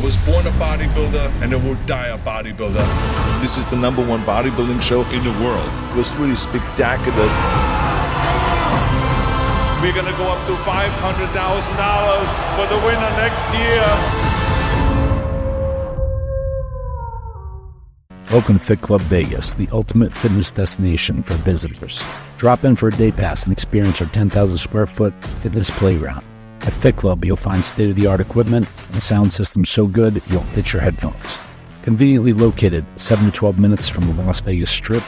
was born a bodybuilder and I will die a bodybuilder. This is the #1 bodybuilding show in the world. It was really spectacular. We're gonna go up to $500,000 for the winner next year. Welcome to Fit Club Vegas, the ultimate fitness destination for visitors. Drop in for a day pass and experience our 10,000 square foot fitness playground. At Fit Club, you'll find state-of-the-art equipment and a sound system so good you'll pitch your headphones. Conveniently located 7 to 12 minutes from the Las Vegas Strip,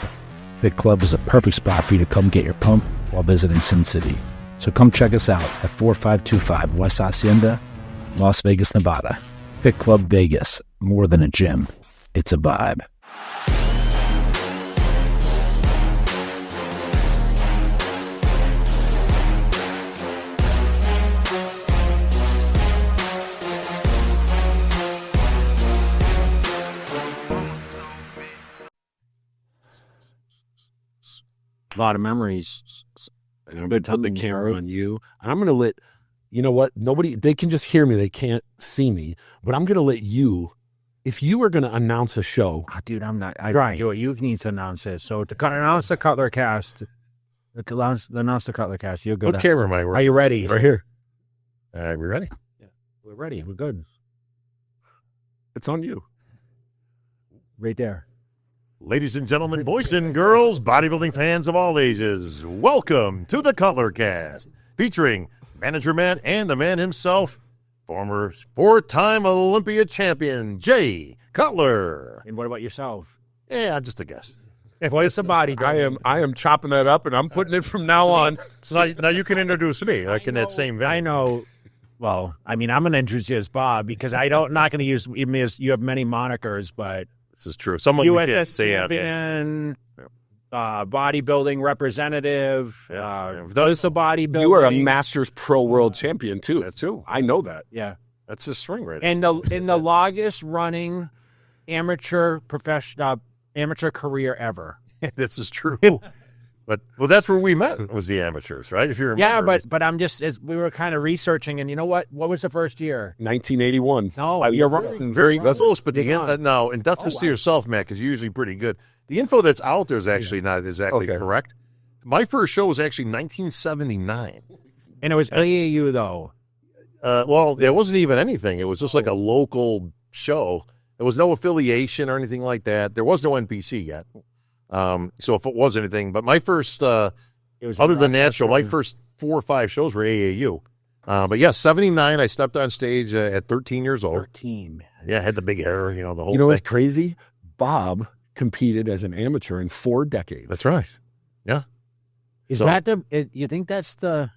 Fit Club is a perfect spot for you to come get your pump while visiting Sin City. So come check us out at 4525 West Hacienda, Las Vegas, Nevada. Fit Club Vegas, more than a gym, it's a vibe. A lot of memories. And I'm going to put the camera on you. And I'm going to let, you know what? Nobody, they can just hear me. They can't see me. But I'm going to let you, if you were going to announce a show. Oh, dude, I'm not. You need to announce it. So to announce the Cutler cast, announce the Cutler cast. You'll go. What camera am I? Are you ready? Right here. We ready? Yeah, we're ready. We're good. It's on you. Right there. Ladies and gentlemen, boys and girls, bodybuilding fans of all ages, welcome to the Cutler Cast, featuring Manager Man and the man himself, former 4-time Olympia champion, Jay Cutler. And what about yourself? Yeah, I'm just a guess. What is the body? I am chopping that up, and I'm putting it from now on. So now you can introduce me, like in that same vein. I know. Well, I mean, I'm going to introduce you as Bob because not going to use me as you have many monikers, but. This is true. Someone U.S. champion, bodybuilding representative, those of bodybuilding. You are a Masters Pro World Champion too. That's true. I know that. Yeah, that's his string right there. And in the longest running amateur career ever. This is true. But that's where we met, was the amateurs, right? If you remember. Yeah, but I'm just, as we were kind of researching, and you know what? What was the first year? 1981. No, you're right. Very close, but no, and deference to yourself, Matt, because you're usually pretty good. The info that's out there is actually not exactly correct. My first show was actually 1979. And it was AAU, though. Well, there wasn't even anything. It was just like a local show. There was no affiliation or anything like that. There was no NPC yet. So if it was anything, but my first, other than that show, my first 4 or 5 shows were AAU. But yeah, 79, I stepped on stage at 13 years old. 13, man. Yeah, I had the big hair, the whole thing. You know what's crazy? Bob competed as an amateur in 4 decades. That's right. Yeah. You think that's the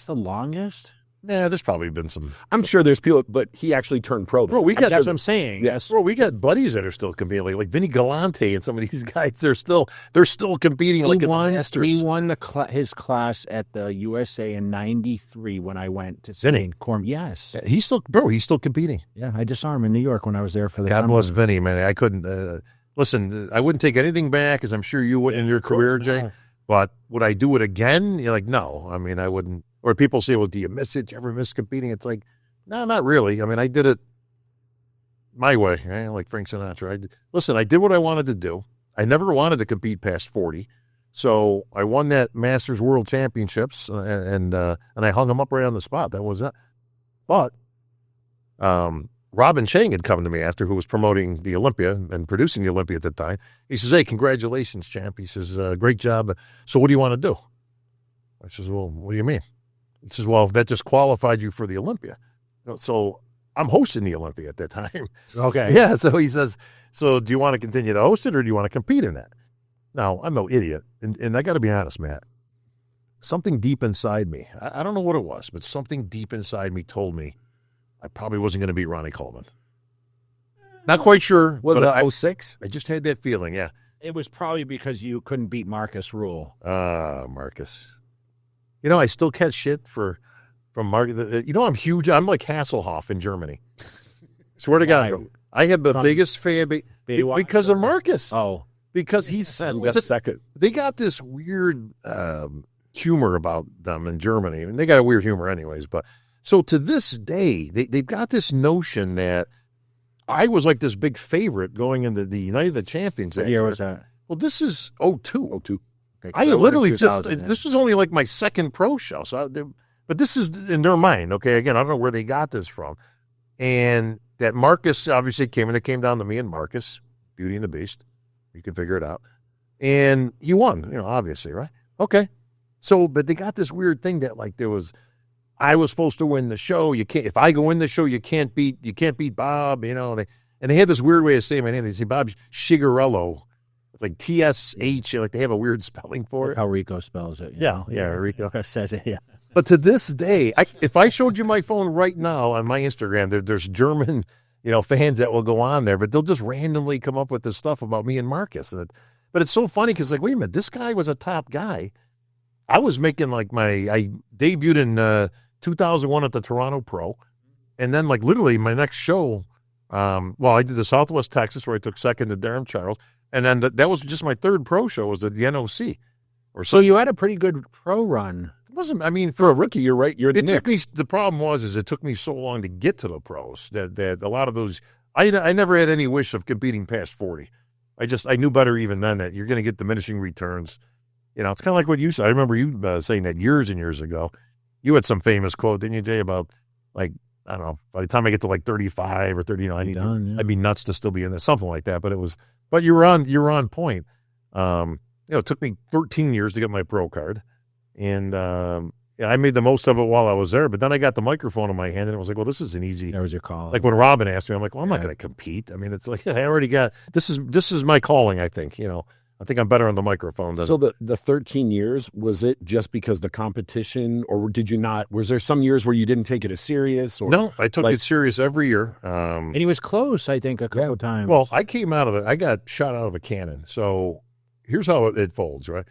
longest? Yeah, there's probably been some. I'm sure there's people, but he actually turned pro. Bro, that's what I'm saying. Yes. Bro, we got buddies that are still competing, like Vinny Galante and some of these guys. They're still competing at the Masters. He won his class at the USA in '93 when I went to Vinny. Yes. He's still competing. Yeah, I just saw him in New York when I was there for the. God bless Vinny, man. I couldn't listen. I wouldn't take anything back, as I'm sure you wouldn't in your career, Jay. But would I do it again? You're like, no. I mean, I wouldn't. Or people say, well, do you miss it? Do you ever miss competing? It's like, no, not really. I mean, I did it my way, right? Like Frank Sinatra. I did what I wanted to do. I never wanted to compete past 40. So I won that Masters World Championships, and I hung them up right on the spot. That was it. But Robin Chang had come to me after, who was promoting the Olympia and producing the Olympia at the time. He says, hey, congratulations, champ. He says, great job. So what do you want to do? I says, well, what do you mean? He says, well, that just qualified you for the Olympia. So I'm hosting the Olympia at that time. Okay. Yeah, so he says, so do you want to continue to host it or do you want to compete in that? Now, I'm no idiot, and I got to be honest, Matt. Something deep inside me, I don't know what it was, but something deep inside me told me I probably wasn't going to beat Ronnie Coleman. Not quite sure. Was but it 06? I just had that feeling, yeah. It was probably because you couldn't beat Marcus Rule. Marcus. I still catch shit from Marcus. I'm huge. I'm like Hasselhoff in Germany. Swear to God. I have the biggest fan because of Marcus. Oh. Because he's second. They got this weird humor about them in Germany. I mean, they got a weird humor anyways, but So to this day, they've got this notion that I was like this big favorite going into the United the Champions. What year was that? Well, this is 02. 02. Okay, I so literally 2000, just, this was only like my second pro show. So, but this is in their mind. Okay. Again, I don't know where they got this from. And that Marcus obviously came, and it came down to me and Marcus, Beauty and the Beast. You can figure it out. And he won, obviously, right? Okay. So, but they got this weird thing that like I was supposed to win the show. You can't, if I go in the show, you can't beat Bob, and they had this weird way of saying my name. They say Bob Cicherillo. It's like TSH, like they have a weird spelling for it. How Rico spells it. Yeah, Rico says it, yeah. But to this day, if I showed you my phone right now on my Instagram, there's German, fans that will go on there, but they'll just randomly come up with this stuff about me and Marcus. But it's so funny because, like, wait a minute, this guy was a top guy. I was making I debuted in 2001 at the Toronto Pro, and then like literally my next show, I did the Southwest Texas where I took second to Durham Charles, and then that was just my third pro show was at the NOC. So you had a pretty good pro run. It wasn't. I mean, For a rookie, you're right. You're the Knicks. The problem was it took me so long to get to the pros that a lot of those I never had any wish of competing past 40. I knew better even then that you're going to get diminishing returns. It's kind of like what you said. I remember you saying that years and years ago. You had some famous quote, didn't you, Jay, about like, I don't know, by the time I get to like 35 or 30, I'd be nuts to still be in there, something like that. But you were on point. It took me 13 years to get my pro card. And I made the most of it while I was there. But then I got the microphone in my hand and it was like, well, this is an easy. That was your call. Like when Robin asked me, I'm like, well, I'm not going to compete. I mean, it's like, I already got, this is my calling, I think, I think I'm better on the microphone than. So the 13 years, was it just because the competition, or did you not? Was there some years where you didn't take it as serious? Or, no, I took it serious every year. And he was close, I think, a couple of times. Well, I came out of it. I got shot out of a cannon. So here's how it folds, right?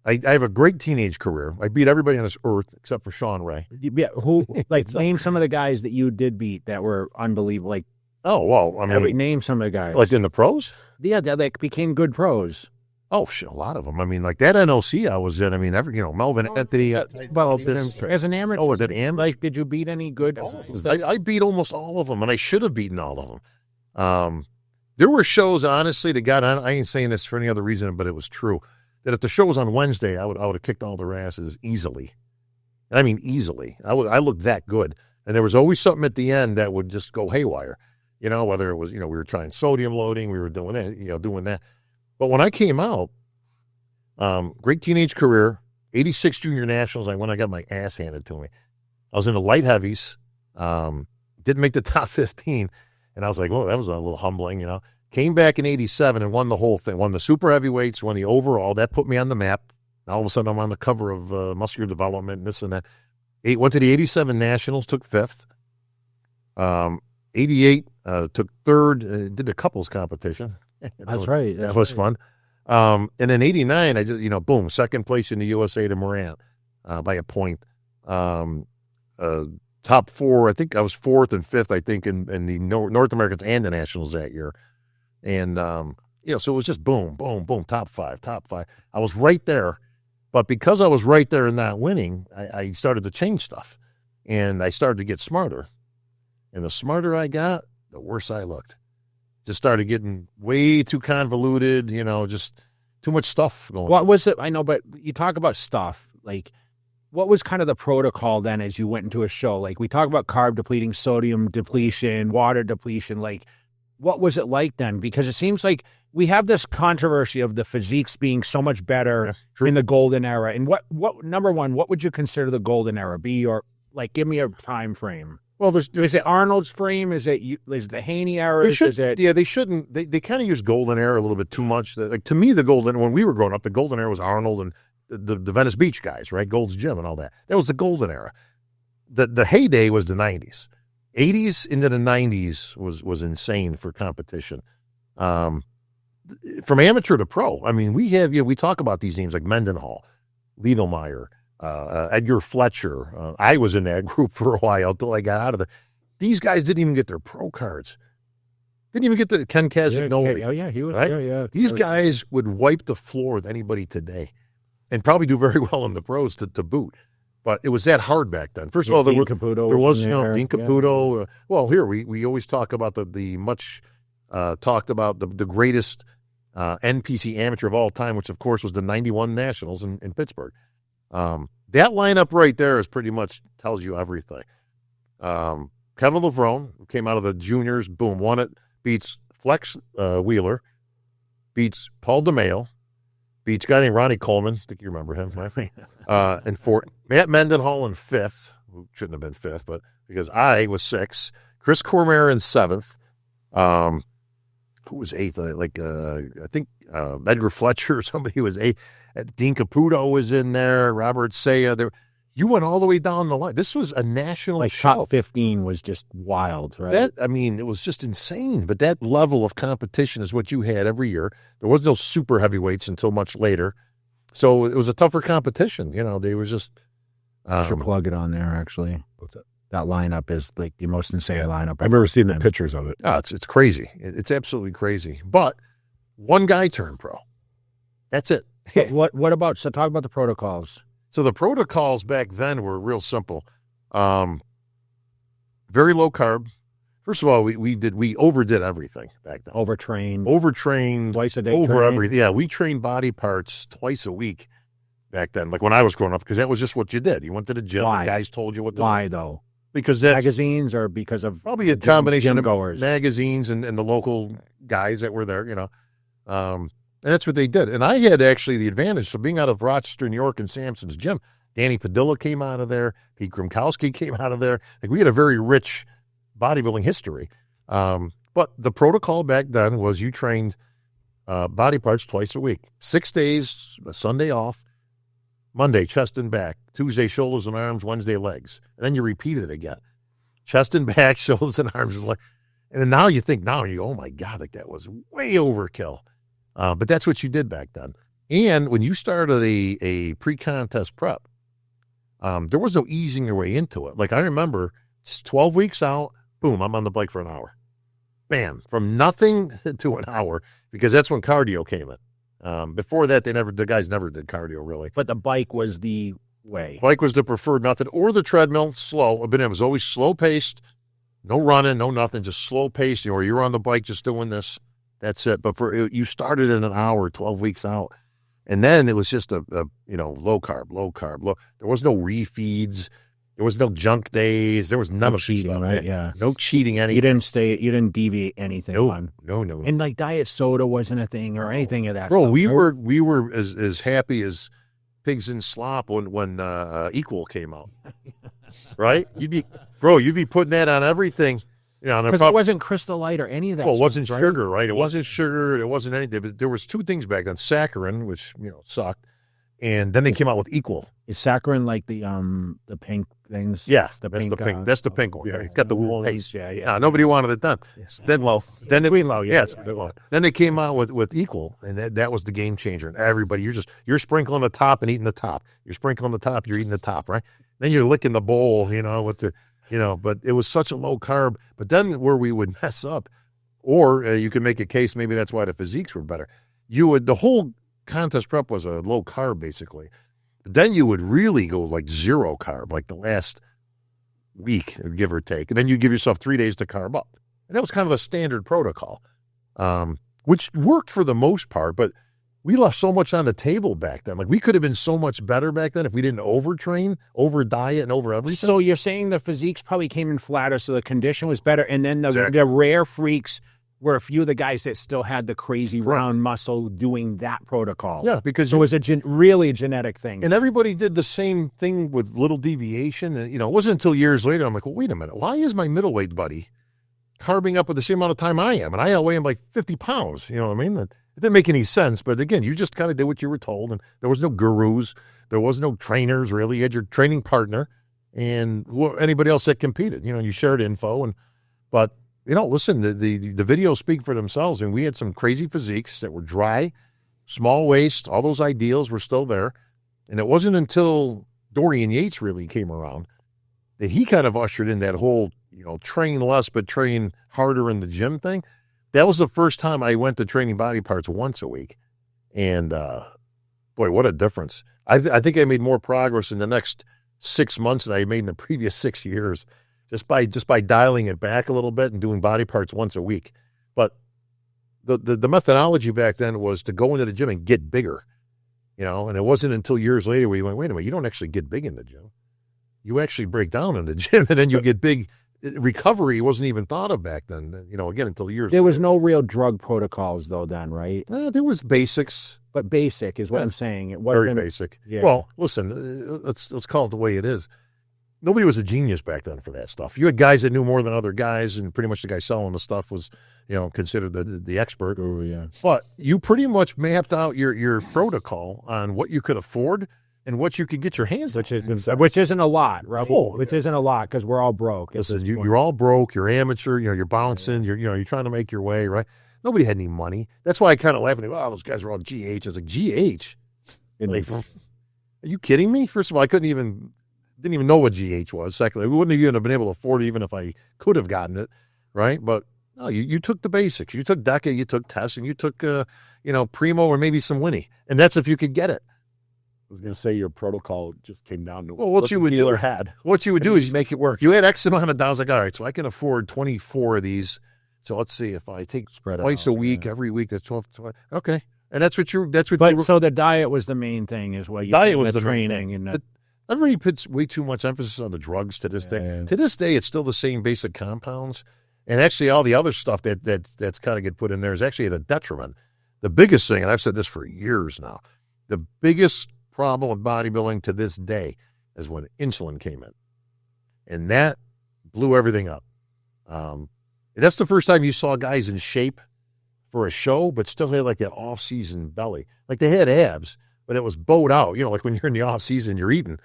I have a great teenage career. I beat everybody on this earth except for Sean Ray. Yeah, who name some of the guys that you did beat that were unbelievable. Like, oh well, I mean, name some of the guys. Like in the pros. Yeah, that became good pros. Oh, a lot of them. I mean, like that NOC I was in. I mean, Melvin Anthony. As an amateur. Oh, was it Am? Like, did you beat any good? I beat almost all of them, and I should have beaten all of them. There were shows, honestly, to God, I ain't saying this for any other reason, but it was true, that if the show was on Wednesday, I would have kicked all their asses easily. And I mean easily. I looked that good. And there was always something at the end that would just go haywire. Whether it was, we were trying sodium loading, we were doing that, doing that. But when I came out, great teenage career, 86 junior nationals, when I got my ass handed to me. I was in the light heavies, didn't make the top 15. And I was like, well, that was a little humbling, Came back in 87 and won the whole thing. Won the super heavyweights, won the overall. That put me on the map. All of a sudden, I'm on the cover of Muscular Development and this and that. Went to the 87 nationals, took fifth. 88, took third, did a couples competition. That's right. That was fun. And in 89, I just, boom, second place in the USA to Morant by a point. Top four, I think I was fourth and fifth, I think, in the North Americans and the Nationals that year. And, so it was just boom, boom, boom, top five. I was right there. But because I was right there and not winning, I started to change stuff. And I started to get smarter. And the smarter I got, the worse I looked. Just started getting way too convoluted, just too much stuff going on. What was it? I know, but you talk about stuff. Like, what was kind of the protocol then as you went into a show? Like, we talk about carb depleting, sodium depletion, water depletion. Like, what was it like then? Because it seems like we have this controversy of the physiques being so much better in the golden era. And what number one, what would you consider the golden era be? Or, like, give me a time frame. Well, is it Arnold's frame? Is it the Haney era? They shouldn't. They kind of use golden era a little bit too much. Like, to me, when we were growing up, the golden era was Arnold and the Venice Beach guys, right? Gold's Gym and all that. That was the golden era. The heyday was the 90s. 80s into the 90s was insane for competition. From amateur to pro. I mean, we talk about these names like Mendenhall, Liedelmeyer, Edgar Fletcher. I was in that group for a while until I got out of it. These guys didn't even get their pro cards. Didn't even get the Ken Casagnoli. Oh, yeah, he was. Right? Yeah. These guys would wipe the floor with anybody today and probably do very well in the pros to boot. But it was that hard back then. First of all, there was Dean Caputo. Well, here we always talk about the much talked about the greatest NPC amateur of all time, which of course was the '91 Nationals in Pittsburgh. That lineup right there is pretty much tells you everything. Kevin Levrone, who came out of the juniors, boom, won it. Beats Flex Wheeler. Beats Paul DeMeo. Beats a guy named Ronnie Coleman. I think you remember him, right? In fourth. Matt Mendenhall in fifth, who shouldn't have been fifth, but because I was sixth. Chris Cormier in seventh. Who was eighth? I think Edgar Fletcher or somebody was eighth. Dean Caputo was in there. Robert Saya. You went all the way down the line. This was a national show. Top 15 was just wild, right? It was just insane. But that level of competition is what you had every year. There was no super heavyweights until much later. So it was a tougher competition. They was just... should plug it on there, actually. What's that? That lineup is like the most insane lineup. I've ever seen the pictures of it. Oh, it's crazy. It's absolutely crazy. But one guy turned pro. That's it. What about, so talk about the protocols. So the protocols back then were real simple. Very low carb. First of all, we overdid everything back then. Overtrained. Twice a day. Everything. Yeah, we trained body parts twice a week back then. Like when I was growing up, because that was just what you did. You went to the gym. Why? The guys told you what to do. Why though? Because that's magazines, or because of probably a combination of goers, magazines and the local guys that were there. And that's what they did. And I had actually the advantage. So being out of Rochester, New York, and Samson's gym, Danny Padilla came out of there. Pete Grimkowski came out of there. Like we had a very rich bodybuilding history. But the protocol back then was you trained body parts twice a week. 6 days, a Sunday off. Monday, chest and back. Tuesday, shoulders and arms. Wednesday, legs. And then you repeat it again. Chest and back, shoulders and arms. And then now you think, oh my God, like that was way overkill. But that's what you did back then. And when you started a pre-contest prep, there was no easing your way into it. Like I remember, it's 12 weeks out, boom, I'm on the bike for an hour. Bam, from nothing to an hour, because that's when cardio came in. Before that, the guys never did cardio really. But the bike was the way. Bike was the preferred method, or the treadmill, slow. But it was always slow paced, no running, no nothing, just slow paced. Or you're on the bike just doing this. That's it. But you started in an hour, 12 weeks out. And then it was just a low carb. There was no refeeds. There was no junk days. There was none of cheating, stuff, right? Yeah. No cheating. Anything. You didn't deviate anything. No. And like diet soda wasn't a thing or anything of that. Bro, stuff. we were as happy as pigs in slop when Equal came out. Right? You'd be putting that on everything. Because it wasn't Crystal Light or any of that. Well, it wasn't stuff, sugar, right? It wasn't sugar. It wasn't anything. But there was two things back then: saccharin, which sucked, and then they came out with Equal. Is saccharin like the pink things? Yeah, that's the pink. That's the pink one. Yeah, got the wool paste. Yeah. Nobody wanted it done. Yes. Then Green low. Yes. Then they came out with Equal, and that was the game changer. And everybody, you're sprinkling the top and eating the top. You're sprinkling the top, you're eating the top, right? Then you're licking the bowl, with the. But it was such a low carb. But then where we would mess up, or you could make a case, maybe that's why the physiques were better. The whole contest prep was a low carb, basically. But then you would really go like zero carb, like the last week, give or take. And then you give yourself 3 days to carb up. And that was kind of a standard protocol, which worked for the most part. But we left so much on the table back then. Like we could have been so much better back then if we didn't overtrain, over diet, and over everything. So you're saying the physiques probably came in flatter, so the condition was better, and then the rare freaks were a few of the guys that still had the crazy round muscle doing that protocol. Yeah, because it was really a genetic thing. And everybody did the same thing with little deviation. And it wasn't until years later I'm like, well, wait a minute, why is my middleweight buddy carbing up at the same amount of time I am? And I outweigh him like 50 pounds. You know what I mean? It didn't make any sense, but again, you just kind of did what you were told, and there was no gurus, there was no trainers really. You had your training partner and anybody else that competed. You shared info, but listen, the videos speak for themselves, and we had some crazy physiques that were dry, small waist, all those ideals were still there, and it wasn't until Dorian Yates really came around that he kind of ushered in that whole train less but train harder in the gym thing. That was the first time I went to training body parts once a week. And, boy, what a difference. I think I made more progress in the next 6 months that I made in the previous 6 years just by dialing it back a little bit and doing body parts once a week. But the methodology back then was to go into the gym and get bigger, and it wasn't until years later where you went, wait a minute, you don't actually get big in the gym. You actually break down in the gym and then you get big. Recovery wasn't even thought of back then, again, until years There was later. no real drug protocols though then, right? There was basics. But basic is what Yeah. I'm saying. It Very wasn't basic. Yeah. Well, listen, let's call it the way it is. Nobody was a genius back then for that stuff. You had guys that knew more than other guys, and pretty much the guy selling the stuff was, considered the expert. Oh, yeah. But you pretty much mapped out your protocol on what you could afford and what you could get your hands on. Which isn't a lot, right? Oh, Which isn't a lot because we're all broke. Listen, you're all broke. You're amateur. You're bouncing. You're trying to make your way, right? Nobody had any money. That's why I kind of laugh and go, oh, those guys are all GH. I was like, GH? Like, are you kidding me? First of all, I didn't even know what GH was. Secondly, we wouldn't even have been able to afford it even if I could have gotten it, right? But no, you took the basics. You took DECA, you took TESS, and you took, Primo or maybe some Winnie. And that's if you could get it. I was going to say your protocol just came down to Well, what you would the dealer do- had. What you would do is make it work. you had X amount of dollars. Like, all right, so I can afford 24 of these. So let's see, if I take Spread it twice out, a week, every week, that's 12. Okay. And that's what you But so the diet was the main thing, is what you Diet was the the main training thing. and But everybody puts way too much emphasis on the drugs to this day. Yeah. To this day, it's still the same basic compounds. And actually, all the other stuff that's kind of get put in there is actually at a detriment. The biggest thing, and I've said this for years now, the biggest problem with bodybuilding to this day is when insulin came in. And that blew everything up. That's the first time you saw guys in shape for a show, but still had like that off-season belly. Like they had abs, but it was bowed out. Like when you're in the off-season, you're eating.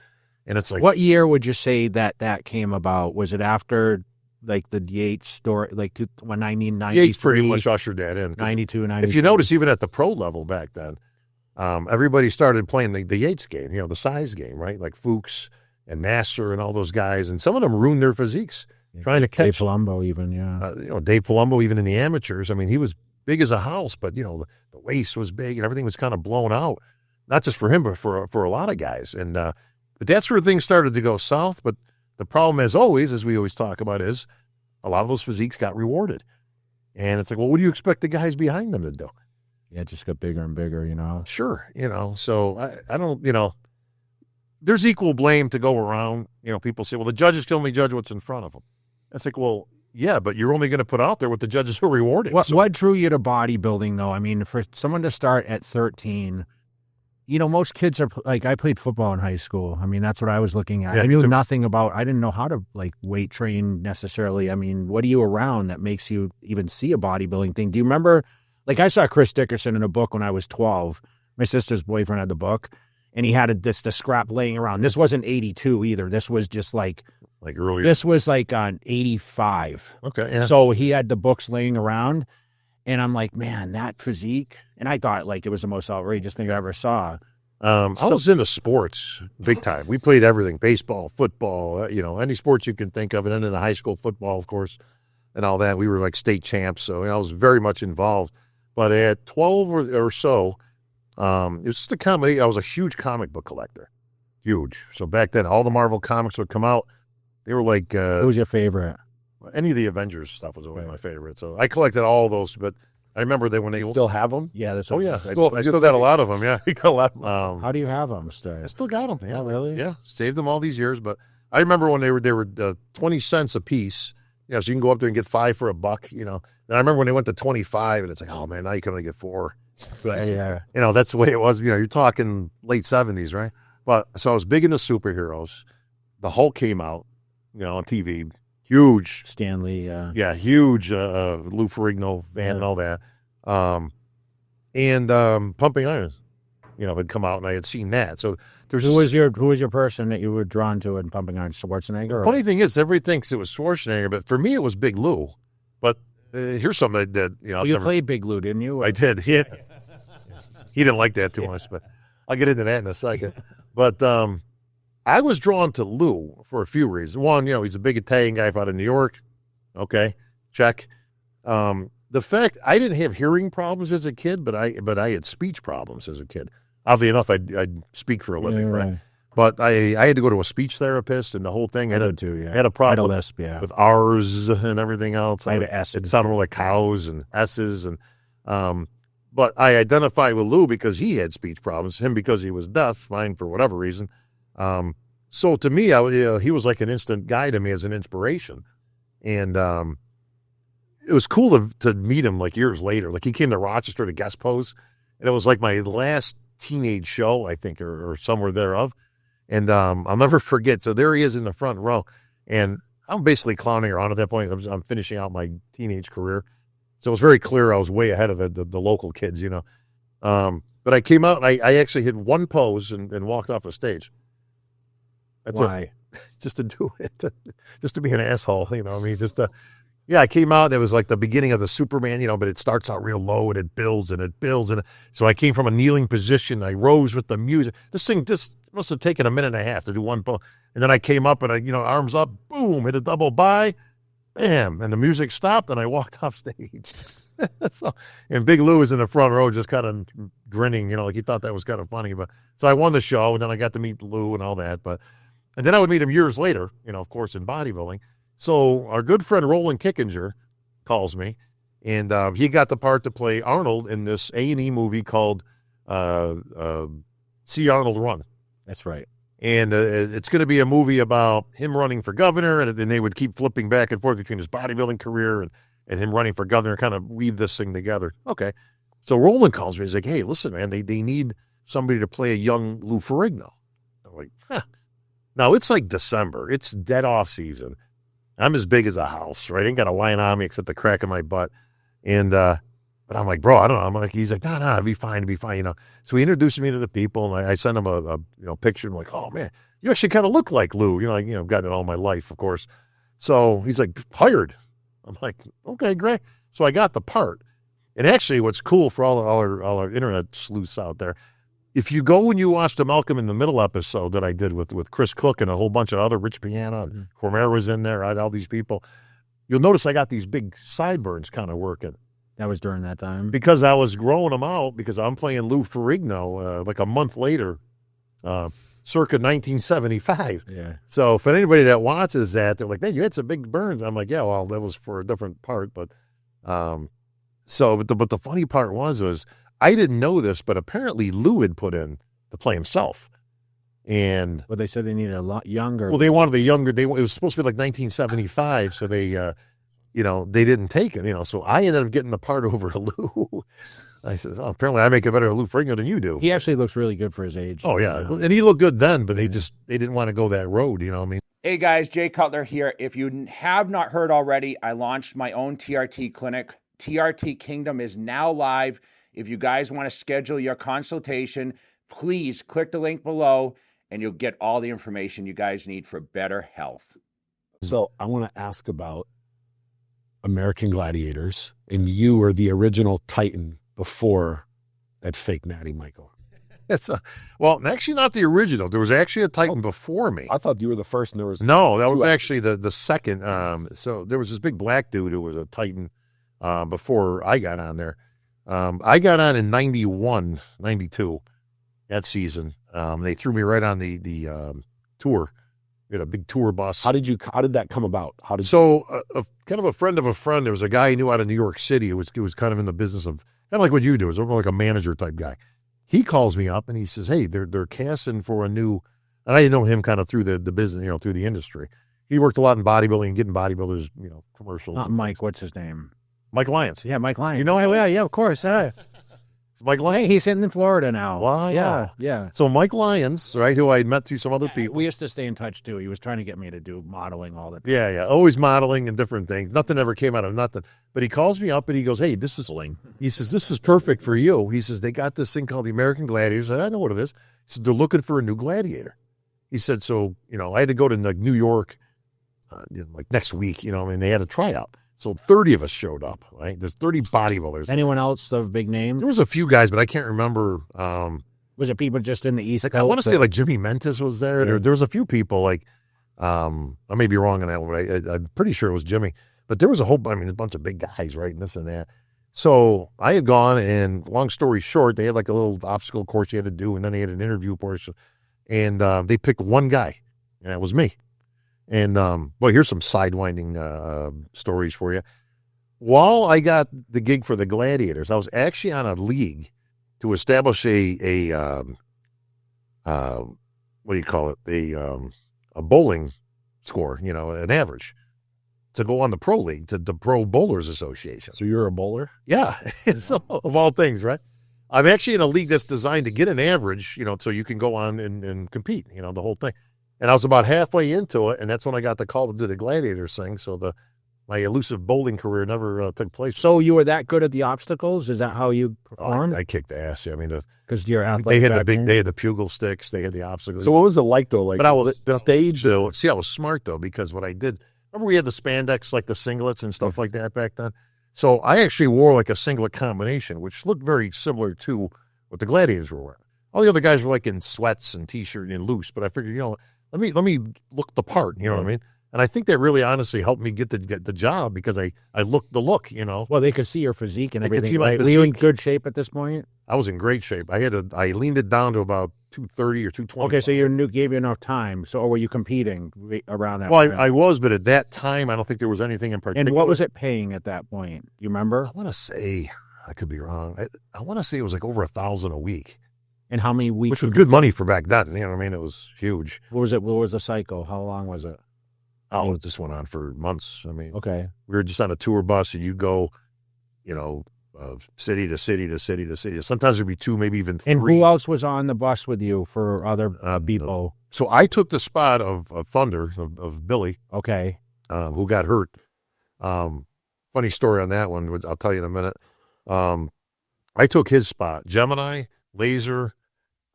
And it's like, what year would you say that came about? Was it after like the Yates story, like 1993? Yates pretty much ushered that in. 92, 93. If you notice, even at the pro level back then, everybody started playing the Yates game, the size game, right? Like Fuchs and Nasser and all those guys. And some of them ruined their physiques trying to Dave catch. Palumbo even, yeah. Dave Palumbo, even in the amateurs, I mean, he was big as a house, but, the waist was big and everything was kind of blown out. Not just for him, but for a lot of guys. And but that's where things started to go south. But the problem, as always, as we always talk about, is a lot of those physiques got rewarded. And it's like, well, what do you expect the guys behind them to do? Yeah, it just got bigger and bigger, Sure, so I don't, there's equal blame to go around. People say, well, the judges can only judge what's in front of them. It's like, well, yeah, but you're only going to put out there what the judges are rewarding. What drew you to bodybuilding, though? I mean, for someone to start at 13, most kids are like, I played football in high school. I mean, that's what I was looking at. Yeah, I knew nothing about, I didn't know how to like weight train necessarily. I mean, what are you around that makes you even see a bodybuilding thing? Do you remember, like I saw Chris Dickerson in a book when I was 12. My sister's boyfriend had the book and he had the scrap laying around. This wasn't 82 either. This was just like earlier. This was like on 85. Okay, yeah. So he had the books laying around, and I'm like, man, that physique. And I thought like it was the most outrageous thing I ever saw. I was into sports big time. We played everything: baseball, football, any sports you can think of, and then in the high school football, of course, and all that. We were like state champs, so I was very much involved. But at 12 or so, it was just a comedy. I was a huge comic book collector, huge. So back then, all the Marvel comics would come out. They were like, Who's your favorite? any of the Avengers stuff was always my favorite. So I collected all those, but I remember that when they Still have them? Yeah, that's Oh yeah, I Still- still got a lot of them. Yeah, We got a lot. How do you have them, Steve? I still got them. Yeah, Oh, really? Yeah, saved them all these years. But I remember when they were 20 cents a piece. Yeah, so you can go up there and get 5 for $1. And I remember when they went to 25, and it's like, oh man, now you can only get 4. Yeah. That's the way it was. You're talking late 70s, right? But so I was big into superheroes. The Hulk came out, on TV. Huge. Stanley. Yeah, huge Lou Ferrigno fan and all that. And Pumping Irons, had come out, and I had seen that. So there's Who was your person that you were drawn to in Pumping Iron? Schwarzenegger? Or? funny thing is, everybody thinks it was Schwarzenegger, but for me, it was Big Lou. But here's something that You played Big Lou, didn't you? I did. He didn't like that too much, but I'll get into that in a second. But I was drawn to Lou for a few reasons. One, he's a big Italian guy out of New York. Okay, check. The fact I didn't have hearing problems as a kid, but I had speech problems as a kid. Oddly enough, I'd speak for a living, right? But I had to go to a speech therapist and the whole thing. I had a problem with R's and everything else. I had an S. It sounded more like cows and S's. And but I identified with Lou because he had speech problems, him because he was deaf, mine for whatever reason. So to me, he was like an instant guy to me as an inspiration. And it was cool to meet him like years later. Like he came to Rochester to guest pose, and it was like my last teenage show, I think, or somewhere thereof. And I'll never forget. So there he is in the front row, and I'm basically clowning around at that point. I'm finishing out my teenage career, so it was very clear I was way ahead of the local kids, you know. But I came out and I actually hit one pose and walked off the stage. That's Why? Just to do it, just to be an asshole, you know. I mean, yeah, I came out. It was like the beginning of the Superman, you know, but it starts out real low and it builds and it builds. And so I came from a kneeling position. I rose with the music. This thing just must have taken a minute and a half to do one pose. And then I came up and arms up, boom, hit a double by, bam. And the music stopped and I walked off stage. And Big Lou was in the front row just kind of grinning, you know, like he thought that was kind of funny. But so I won the show and then I got to meet Lou and all that. And then I would meet him years later, you know, of course, in bodybuilding. So our good friend Roland Kickinger calls me, and he got the part to play Arnold in this A&E movie called See Arnold Run. That's right. And it's going to be a movie about him running for governor, and then they would keep flipping back and forth between his bodybuilding career and him running for governor, kind of weave this thing together. Okay. So Roland calls me. He's like, hey, listen, man, they need somebody to play a young Lou Ferrigno. I'm like, huh. Now, it's like December. It's dead off season. I'm as big as a house, right? Ain't got a line on me except the crack of my butt. And, but I'm like, bro, I don't know. He's like, no, it'll be fine, you know. So he introduced me to the people, and I sent him a picture. I'm like, oh, man, you actually kind of look like Lou. I've gotten it all my life, of course. So he's like, hired. I'm like, okay, great. So I got the part. And actually, what's cool for all our internet sleuths out there, if you go and you watch the Malcolm in the Middle episode that I did with Chris Cook and a whole bunch of other Rich Piana, Cormier was in there, I had all these people, you'll notice I got these big sideburns kind of working. That was during that time? Because I was growing them out because I'm playing Lou Ferrigno like a month later, circa 1975. Yeah. So for anybody that watches that, they're like, man, you had some big burns. I'm like, yeah, well, that was for a different part. But but the funny part was, I didn't know this, but apparently Lou had put in to play himself. And well, they said they needed a lot younger. Well, they wanted the younger. It was supposed to be like 1975, so they, they didn't take it. So I ended up getting the part over Lou. I said, oh, apparently I make it better at Lou Ferrigno than you do. He actually looks really good for his age. Oh yeah, and he looked good then, but they didn't want to go that road. You know what I mean? Hey guys, Jay Cutler here. If you have not heard already, I launched my own TRT clinic. TRT Kingdom is now live. If you guys want to schedule your consultation, please click the link below and you'll get all the information you guys need for better health. So I want to ask about American Gladiators, and you were the original Titan before that fake Natty Michael. Well, actually not the original. There was actually a Titan before me. I thought you were the first, and there was no. That was actually the second. So there was this big black dude who was a Titan before I got on there. I got on in 91, 92, that season. They threw me right on the tour. We had a big tour bus. How did that come about? Kind of a friend of a friend. There was a guy he knew out of New York City who was kind of in the business of kind of like what you do. It was more like a manager type guy. He calls me up and he says, "Hey, they're casting for a new." And I didn't know him kind of through the business, through the industry. He worked a lot in bodybuilding, getting bodybuilders, commercials. Not Mike. What's his name? Mike Lyons. Yeah, Mike Lyons. You know him? Yeah, of course. Mike Lyons. Hey, he's in Florida now. Wow. Yeah. So Mike Lyons, right, who I had met through some other people. We used to stay in touch, too. He was trying to get me to do modeling all the time. Yeah. Always modeling and different things. Nothing ever came out of nothing. But he calls me up and he goes, "Hey, this is Ling." He says, "This is perfect for you." He says, "They got this thing called the American Gladiators." I know what it is. He said, "They're looking for a new gladiator." He said, so, I had to go to New York like next week, and they had a tryout. So 30 of us showed up, right? There's 30 bodybuilders. Anyone else of big name? There was a few guys, but I can't remember. Was it people just in the East Coast? I want to say like Jimmy Mentis was there. Yeah. There was a few people like, I may be wrong on that one, but I'm pretty sure it was Jimmy. But there was a bunch of big guys, right? And this and that. So I had gone, and long story short, they had like a little obstacle course you had to do, and then they had an interview portion. and they picked one guy, and that was me. And well, here's some sidewinding stories for you. While I got the gig for the Gladiators, I was actually on a league to establish a what do you call it? A bowling score, you know, an average to go on the pro league, to the Pro Bowlers Association. So you're a bowler? Yeah. So, of all things, right? I'm actually in a league that's designed to get an average, you know, so you can go on and compete, you know, the whole thing. And I was about halfway into it, and that's when I got the call to do the Gladiators thing. So my elusive bowling career never took place. So you were that good at the obstacles? Is that how you performed? I kicked ass. I mean, Because you're athletic. they had the pugil sticks, they had the obstacles. So what was it like though? Like, but I was stage though. See, I was smart though, because what I did. Remember, we had the spandex, like the singlets and stuff like that back then. So I actually wore like a singlet combination, which looked very similar to what the Gladiators were wearing. All the other guys were like in sweats and t-shirt and loose, but I figured, you know, let me look the part. You know what I mean? And I think that really honestly helped me get the job, because I looked the look, you know. Well, they could see your physique and They could everything. see my Were you in physique. good shape at this point? I was in great shape. I leaned it down to about 230 or 220. Okay, so gave you enough time. So, or were you competing around that? Well, time? I was, but at that time, I don't think there was anything in particular. And what was it paying at that point? You remember? I want to say, I could be wrong. I want to say it was like over $1,000 a week, And how many weeks? which was good money for back then. You know what I mean? It was huge. What was it? What was the cycle? How long was it? Oh, it just went on for months. I mean, Okay. we were just on a tour bus, and you go, you know, city to city to city to city. Sometimes there'd be two, maybe even three. And who else was on the bus with you for other people? So I took the spot of Thunder, of Billy, Okay. who got hurt. Funny story on that one, which I'll tell you in a minute. I took his spot. Gemini, Laser,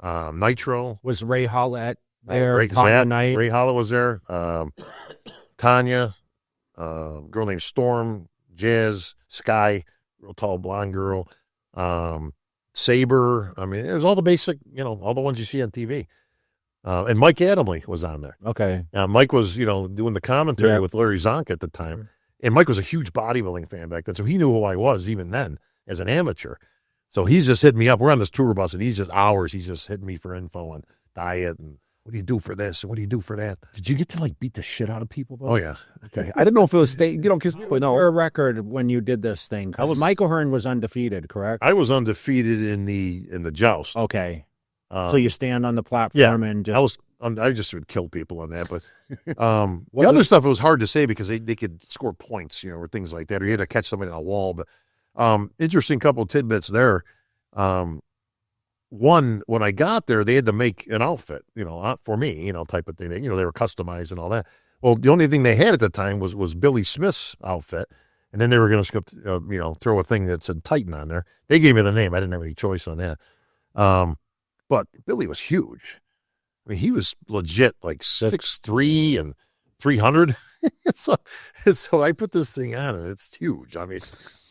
Nitro. Was Ray Hollett there? Ray, Tanya Knight? Ray Hollow was there. Tanya, girl named Storm, Jazz, Sky, real tall blonde girl, Saber. I mean, it was all the basic, you know, all the ones you see on TV. And Mike Adamley was on there. Okay. Now, Mike was, you know, doing the commentary Yeah. with Larry Zonk at the time. And Mike was a huge bodybuilding fan back then, so he knew who I was even then as an amateur. So he's just hitting me up. We're on this tour bus, and he's just hitting me for info on diet and what do you do for this and what do you do for that. did you get to like beat the shit out of people though? Oh, yeah. Okay. I didn't know if it was because But no, your record when you did this thing. Michael Hearn was undefeated, correct? I was undefeated in the joust. Okay. So you stand on the platform yeah, and just I just would kill people on that, but the other stuff, it was hard to say because they could score points, you know, or things like that, or you had to catch somebody on a wall. But interesting couple tidbits there. One, when I got there, they had to make an outfit, you know, for me, you know, type of thing. They were customized and all that. Well, the only thing they had at the time was Billy Smith's outfit, and then they were going to, throw a thing that said Titan on there. They gave me the name. I didn't have any choice on that. But Billy was huge. I mean, he was legit like 6'3" and 300. so I put this thing on, and it's huge. I mean,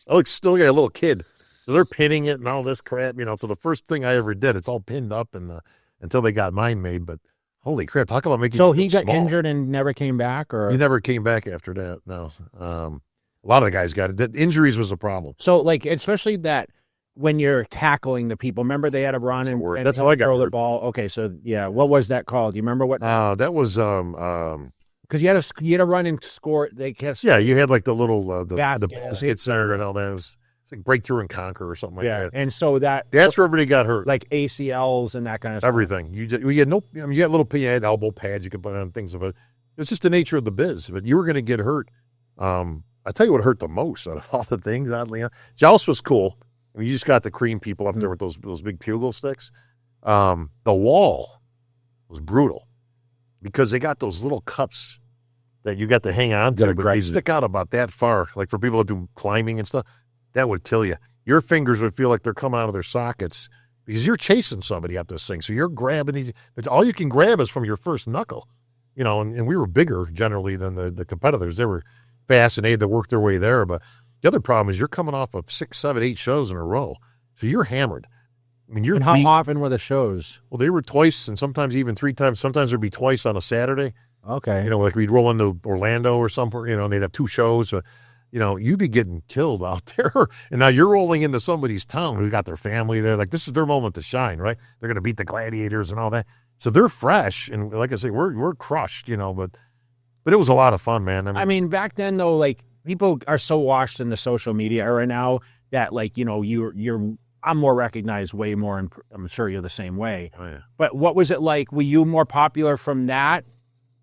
I look still like a little kid. So they're pinning it and all this crap, you know. So the first thing I ever did, it's all pinned up and until they got mine made. But holy crap, talk about making. So he got small. injured and never came back, or He never came back after that. No, a lot of the guys got it. The injuries was a problem. so like especially that when you're tackling the people. Remember they had a run and That's how I got throw the hurt. ball. Okay, so yeah, what was that called? Do you remember what? That was Because you had to run and score. They kept yeah. You had like the little the Yeah. baskets there and all that. It was like Breakthrough and Conquer or something like yeah, that. and so That's where everybody got hurt. like ACLs and that kind of stuff. Everything. You had no. I mean, you had little pad, elbow pads you could put on things of it. It's just the nature of the biz. But you were going to get hurt. I tell you what hurt the most out of all the things. Oddly enough, Joust was cool. I mean, you just got the cream people up there with those big pugil sticks. The wall was brutal because they got those little cups that you got to hang on to, but they stick out about that far. Like for people that do climbing and stuff, that would kill you. Your fingers would feel like they're coming out of their sockets because you're chasing somebody up this thing. So you're grabbing these, but all you can grab is from your first knuckle, you know, and we were bigger generally than the competitors. They were fast and they had to work their way there. But the other problem is you're coming off of 6, 7, 8 shows in a row. So you're hammered. I mean, And how often were the shows? Well, they were twice and sometimes even 3 times. Sometimes there'd be twice on a Saturday. Okay. You know, like we'd roll into Orlando or somewhere, you know, and they'd have 2 shows. You know, you'd be getting killed out there. And now you're rolling into somebody's town who's got their family there. Like, this is their moment to shine, right? They're going to beat the Gladiators and all that. So they're fresh, and like I say, we're crushed, but it was a lot of fun, man. I mean, back then though, like people are so washed in the social media era now that like, I'm more recognized way more, and I'm sure you're the same way. Oh, yeah. But what was it like? Were you more popular from that,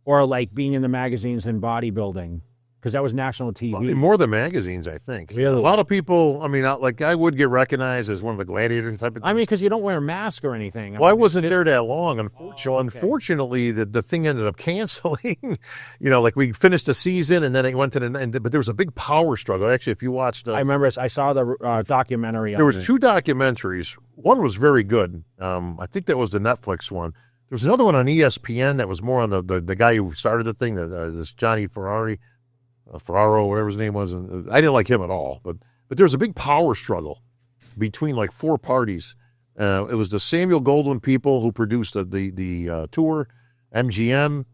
or like being in the magazines and bodybuilding? Because that was national TV. Well, more than magazines, I think. Really? A lot of people, I mean, I would get recognized as one of the Gladiator type of things. I mean, because you don't wear a mask or anything. Well, I wasn't there that long. Unfortunately, the thing ended up canceling. Like we finished the season, and then it went to the end. But there was a big power struggle. Actually, if you watched, I remember I saw the documentary. There was 2 documentaries. One was very good. I think that was the Netflix one. There was another one on ESPN that was more on the guy who started the thing. This Johnny Ferraro, whatever his name was. And I didn't like him at all. But there was a big power struggle between like 4 parties. It was the Samuel Goldwyn people who produced the tour, MGM.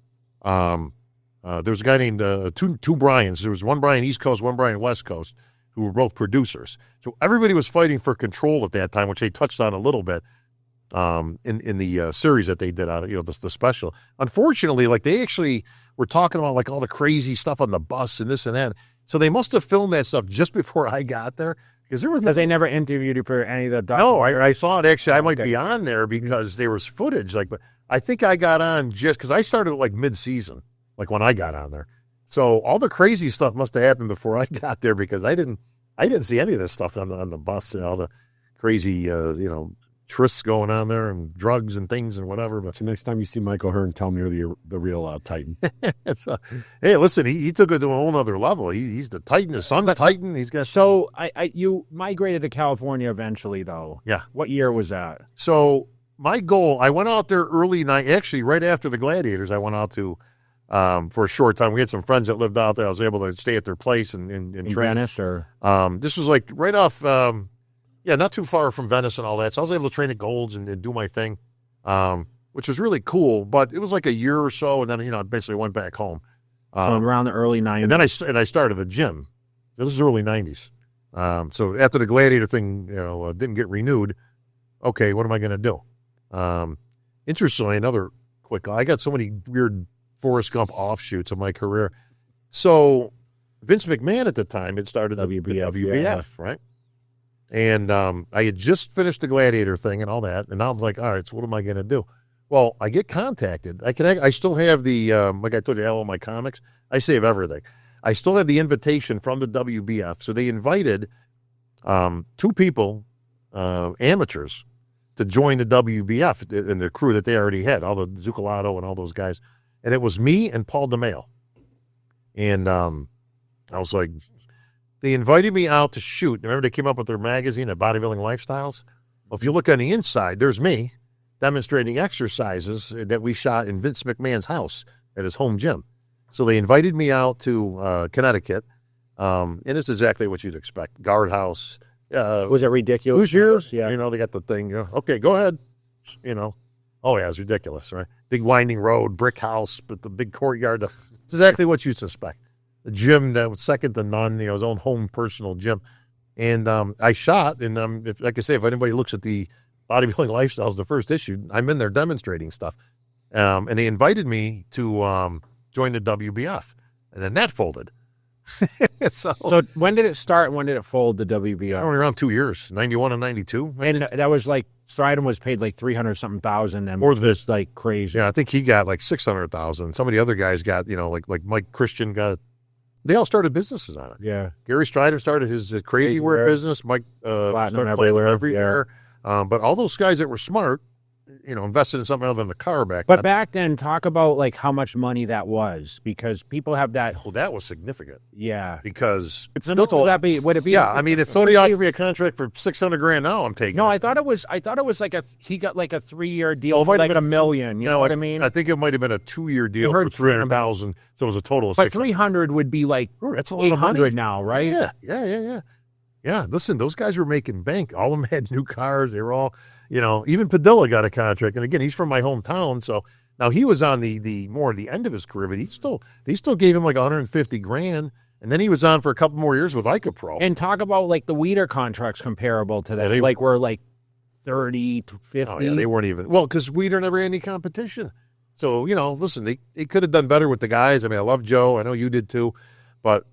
There was a guy named two Brians. There was one Brian East Coast, one Brian West Coast, who were both producers. So everybody was fighting for control at that time, which they touched on a little bit in the series that they did out of the special. Unfortunately, like they actually were talking about like all the crazy stuff on the bus and this and that. So they must have filmed that stuff just before I got there. Because they never interviewed you for any of the No, I thought actually I might be on there because there was footage. But I think I got on just because I started like mid-season, like when I got on there. So all the crazy stuff must have happened before I got there because I didn't see any of this stuff on the bus and all the crazy trysts going on there and drugs and things and whatever. But So next time you see Michael Hearn, tell him you're the real Titan. Hey, listen, he took it to a whole nother level. He's the Titan. His son's Titan. He's got So you migrated to California eventually, though. Yeah. What year was that? So my goal, I went out there early night. Actually, right after the Gladiators, I went out to for a short time. We had some friends that lived out there. I was able to stay at their place and In train. Venice, or This was like right off. Not too far from Venice and all that. So I was able to train at Gold's and do my thing, which was really cool. But it was like a year or so, and then I basically went back home. so around the early 90s. And then I started the gym. So this is early 90s. So after the Gladiator thing, didn't get renewed. Okay, what am I going to do? Interestingly, another quick. I got so many weird Forrest Gump offshoots of my career. So Vince McMahon at the time had started the WBF, right? And I had just finished the Gladiator thing and all that, and I was like, all right, so what am I going to do? Well, I get contacted. I still have the, like I told you, all of my comics. I save everything. I still have the invitation from the WBF. So they invited 2 people, amateurs, to join the WBF and the crew that they already had, all the Zucolato and all those guys. And it was me and Paul DeMeo. And I was like, they invited me out to shoot. Remember they came up with their magazine, the Bodybuilding Lifestyles? Well, if you look on the inside, there's me demonstrating exercises that we shot in Vince McMahon's house at his home gym. So they invited me out to Connecticut, and it's exactly what you'd expect. Guardhouse. Was it ridiculous? Who's yours? Yeah. They got the thing. Okay, go ahead. Oh, yeah, it's ridiculous, right? Big winding road, brick house, but the big courtyard. It's exactly what you'd suspect. The gym that was second to none, his own home personal gym. And I shot, and like I say, if anybody looks at the Bodybuilding Lifestyles, the first issue, I'm in there demonstrating stuff. And they invited me to join the WBF. And then that folded. So when did it start and when did it fold, the WBF? only around 2 years, 91 and 92. And that was like, Stridham was paid like 300-something thousand, and Or this, like crazy. Yeah, I think he got like 600,000. Some of the other guys got, like Mike Christian got. They all started businesses on it. Yeah. Gary Stridham started his crazy wear business. Mike Platinum started everywhere. But all those guys that were smart, invested in something other than the car back But then. back then, talk about like how much money that was, because people have that. Oh, that was significant Yeah. because It's would it be? yeah, I mean, if somebody offered me a contract for $600,000 now, I'm taking No, it. I thought it was like he got like a 3-year deal Well, for it might like have $1 been million. You know what I mean? I think it might have been a 2-year deal I for heard 300,000. So it was a total of But 600. 300 would be like That's a lot of money 800 now, right? Yeah. Listen, those guys were making bank. All of them had new cars. They were all, even Padilla got a contract. And again, he's from my hometown. So now he was on the more the end of his career, but they still gave him like $150,000. And then he was on for a couple more years with ICA Pro. And talk about like the Weeder contracts comparable to that. Yeah, Like we're like 30 to 50. Oh, yeah, they weren't even. Well, because we never had any competition. So, listen, they could have done better with the guys. I mean, I love Joe. I know you did too. But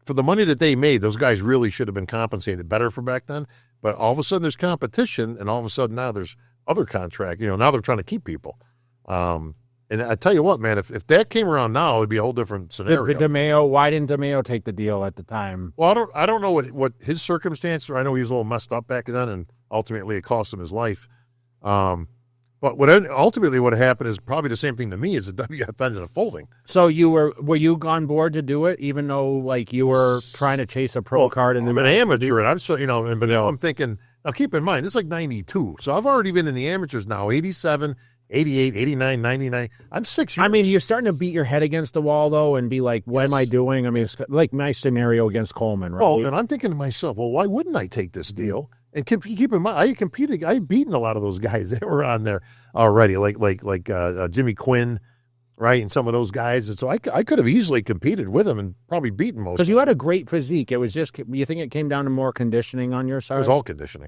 for the money that they made, those guys really should have been compensated better for back then. But all of a sudden there's competition, and all of a sudden now there's other contract. Now they're trying to keep people. And I tell you what, man, if that came around now, it'd be a whole different scenario. Why didn't DeMeo take the deal at the time? Well, I don't know what his circumstances are. I know he was a little messed up back then, and ultimately it cost him his life. But ultimately what happened is probably the same thing to me, is the WF ended up folding. So were you on board to do it, even though like you were trying to chase a pro card? And I'm an amateur, and I'm so but now I'm thinking. Now keep in mind, this is like '92, so I've already been in the amateurs now. '87. 88, 89, 99. I'm 6 years. I mean, you're starting to beat your head against the wall, though, and be like, what am I doing? I mean, it's like my scenario against Coleman, right? Well, and I'm thinking to myself, well, why wouldn't I take this deal? And keep in mind, I've beaten a lot of those guys that were on there already, like Jimmy Quinn, right, and some of those guys. And so I could have easily competed with them and probably beaten most. Because you had a great physique. It was just, you think it came down to more conditioning on your side? It was all conditioning.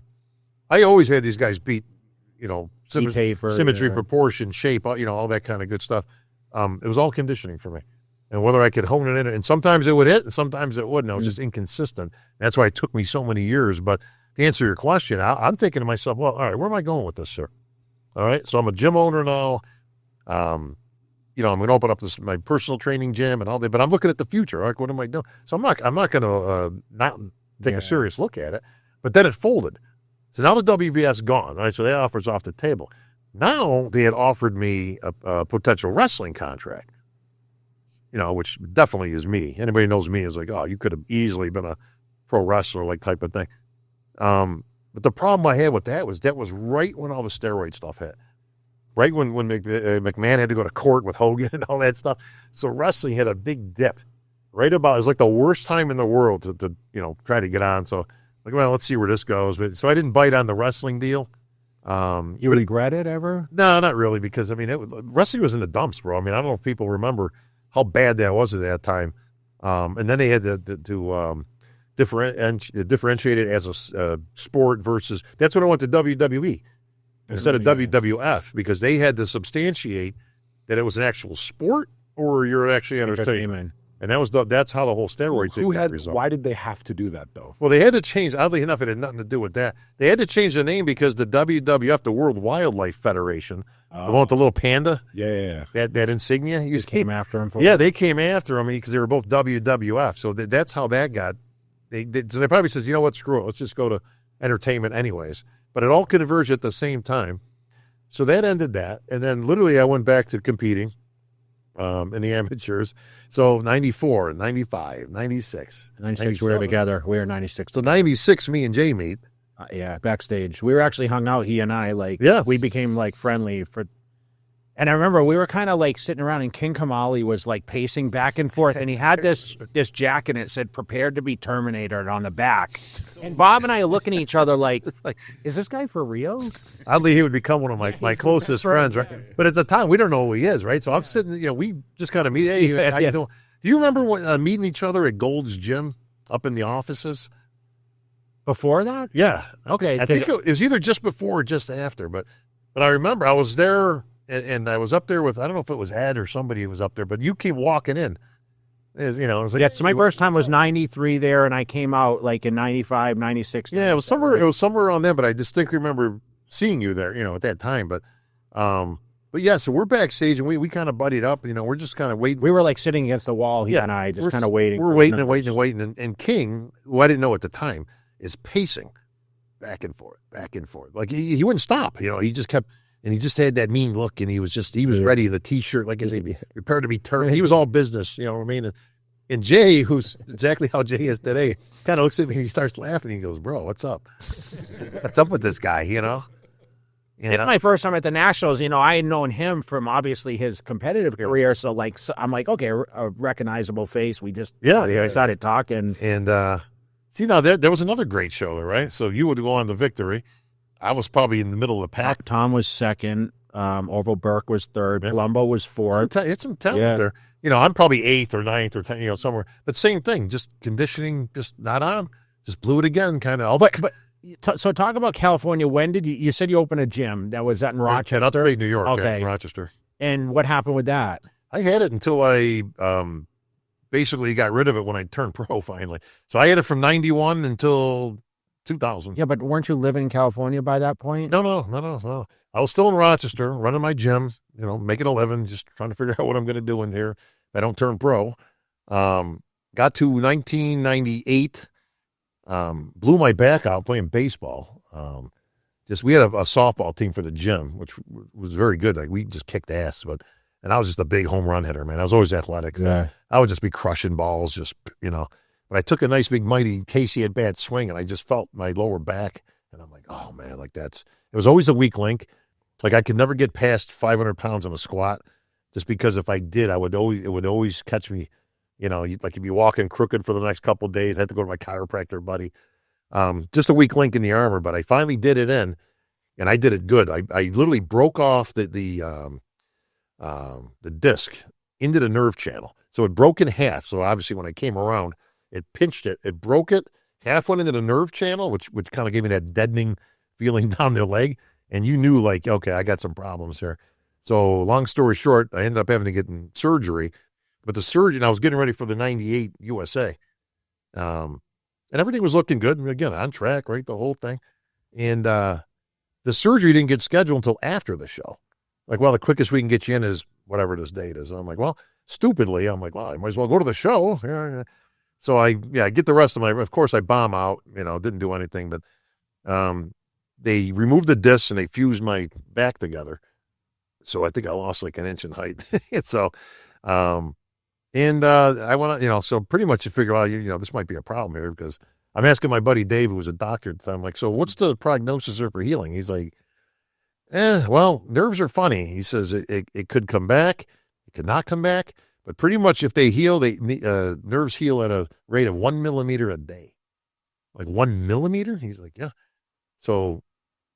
I always had these guys beat. Symmetry, proportion, shape, all that kind of good stuff. It was all conditioning for me. And whether I could hone it in, and sometimes it would hit, and sometimes it wouldn't. I was just inconsistent. That's why it took me so many years. But to answer your question, I'm thinking to myself, well, all right, where am I going with this, sir? All right, so I'm a gym owner now. I'm going to open up my personal training gym and all that, but I'm looking at the future. Like, what am I doing? So I'm not going to not take a serious look at it. But then it folded. So now the WBS gone, right? So that offer's off the table. Now they had offered me a potential wrestling contract, which definitely is me. Anybody knows me is like, oh, you could have easily been a pro wrestler, like type of thing. But the problem I had with that was right when all the steroid stuff hit. Right when McMahon had to go to court with Hogan and all that stuff. So wrestling had a big dip. It was like the worst time in the world to try to get on. So, like, well, let's see where this goes. But so I didn't bite on the wrestling deal. You regret it ever? No, not really, because I mean, wrestling was in the dumps, bro. I mean, I don't know if people remember how bad that was at that time. And then they had to differentiate it as a sport versus. That's when I went to WWE instead of WWF, because they had to substantiate that it was an actual sport or you're actually entertainment. And that's how the whole steroid thing got resolved. Why did they have to do that, though? Well, they had to change. Oddly enough, it had nothing to do with that. They had to change the name because the WWF, the World Wildlife Federation, the one with the little panda, that insignia, came after him. Yeah, they came after him because they were both WWF. So that's how that got. So they probably says, you know what, screw it, let's just go to entertainment anyways. But it all converged at the same time. So that ended that, and then literally I went back to competing. In the amateurs. So 94, 95, 96. 96 we were together. We were 96. So 96, me and Jay meet. Backstage. We were actually hung out, he and I. We became friendly for. And I remember we were kind of sitting around, and King Kamali was pacing back and forth, and he had this jacket, and it said "Prepared to be Terminated" on the back. And Bob and I are looking at each other is this guy for real? Oddly, he would become one of my closest friends, right? But at the time, we don't know who he is, right? So I'm sitting, we just kind of meet. Hey, how you doing? Do you remember meeting each other at Gold's Gym up in the offices? Before that? Yeah. Okay. I think it was either just before or just after, but I remember I was there. And I was up there with, I don't know if it was Ed or somebody who was up there, but you keep walking in. It was like, so my first time was 93 there, and I came out in 95, 96. Yeah, it was somewhere around there, but I distinctly remember seeing you there, at that time. But yeah, so we're backstage, and we kind of buddied up. We're just kind of waiting. We were sitting against the wall, he and I, just kind of waiting. We're waiting and waiting and waiting. And King, who I didn't know at the time, is pacing back and forth. He wouldn't stop. He just kept. And he just had that mean look, and he was ready in the T-shirt, prepared to be turned. He was all business, you know what I mean? And Jay, who's exactly how Jay is today, kind of looks at me and he starts laughing. He goes, "Bro, what's up? What's up with this guy?" It's my first time at the Nationals. I had known him from obviously his competitive career, so I'm okay, a recognizable face. We just started talking, and see now there was another great show there, right? So you would go on to victory. I was probably in the middle of the pack. Tom was second. Orville Burke was third. Columbo was fourth. It's some talent there. I'm probably 8th or 9th or 10th, somewhere. But same thing, just conditioning, just not on. Just blew it again, kind of. So talk about California. When did you said you opened a gym? That was that in Rochester? At Upstate New York, Okay. in Rochester. And what happened with that? I had it until I basically got rid of it when I turned pro finally. So I had it from 91 until 2000. Yeah, but weren't you living in California by that point? No. I was still in Rochester running my gym, making a living, just trying to figure out what I'm going to do in here if I don't turn pro. Got to 1998, blew my back out playing baseball. We had a softball team for the gym, which was very good. Like we just kicked ass, and I was just a big home run hitter, man. I was always athletic. Yeah. I would just be crushing balls, But I took a nice big mighty Casey at bat swing, and I just felt my lower back, and I'm like, oh man, it was always a weak link. Like I could never get past 500 pounds on a squat, just because if I did, it would always catch me. Like you'd be walking crooked for the next couple of days. I had to go to my chiropractor buddy. Just a weak link in the armor, but I finally did it in, and I did it good. I literally broke off the disc into the nerve channel. So it broke in half. So obviously when I came around, it pinched it. It broke it. Half went into the nerve channel, which kind of gave me that deadening feeling down the leg. And you knew like, okay, I got some problems here. So long story short, I ended up having to get in surgery. But the surgeon, I was getting ready for the 98 USA. And everything was looking good. And again, on track, right? The whole thing. And the surgery didn't get scheduled until after the show. Like, well, the quickest we can get you in is whatever this date is. And I'm like, well, stupidly, I might as well go to the show. Yeah. So I get the rest of course I bomb out, didn't do anything, but they removed the discs and they fused my back together. So I think I lost like an inch in height. So, I want to, so pretty much you figure out, this might be a problem here because I'm asking my buddy Dave, who was a doctor at the time, like, so what's the prognosis there for healing? He's like, well, nerves are funny. He says it could come back. It could not come back. But pretty much if they heal, nerves heal at a rate of 1 millimeter a day. Like 1 millimeter? He's like, yeah. So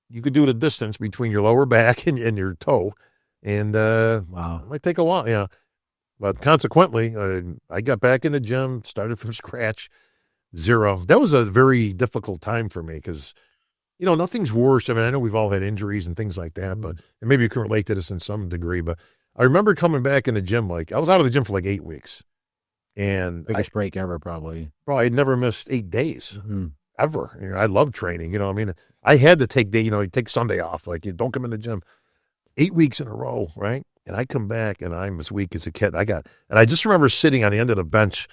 you could do the distance between your lower back and your toe. And wow, it might take a while. Yeah. But consequently, I got back in the gym, started from scratch, 0. That was a very difficult time for me because, nothing's worse. I mean, I know we've all had injuries and things like that, but and maybe you can relate to this in some degree. But I remember coming back in the gym, like I was out of the gym for like 8 weeks. And biggest break ever, probably. Bro, I'd never missed 8 days, ever. I love training, I mean, I had to take take Sunday off. Like, don't come in the gym. 8 weeks in a row, right? And I come back and I'm as weak as a kid. And I just remember sitting on the end of the bench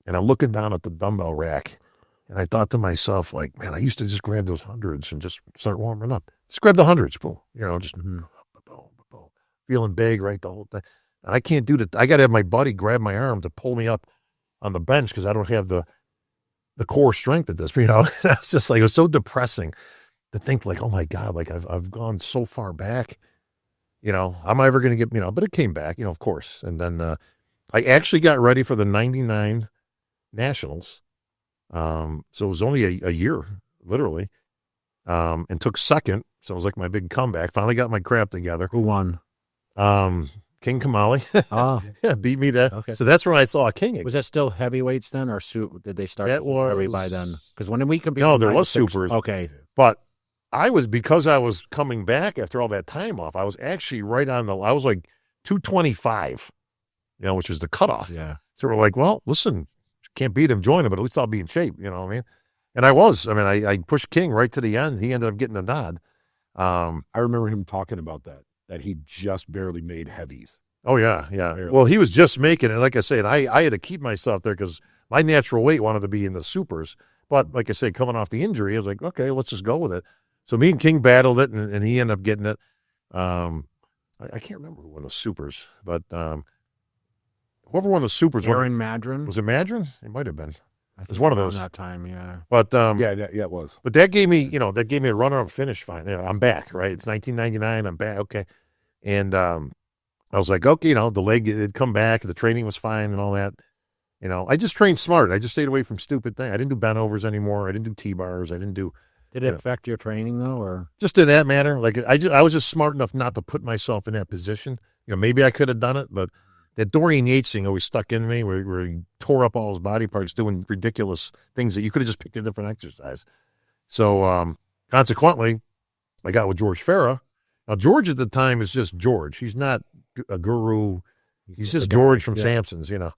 and I'm looking down at the dumbbell rack. And I thought to myself, like, man, I used to just grab those hundreds and just start warming up. Just grab the hundreds, boom. Just boom, feeling big, right? The whole thing. And I can't do that. I got to have my buddy grab my arm to pull me up on the bench because I don't have the core strength at this. It's just like, it was so depressing to think like, oh my God, like I've gone so far back. Am I ever going to get, but it came back, of course. And then I actually got ready for the 99 Nationals. So it was only a year, literally, and took second. So it was like my big comeback. Finally got my crap together. Who won? King Kamali. Yeah, beat me there. Okay. So that's when I saw a King. Was that still heavyweights then, or did they start heavy by then? Because when we competed, no, there was supers. Okay, but because I was coming back after all that time off, I was actually right on I was like 225, which was the cutoff. Yeah. So we're like, well, listen, can't beat him, join him, but at least I'll be in shape. You know what I mean? And I was. I mean, I pushed King right to the end. He ended up getting the nod. I remember him talking about that he just barely made heavies. Oh, yeah. Well, he was just making it. Like I said, I had to keep myself there because my natural weight wanted to be in the supers. But like I said, coming off the injury, I was like, okay, let's just go with it. So me and King battled it, and he ended up getting it. I can't remember who won the supers, but whoever won the supers. Aaron Madron. Was it Madron? It might have been. It was one of those. That time, yeah. But yeah, it was. But that gave me, a runner-up finish. Fine, I'm back. Right, it's 1999. I'm back. Okay, and I was like, okay, the leg had come back. The training was fine and all that. I just trained smart. I just stayed away from stupid things. I didn't do bent overs anymore. I didn't do T-bars. I didn't do. Did it affect your training though, or just in that manner? Like I was just smart enough not to put myself in that position. Maybe I could have done it, but that Dorian Yates thing always stuck in me, where he tore up all his body parts doing ridiculous things that you could have just picked a different exercise. So consequently, I got with George Farah. Now, George at the time is just George. He's not a guru. He's just George from Samson's, you know.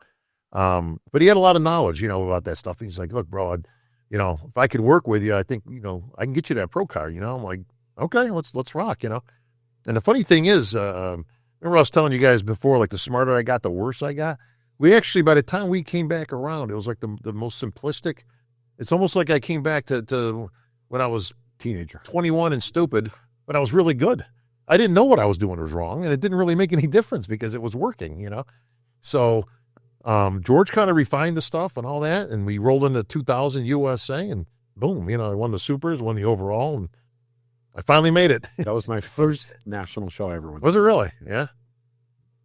But he had a lot of knowledge, you know, about that stuff. He's like, look, bro, you know, if I could work with you, I think, you know, I can get you that pro car, you know. I'm like, okay, let's rock, you know. And the funny thing is, remember I was telling you guys before, like the smarter I got, the worse I got. We actually, by the time we came back around, it was like the most simplistic. It's almost like I came back to when I was Teenager. 21 and stupid, but I was really good. I didn't know what I was doing was wrong, and it didn't really make any difference because it was working, you know. So George kind of refined the stuff and all that, and we rolled into 2000 USA, and boom, you know, I won the supers, won the overall, and I finally made it. That was my first national show I ever went to. Was it really? Yeah.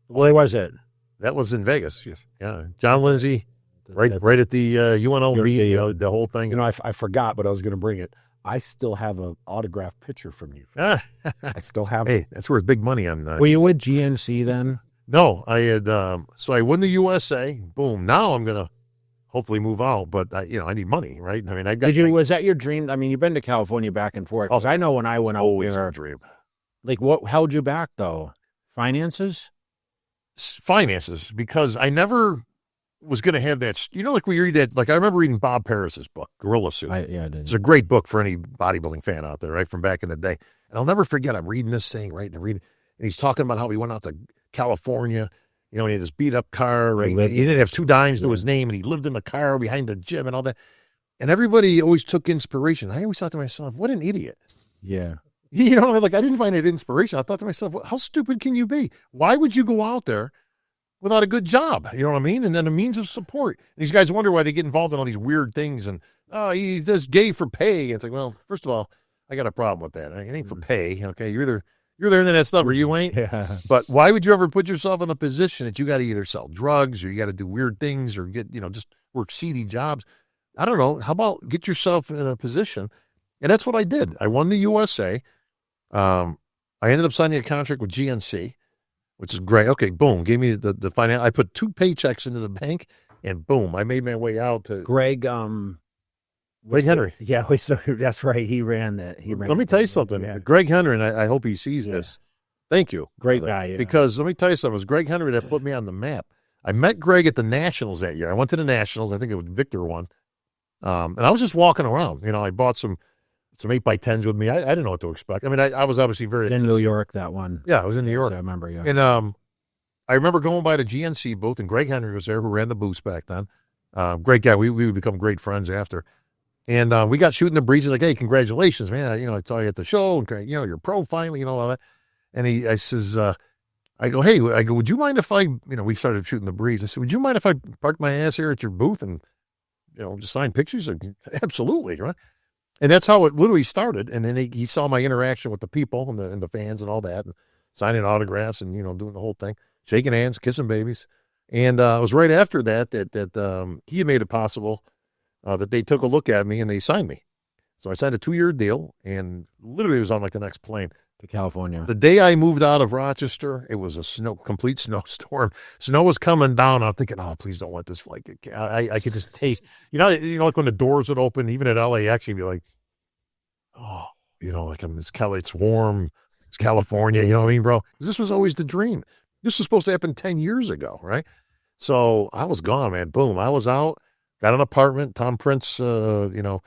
Where was it? That was in Vegas. Yes. Yeah. John Lindsay, right at the UNLV, the whole thing. You know, I forgot, but I was going to bring it. I still have an autographed picture from you. I still have it. Hey, that's worth big money on. Were you with GNC then? No, I had. So I won the USA. Boom. Now I'm gonna hopefully move out, but I need money, right? I mean, I got. Was that your dream? I mean, you've been to California back and forth. Because I know when I went out always there, a dream. like what held you back though? Finances? Finances, because I never was going to have that. You know, like we read that. Like I remember reading Bob Paris's book, Gorilla Suit. I did. It's a great book for any bodybuilding fan out there, right? From back in the day. And I'll never forget. I'm reading this thing, right? And he's talking about how he went out to California. You know, he had this beat up car, right? He didn't have 2 dimes to his name, and he lived in the car behind the gym and all that. And everybody always took inspiration. I always thought to myself, what an idiot. Yeah. You know, like I didn't find it inspiration. I thought to myself, well, how stupid can you be? Why would you go out there without a good job? You know what I mean? And then a means of support. And these guys wonder why they get involved in all these weird things. And, he does gay for pay. It's like, well, first of all, I got a problem with that. It ain't for pay. Okay. You're there into that stuff or you ain't. Yeah. But why would you ever put yourself in a position that you got to either sell drugs or you got to do weird things or get, just work seedy jobs? I don't know. How about get yourself in a position? And that's what I did. I won the USA. I ended up signing a contract with GNC, which is great. Okay, boom, gave me the finance. I put 2 paychecks into the bank, and boom, I made my way out to Greg Henry. Yeah, so that's right. He ran that. Let me tell you something. Yeah. Greg Henry, and I hope he sees this. Thank you. Great guy. Yeah. Because let me tell you something. It was Greg Henry that put me on the map. I met Greg at the Nationals that year. I went to the Nationals. I think it was Victor won. And I was just walking around. I bought some 8x10s with me. I didn't know what to expect. I mean, I was obviously very... in New York, that one. Yeah, I was in New York. So I remember, yeah. And I remember going by the GNC booth, and Greg Henry was there, who ran the booths back then. Great guy. We would become great friends after. And we got shooting the breeze. He's like, hey, congratulations, man. I saw you at the show. And, you're pro finally, all that. And I go, would you mind if we started shooting the breeze. I said, would you mind if I parked my ass here at your booth and, just sign pictures? Absolutely, right? And that's how it literally started. And then he saw my interaction with the people and the fans and all that, and signing autographs and, doing the whole thing, shaking hands, kissing babies. And it was right after that he had made it possible that they took a look at me and they signed me. So I signed a 2-year deal, and literally was on like the next plane to California. The day I moved out of Rochester, it was a complete snowstorm. Snow was coming down. I'm thinking, oh, please don't let this flight get. I could just taste, like when the doors would open, even at LAX, you'd be like, oh, like it's warm, it's California. You know what I mean, bro? This was always the dream. This was supposed to happen 10 years ago, right? So I was gone, man. Boom, I was out, got an apartment. Tom Prince, I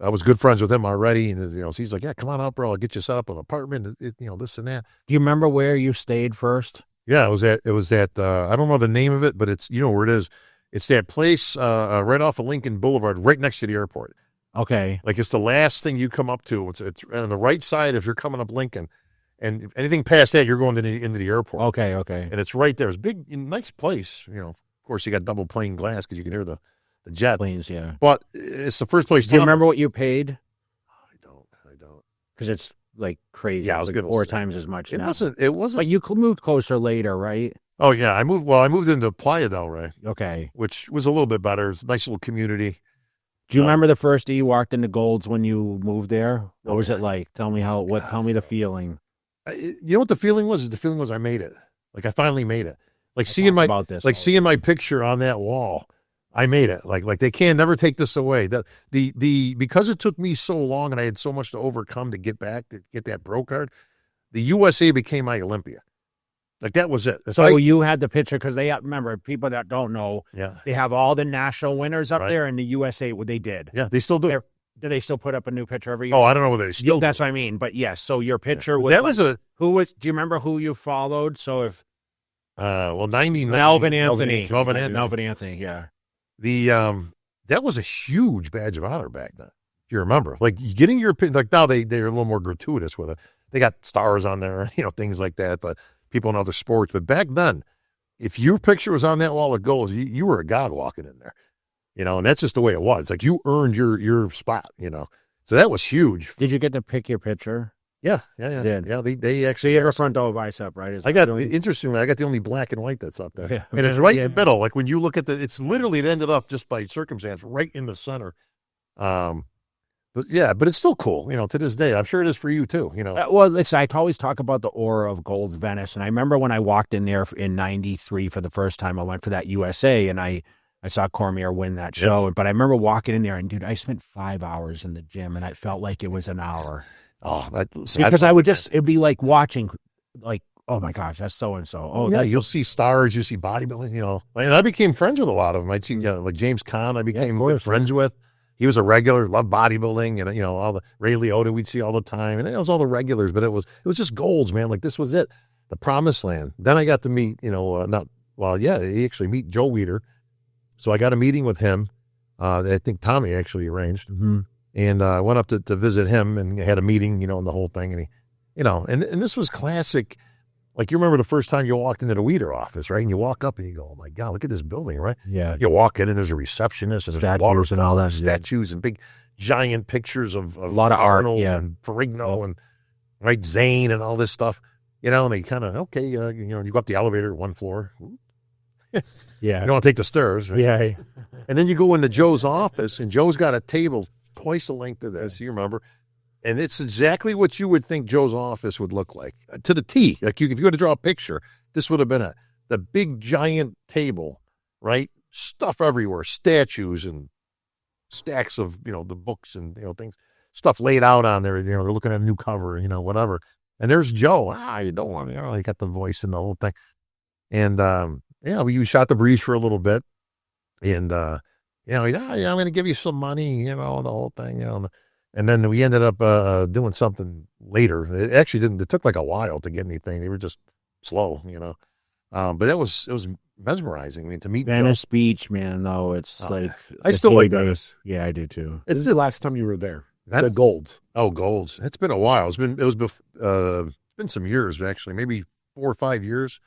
was good friends with him already, and so he's like, "Yeah, come on out, bro. I'll get you set up an apartment. This and that." Do you remember where you stayed first? Yeah, it was at I don't know the name of it, but it's where it is. It's that place right off of Lincoln Boulevard, right next to the airport. Okay, like it's the last thing you come up to. It's on the right side if you're coming up Lincoln, and if anything past that, you're going into the airport. Okay, and it's right there. It's a big, nice place. Of course, you got double pane glass because you can hear the jet planes, yeah. But it's the first place. Do you remember what you paid? I don't. Because it's like crazy. Yeah, I was like 4 times as much. It wasn't. But you moved closer later, right? Oh yeah, I moved into Playa del Rey. Okay, which was a little bit better. It's a nice little community. Do you remember the first day you walked into Gold's when you moved there? What was it like? Tell me Tell me the feeling. You know what the feeling was? The feeling was I made it. Like I finally made it. Like seeing my picture on that wall. I made it. Like they can never take this away. Because it took me so long and I had so much to overcome to get that pro card, the USA became my Olympia. Like that was it. So you had the picture because they remember people that don't know. Yeah. They have all the national winners up Right. there in the USA. What they did. Yeah, they still do. Do they still put up a new picture every year? Oh, I don't know whether they still. That's what I mean. But yes, so your picture was that was a who was? Do you remember who you followed? So if 90 Melvin Anthony, Melvin Anthony. Yeah. That was a huge badge of honor back then. If you remember, like getting your like now they're a little more gratuitous with it. They got stars on there, things like that. But people in other sports. But back then, if your picture was on that wall of goals, you were a god walking in there. And that's just the way it was. Like you earned your spot. So that was huge. Did you get to pick your picture? Yeah. Did. Yeah, they So actually you have a front double bicep, right? Interestingly, I got the only black and white that's up there. Yeah. And it's right in the middle. Like when you look at it's literally, it ended up just by circumstance right in the center. But it's still cool, to this day. I'm sure it is for you too, Well, listen, I always talk about the aura of Gold's Venice. And I remember when I walked in there in 93 for the first time, I went for that USA and I saw Cormier win that show. Yeah. But I remember walking in there and dude, I spent 5 hours in the gym and I felt like it was an hour. Oh, because it'd be like watching, like, oh my gosh, that's so-and-so. Oh yeah, you'll see stars, you see bodybuilding, and I became friends with a lot of them. I'd see, like James Caan, I became friends with. He was a regular, loved bodybuilding, and all the Ray Liotta we'd see all the time, and it was all the regulars, but it was just golds, man. Like this was it, the promised land. Then I got to meet, he actually meet Joe Weider, so I got a meeting with him. I think Tommy actually arranged. Mm-hmm. And I went up to visit him and had a meeting, and the whole thing. And he, and this was classic. Like you remember the first time you walked into the Weider office, right? And you walk up and you go, oh my God, look at this building, right? Yeah. You walk in and there's a receptionist and there's statues and all that. Statues and big giant pictures of a lot of art. Yeah. And Ferrigno and right Zane and all this stuff, and they kind of, you go up the elevator, one floor. Yeah. You don't want to take the stairs, right? Yeah. And then you go into Joe's office and Joe's got a table twice the length of this, you remember? And it's exactly what you would think Joe's office would look like, to the T. Like if you were to draw a picture, this would have been the big giant table, right? Stuff everywhere, statues and stacks of, the books and, things, stuff laid out on there. They're looking at a new cover, whatever. And there's Joe. You don't want he got the voice and the whole thing. And, we shot the breeze for a little bit. And, I'm going to give you some money, the whole thing, And then we ended up doing something later. It actually didn't. It took like a while to get anything. They were just slow, But it was mesmerizing. I mean, to meet Venice Beach, man. Though it's like I still like Venice. Yeah, I do too. This is the last time you were there. The Golds. Oh, Golds. It's been a while. It's been some years actually, maybe 4 or 5 years.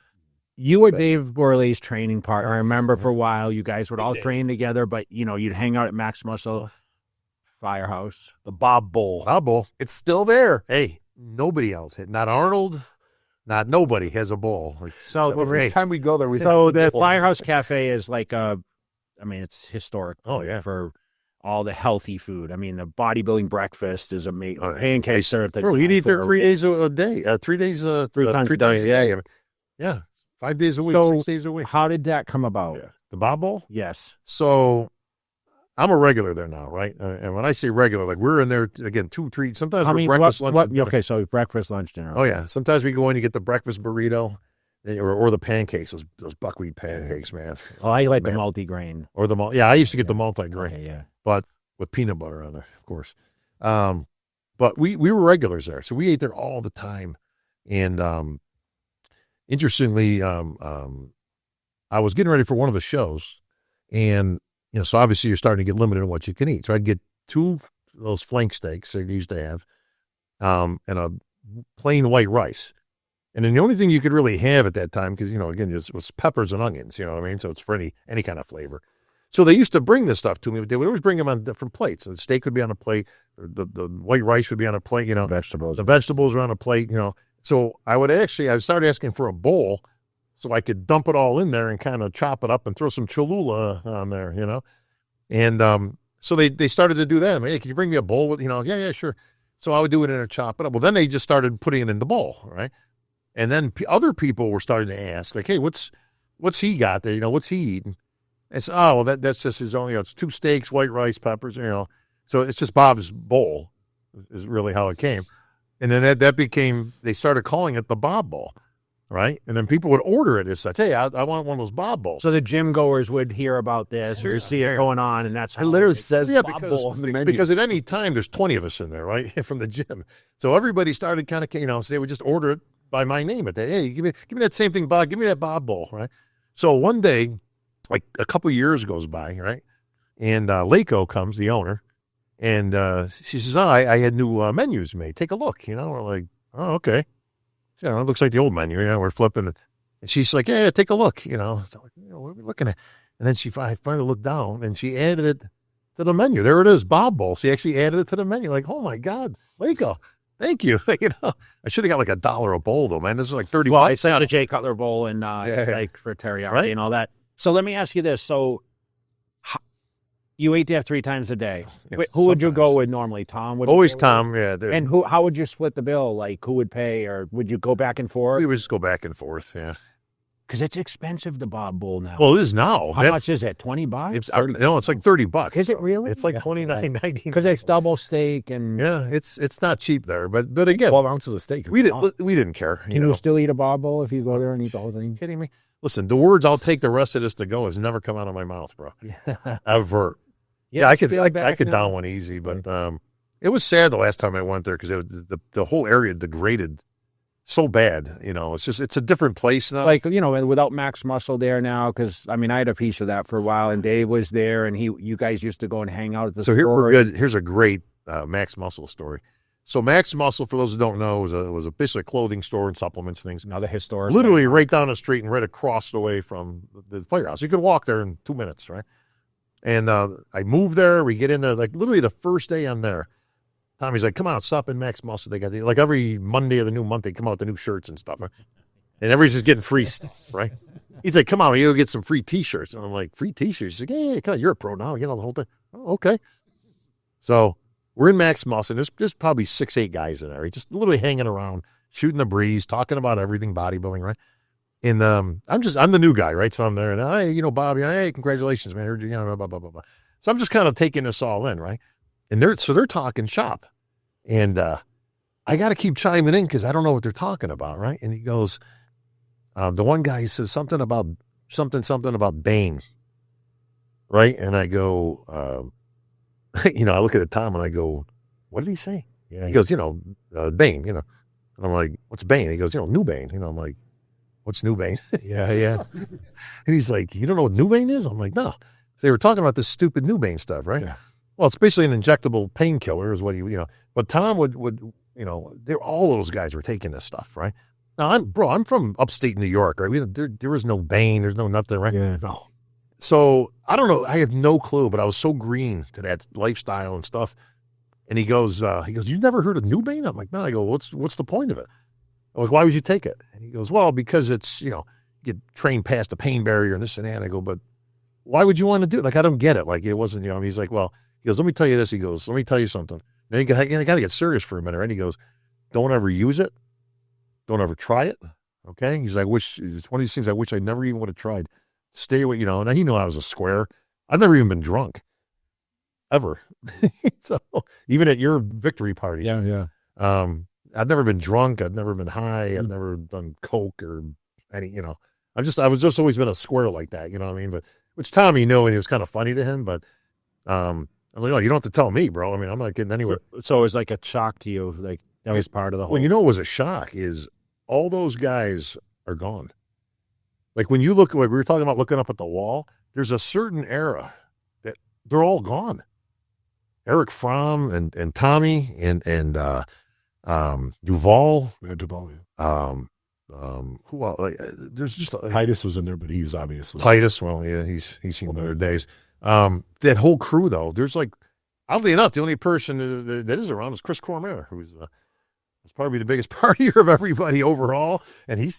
You were Dave Borley's training partner. I remember for a while you guys would all train together, but you'd hang out at Max Muscle Firehouse. The Bob Bowl. Bob Bowl. It's still there. Hey, nobody else had. Not Arnold. Not nobody has a bowl. So every time we go there, the Firehouse Cafe is like it's historic. Oh yeah, for all the healthy food. I mean, the bodybuilding breakfast is amazing. Pancakes are bro, you'd eat there 3 days a day. 3 days. 3 days. Yeah. 5 days a week. So 6 days a week. How did that come about? Yeah. The Bob Bowl? Yes. So I'm a regular there now, right? And when I say regular, like we're in there again, 2 treats. Sometimes breakfast, lunch. Okay, so breakfast, lunch, dinner. Oh yeah. Sometimes we go in and get the breakfast burrito, or the pancakes. Those buckwheat pancakes, man. Oh, I like the multigrain. Or I used to get the multigrain. Okay, yeah. But with peanut butter on there, of course. But we were regulars there, so we ate there all the time. And interestingly, I was getting ready for one of the shows, and so obviously you're starting to get limited on what you can eat. So I'd get 2 of those flank steaks they used to have, and a plain white rice. And then the only thing you could really have at that time, because again, it was peppers and onions. You know what I mean? So it's for any kind of flavor. So they used to bring this stuff to me, but they would always bring them on different plates. So the steak would be on a plate, or the white rice would be on a plate. Vegetables. The vegetables were on a plate. So I started asking for a bowl so I could dump it all in there and kind of chop it up and throw some Cholula on there, And so they started to do that. I mean, hey, can you bring me a bowl with, yeah, sure. So I would do it in there, chop it up. Well, then they just started putting it in the bowl, right? And then other people were starting to ask, like, hey, what's he got there? What's he eating? It's, oh, well, that's just his only, it's 2 steaks, white rice, peppers, So it's just Bob's bowl is really how it came. And then that became, they started calling it the Bob Bowl, right? And then people would order it as such. Hey, I want one of those Bob Bowls. So the gym goers would hear about this or see it going on, and that's how It literally says Yeah, Bob Bowl on the menu. because at any time there's 20 of us in there, right, from the gym. So everybody started kind of, so they would just order it by my name. At that, hey, give me that same thing, Bob. Give me that Bob Bowl, right? So one day, like a couple years goes by, right, and Lako comes, the owner, and she says, "Oh, I had new menus made. Take a look." We're like, "Oh, okay." It looks like the old menu. We're flipping it. And she's like, "Yeah, take a look." So what are we looking at? And then she finally looked down and she added it to the menu. There it is, Bob Bowl. She actually added it to the menu. Like, oh my God, Lako, thank you. I should have got like $1 a bowl though, man. This is like 30 Well, I bucks. got a Jay Cutler bowl and like for teriyaki Right. and all that. So let me ask you this: so you ate there 3 times a day. Yeah, Wait, who would you go sometimes. with normally? Tom? Would you Always go with? Tom. Yeah. And how would you split the bill? Like who would pay, or would you go back and forth? we would just go back and forth. Yeah. Because it's expensive, the Bob Bowl now. Well, it is now. How much is it? $20? It's like 30 bucks. Is it really? It's like $29.99. Because it's double steak and Yeah, it's not cheap there, but again, 12 ounces of steak. we didn't care. can you still eat a Bob Bowl if you go there and eat the whole thing? Kidding me? Listen, the words "I'll take the rest of this to go" has never come out of my mouth, bro. Ever. Yeah, I could down one easy, but it was sad the last time I went there because the whole area degraded so bad. It's a different place now. Like, and without Max Muscle there now, because, I mean, I had a piece of that for a while, and Dave was there, and you guys used to go and hang out at the So store. here's a great Max Muscle story. So Max Muscle, for those who don't know, was basically a clothing store and supplements things. Another historic. Literally right down the street and right across the way from the firehouse. You could walk there in 2 minutes, right? And I moved there. We get in there, like literally the first day I'm there. Tommy's like, "Come on, stop in Max Muscle. They got like every Monday of the new month, they come out with the new shirts and stuff. Right? And everybody's just getting free stuff, right?" He's like, "Come on, you go get some free T-shirts." And I'm like, "Free T-shirts?" He's like, "Yeah, come on, you're a pro now. You know the whole thing." "Oh, okay." So we're in Max Muscle. There's probably 6-8 guys in there, just literally hanging around, shooting the breeze, talking about everything bodybuilding, right? And I'm the new guy, right? So I'm there, and hey, Bob, hey, congratulations, man. Blah, blah, blah, blah, blah. So I'm just kind of taking this all in, right? And they're talking shop, and I got to keep chiming in because I don't know what they're talking about, right? And he goes, the one guy says something about Bane, right? And I go, I look at Tom and I go, "What did he say?" Yeah, He goes, Bane, And I'm like, "What's Bane?" He goes, New Bane. I'm like, "What's New Bane?" yeah. And he's like, "You don't know what New Bane is?" I'm like, "No." They were talking about this stupid New Bane stuff, right? Yeah. Well, it's basically an injectable painkiller is what but Tom would all those guys were taking this stuff, right? Now, I'm from upstate New York, right? There is no Bane, there's no nothing, right? Yeah, no. So I don't know. I have no clue, but I was so green to that lifestyle and stuff. And he goes, "You've never heard of New Bane?" I'm like, "No." I go, what's the point of it? I'm like, "Why would you take it?" And he goes, "Well, because it's, you get trained past the pain barrier and this and that." And I go, "But why would you want to do it?" Like, I don't get it. Like, it wasn't, he's like, "Well," he goes, "Let me tell you this." He goes, "Let me tell you something." Now you got to get serious for a minute, right? He goes, "Don't ever use it. Don't ever try it." Okay. He's like, it's one of these things I wish I never even would have tried. Stay away, Now he knew I was a square. I've never even been drunk. Ever. So even at your victory party. Yeah. I've never been drunk. I've never been high. I've never done coke or any, I was just always been a square like that, you know what I mean? But which Tommy knew, and it was kind of funny to him, but I was like, "Oh, you don't have to tell me, bro. I mean, I'm not getting anywhere." So it was like a shock to you. Like that was part of the whole. Well, what was a shock is all those guys are gone. Like when you look, like we were talking about looking up at the wall, there's a certain era that they're all gone. Eric Fromm and Tommy and Duval. We had Duval. Yeah. Who else? Like, there's just Titus was in there, but he's obviously Titus. Well, yeah, he's seen better days. That whole crew, though, there's like, oddly enough, the only person that is around is Chris Cormier, who's probably the biggest partier of everybody overall, and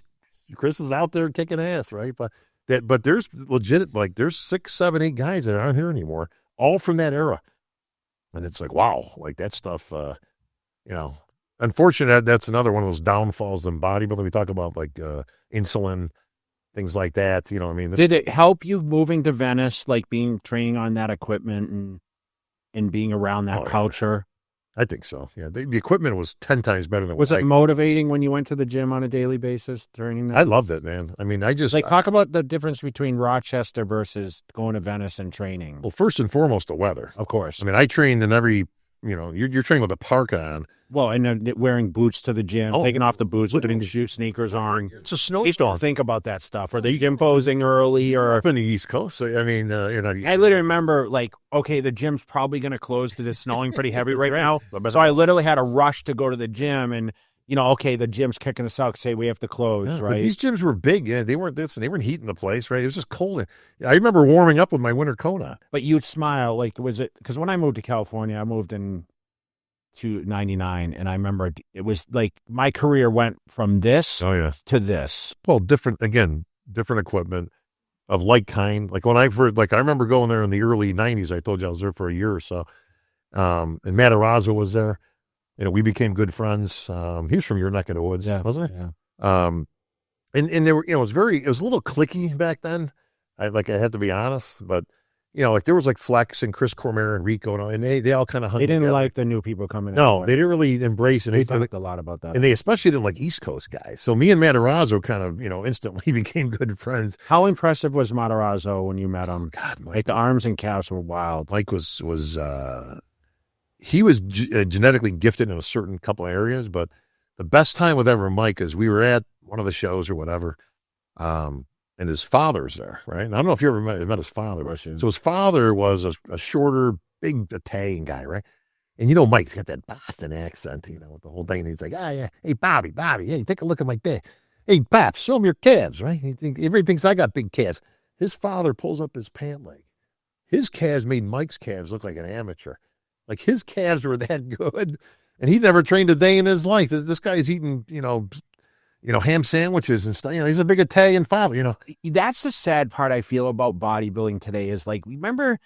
Chris is out there kicking ass, right? But there's legit, like, there's 6, 7, 8 guys that aren't here anymore, all from that era, and it's like, wow, like that stuff, Unfortunately, that's another one of those downfalls in bodybuilding. We talk about like insulin, things like that. You know what I mean? Did it help you moving to Venice, like training on that equipment and being around that culture? I think so. Yeah, the equipment was 10 times better than. Was it motivating when you went to the gym on a daily basis training that? I loved it, man. I mean, I just talk about the difference between Rochester versus going to Venice and training. Well, first and foremost, the weather, of course. I mean, I trained in every. You're training with a parka on. Well, and wearing boots to the gym, taking off the boots, putting the shoe sneakers on. It's a snowstorm. Think about that stuff. Are they gym posing early or up in the East Coast? So, I mean, you're not. I literally remember, okay, the gym's probably going to close because it's snowing pretty heavy right now. So I literally had a rush to go to the gym, and okay, the gym's kicking us out. Say we have to close, right? But these gyms were big. Yeah, they weren't heating the place, right? It was just cold. I remember warming up with my winter coat on. But you'd smile, was it? Because when I moved to California, I moved in to 99, and I remember it was like my career went from this to this. Well, different equipment of like kind. Like when I remember going there in the early 90s. I told you I was there for a year or so. And Matarazzo was there. We became good friends. He was from your neck of the woods, wasn't he? Yeah. And there were, it was a little cliquey back then. I had to be honest, but there was like Flex and Chris Cormier and Rico, and they all kind of hung They didn't together. like the new people coming in. No, they didn't really embrace it. They talked a lot about that. And they especially didn't like East Coast guys. So me and Matarazzo kind of, instantly became good friends. How impressive was Matarazzo when you met him? God, Mike. The arms and calves were wild. Mike was he was genetically gifted in a certain couple of areas, but the best time with ever Mike is we were at one of the shows or whatever, and his father's there, right? And I don't know if you ever met his father. But, so his father was a shorter, big Italian guy, right? And Mike's got that Boston accent, with the whole thing. And he's like, yeah, hey, Bobby, hey, take a look at my dick. Hey, Pops, show him your calves, right? Everybody thinks I got big calves. His father pulls up his pant leg. His calves made Mike's calves look like an amateur. Like his calves were that good. And he never trained a day in his life. This guy's eating, ham sandwiches and stuff. He's a big Italian father, That's the sad part I feel about bodybuilding today is remember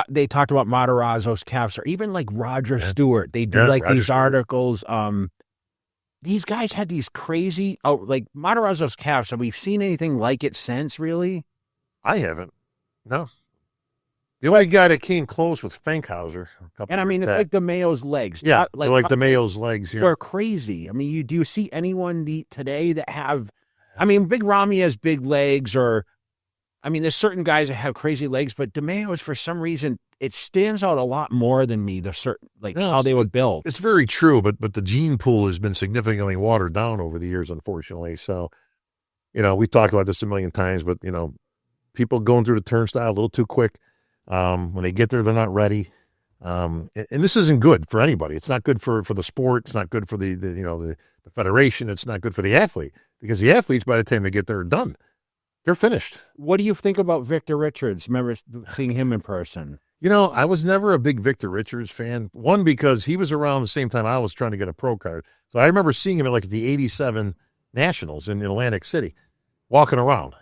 they talked about Matarazzo's calves or even like Roger Stewart. They do these articles. These guys had these crazy, like Matarazzo's calves. Have we seen anything like it since, really? I haven't. No. The only guy that came close was Fankhauser. And I mean, it's like DeMayo's legs. Yeah, like DeMayo's legs. Yeah. They're crazy. I mean, do you see anyone today that have, Big Ramy has big legs there's certain guys that have crazy legs, but DeMayo's, for some reason, it stands out a lot more than me, how they were built. It's very true, but the gene pool has been significantly watered down over the years, unfortunately. So, we talked about this a million times, but, people going through the turnstile a little too quick. When they get there, they're not ready. And this isn't good for anybody. It's not good for the sport. It's not good for the federation. It's not good for the athlete, because the athletes, by the time they get there, are done. They're finished. What do you think about Victor Richards? Remember seeing him in person? I was never a big Victor Richards fan. One, because he was around the same time I was trying to get a pro card. So I remember seeing him at the 87 Nationals in Atlantic City, walking around,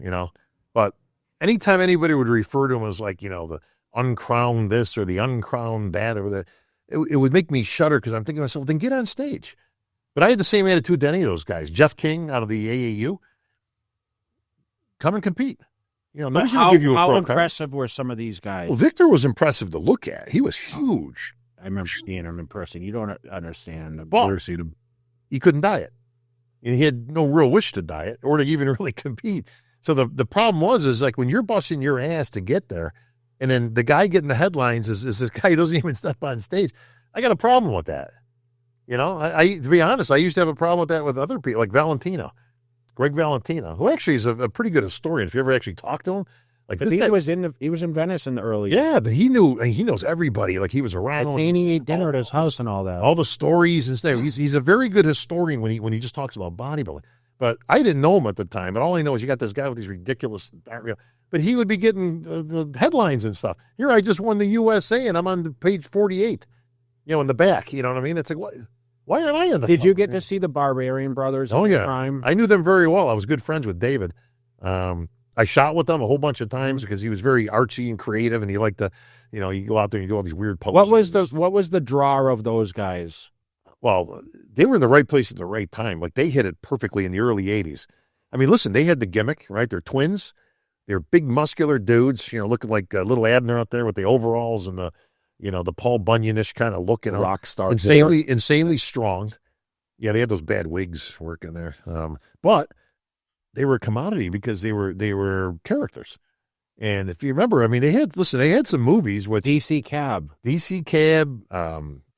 But anytime anybody would refer to him as the uncrowned this or the uncrowned that or it would make me shudder, because I'm thinking to myself, then get on stage. But I had the same attitude to any of those guys. Jeff King out of the AAU, come and compete. Nobody's going to give you a pro card. How impressive were some of these guys? Well, Victor was impressive to look at. He was huge. I remember seeing him in person. You don't understand. I've never seen him. He couldn't diet. And he had no real wish to diet or to even really compete. So the problem was when you're busting your ass to get there, and then the guy getting the headlines is this guy who doesn't even step on stage. I got a problem with that. I to be honest, I used to have a problem with that with other people, like Greg Valentino, who actually is a pretty good historian. If you ever actually talk to him, he was in Venice in the early. Yeah, but he knows everybody. Like he was around. He ate dinner at his house and all that. All the stories and stuff. He's a very good historian when he just talks about bodybuilding. But I didn't know him at the time. But all I know is you got this guy with these ridiculous. But he would be getting the headlines and stuff. Here, I just won the USA, and I'm on page 48. In the back. You know what I mean? It's like, what? Why aren't I in the? Did you get to see the Barbarian brothers? Oh yeah, prime? I knew them very well. I was good friends with David. I shot with them a whole bunch of times because he was very artsy and creative, and he liked to, you go out there and you do all these weird poses. What was the draw of those guys? Well, they were in the right place at the right time. Like they hit it perfectly in the early 80s. I mean, listen, they had the gimmick, right? They're twins. They're big, muscular dudes, looking like little Abner out there with the overalls and the, the Paul Bunyan-ish kind of look. Rock star. Insanely strong. Yeah, they had those bad wigs working there. But they were a commodity because they were characters. And if you remember, I mean, they had some movies with DC Cab,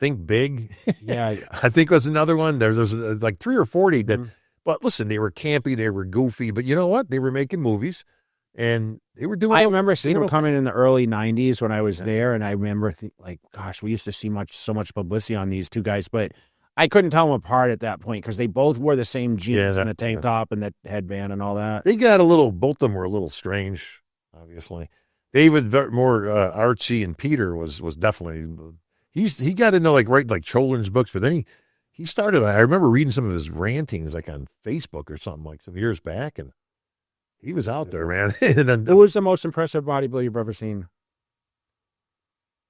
Think Big. Yeah. I think was another one. There's like 3 or 40 that, but listen, they were campy, they were goofy, but you know what? They were making movies and they were doing. I remember seeing them coming in the early 90s when I was there. And I remember gosh, we used to see so much publicity on these two guys, but I couldn't tell them apart at that point because they both wore the same jeans and a tank top and that headband and all that. They got both of them were a little strange, obviously. David more artsy, and Peter was definitely, he got into like children's books, but then he started, I remember reading some of his rantings like on Facebook or something like some years back, and he was out there, man. And then, who was the most impressive bodybuilder you've ever seen?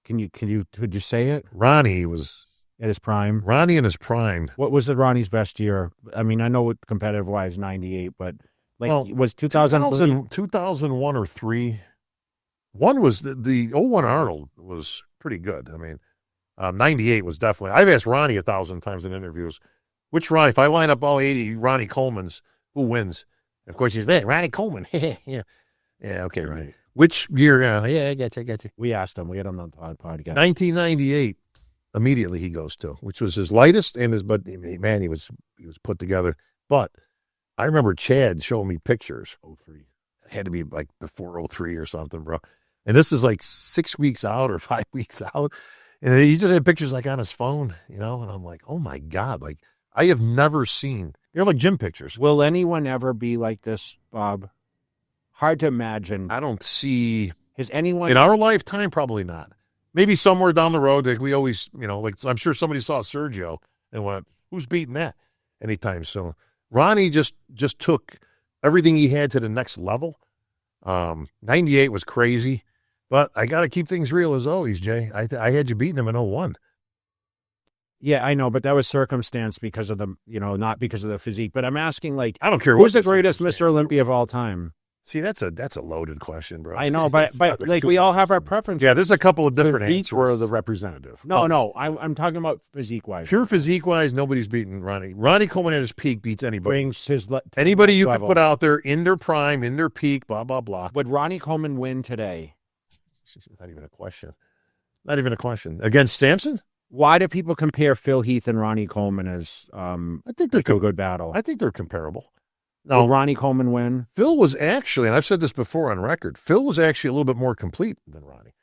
Could you say it? Ronnie was at his prime. Ronnie in his prime. What was Ronnie's best year? I mean, I know competitive wise 98, but was 2001 or 3. One was the 01 Arnold was pretty good. I mean, 98 was definitely. I've asked Ronnie 1,000 times in interviews, which Ronnie, if I line up all 80 Ronnie Coleman's, who wins? Of course, he's there. Ronnie Coleman. Yeah, okay, Ronnie. Which year? I got you. We asked him. We had him on the podcast. 1998. Immediately he goes to, which was his lightest but man, he was put together. But I remember Chad showing me pictures. 03. It had to be like before 03 or something, bro. And this is like 6 weeks out or 5 weeks out. And he just had pictures like on his phone, and I'm like, oh my God, like I have never seen, they're like gym pictures. Will anyone ever be like this, Bob? Hard to imagine. I don't see. Has anyone in our lifetime? Probably not. Maybe somewhere down the road, like we always, like I'm sure somebody saw Sergio and went, who's beating that anytime soon? Ronnie just took everything he had to the next level. 98 was crazy, but I got to keep things real as always, Jay. I had you beating him in 01. Yeah, I know, but that was circumstance because of the, not because of the physique. But I'm asking, I don't care. Who's the greatest Mr. Olympia of all time? See, that's a loaded question, bro. I know, but we all have our preferences. Yeah, there's a couple of different answers. Were the representative. No, I'm talking about physique-wise. Pure physique-wise, nobody's beating Ronnie. Ronnie Coleman at his peak beats anybody. Brings anybody you could put out there in their prime, in their peak, blah, blah, blah. Would Ronnie Coleman win today? Not even a question. Not even a question. Against Samson? Why do people compare Phil Heath and Ronnie Coleman as I think they're a good battle? I think they're comparable. No, will Ronnie Coleman win? Phil was actually, and I've said this before on record, Phil was actually a little bit more complete than Ronnie.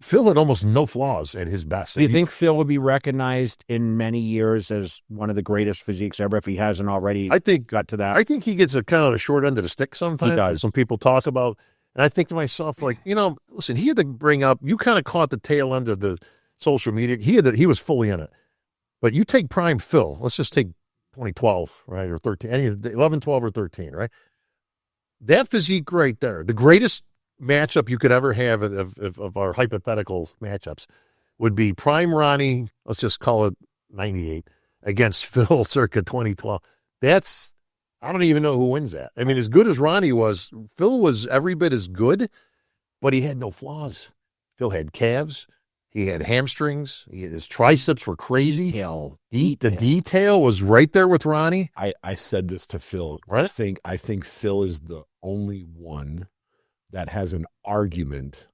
Phil had almost no flaws at his best. Do you think Phil will be recognized in many years as one of the greatest physiques ever if he hasn't already got to that? I think he gets a kind of a short end of the stick sometimes. He does. Some people talk about, and I think to myself, listen, he had to bring up, you kind of caught the tail end of the social media. He was fully in it. But you take prime Phil, let's just take 2012, right, or 13, 11, 12, or 13, right? That physique right there, the greatest matchup you could ever have of our hypothetical matchups would be prime Ronnie, let's just call it 98, against Phil circa 2012. I don't even know who wins that. I mean, as good as Ronnie was, Phil was every bit as good, but he had no flaws. Phil had calves. He had hamstrings. His triceps were crazy. The detail was right there with Ronnie. I said this to Phil. Right? I think Phil is the only one that has an argument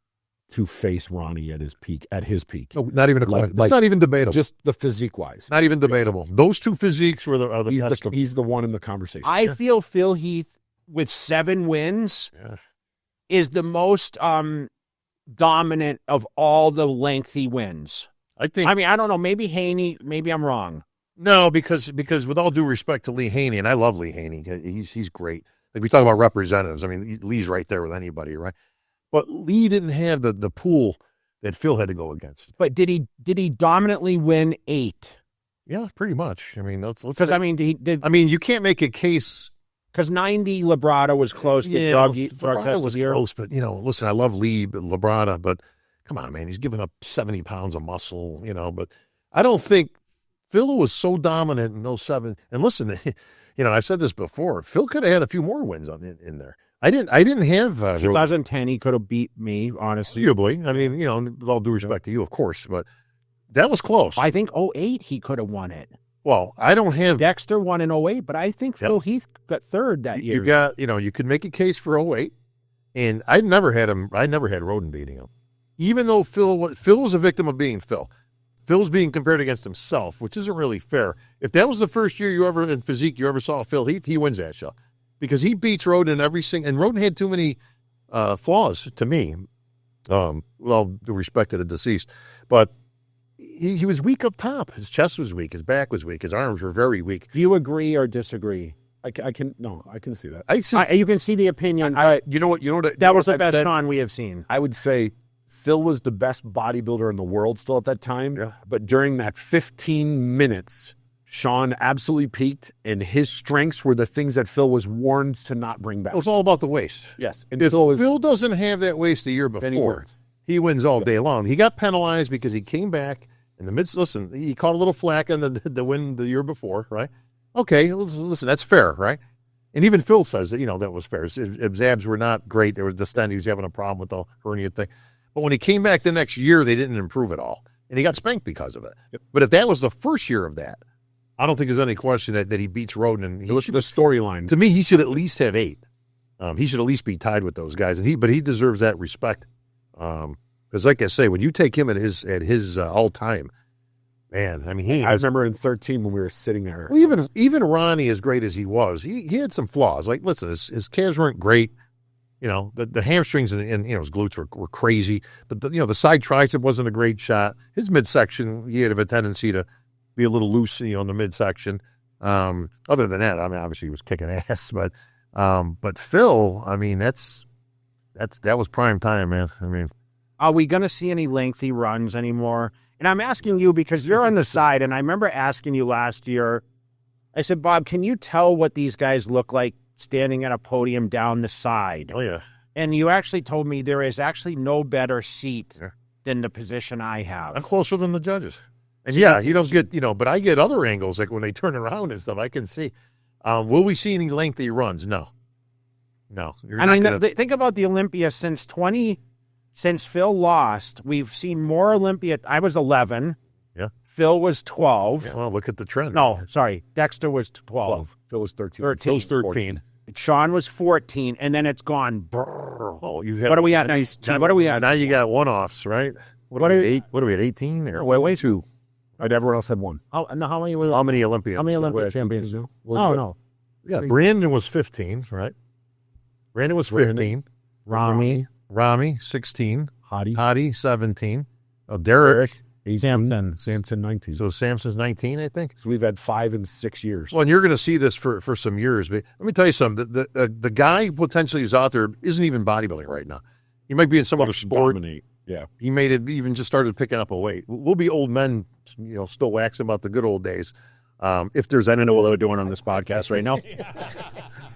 to face Ronnie at his peak. No, not even a question. It's not even debatable. Just the physique wise. Not even debatable. Those two physiques are the test. He's the one in the conversation. I feel Phil Heath with 7 wins is the most dominant of all the lengthy wins. I don't know. Maybe Haney. Maybe I'm wrong. No, because with all due respect to Lee Haney, and I love Lee Haney, he's great. Like we talk about representatives. I mean, Lee's right there with anybody, right? But Lee didn't have the pool that Phil had to go against. But did he dominantly win 8? Yeah, pretty much. I mean, because he did. I mean, you can't make a case. Because 90 Labrada was close. Labrada was close, but listen, I love Lee, but Labrada, but come on, man, he's giving up 70 pounds of muscle, but I don't think Phil was so dominant in 07. And listen, I've said this before. Phil could have had a few more wins in there. I didn't have 2010, he could have beat me, honestly. arguably. I mean, with all due respect to you, of course, but that was close. I think 08, he could have won it. Well, I don't have. Dexter won in 08, but I think Phil Heath got third that year. You got, you could make a case for 08, and I never had Roden beating him. Even though Phil was a victim of being Phil. Phil's being compared against himself, which isn't really fair. If that was the first year you ever saw Phil Heath, he wins that show. Because he beats Roden in every single, and Roden had too many flaws to me, with all due respect to the deceased. But he was weak up top. His chest was weak. His back was weak. His arms were very weak. Do you agree or disagree? I can see that. You can see the opinion. You know what? That was the best Sean we have seen. I would say Phil was the best bodybuilder in the world still at that time. Yeah. But during that 15 minutes, Sean absolutely peaked, and his strengths were the things that Phil was warned to not bring back. It was all about the waist. Yes. And If Phil doesn't have that waist the year before, he wins all day long. He got penalized because he came back in the midst. Listen, he caught a little flack on the win the year before, right? Okay, listen, that's fair, right? And even Phil says that, that was fair. His abs were not great. There was distend. He was having a problem with the hernia thing. But when he came back the next year, they didn't improve at all. And he got spanked because of it. Yep. But if that was the first year of that, I don't think there's any question that he beats Roden. And the storyline. To me, he should at least have 8. He should at least be tied with those guys. But he deserves that respect. Because like I say, when you take him at his all-time, man, I mean, I remember in 13 when we were sitting there. Well, even Ronnie, as great as he was, he had some flaws. Like, listen, his calves weren't great. The hamstrings and his glutes were crazy. But the side tricep wasn't a great shot. His midsection, he had a tendency to be a little loose, in the midsection. Other than that, I mean, obviously he was kicking ass. But Phil, I mean, that was prime time, man. I mean, are we going to see any lengthy runs anymore? And I'm asking you because you're on the side, and I remember asking you last year. I said, Bob, can you tell what these guys look like standing at a podium down the side? Oh, yeah. And you actually told me there is actually no better seat than the position I have. I'm closer than the judges. And yeah, you don't get, but I get other angles, like when they turn around and stuff, I can see. Will we see any lengthy runs? No. Think about the Olympia since Phil lost, we've seen more Olympia. I was 11. Yeah. Phil was 12. Yeah, well, look at the trend. No, sorry. Dexter was 12. Phil was 13. Phil was 13. Sean was 14, and then it's gone. Brrr. Oh, what are we at now? What are we at? Now you got one-offs, right? What are we at, 18? Or? Wait, 2. Everyone else had 1. How many Olympians? How many Olympic champions? No. Yeah, Brandon was 15, right? Brandon was 15. Rami, 16. Hadi, 17. Derek, 18. Samson, 19. So Samson's 19, I think. So we've had 5 in 6 years. Well, and you're going to see this for some years. But let me tell you something. The guy potentially who's out there isn't even bodybuilding right now. He might be in some other sport. Yeah. He made it, even just started picking up a weight. We'll be old men, still waxing about the good old days. If there's any. I know what we're doing on this podcast right now.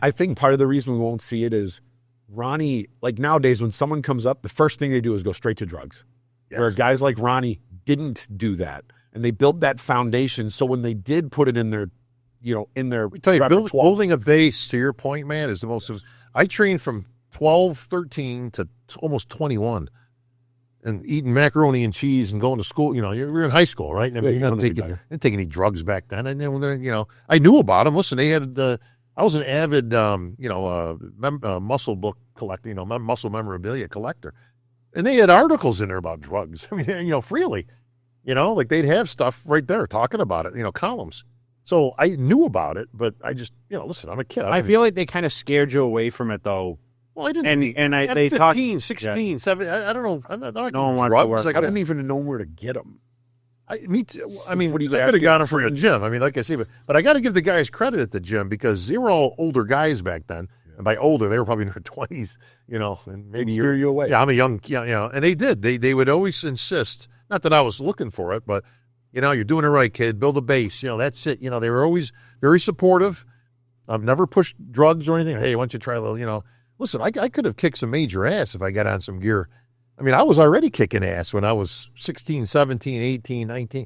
I think part of the reason we won't see it is Ronnie, like nowadays when someone comes up, the first thing they do is go straight to drugs. Yes. Where guys like Ronnie didn't do that. And they built that foundation. So when they did put it in their, we tell you, building a base, to your point, man, is the most. I trained from 12, 13 to almost 21. And eating macaroni and cheese and going to school, you're in high school, right? I mean, didn't take any drugs back then. And then, I knew about them. Listen, they had I was an avid, muscle book collector, muscle memorabilia collector. And they had articles in there about drugs. I mean, freely, like they'd have stuff right there talking about it, columns. So I knew about it, but I just, listen, I'm a kid. I feel like they kind of scared you away from it, though. Well, I didn't. They 15, 16, 17. I don't know. I'm not drugs. I didn't even know where to get them. Me too. I mean, I could have got them from the gym. I mean, like I say, but I got to give the guys credit at the gym because they were all older guys back then. Yeah. And by older, they were probably in their 20s, and maybe steer you away. Yeah, I'm a young, and they did. They would always insist, not that I was looking for it, but, you're doing it right, kid. Build a base. That's it. They were always very supportive. I've never pushed drugs or anything. Hey, why don't you try a little, Listen, I could have kicked some major ass if I got on some gear. I mean, I was already kicking ass when I was 16, 17, 18, 19.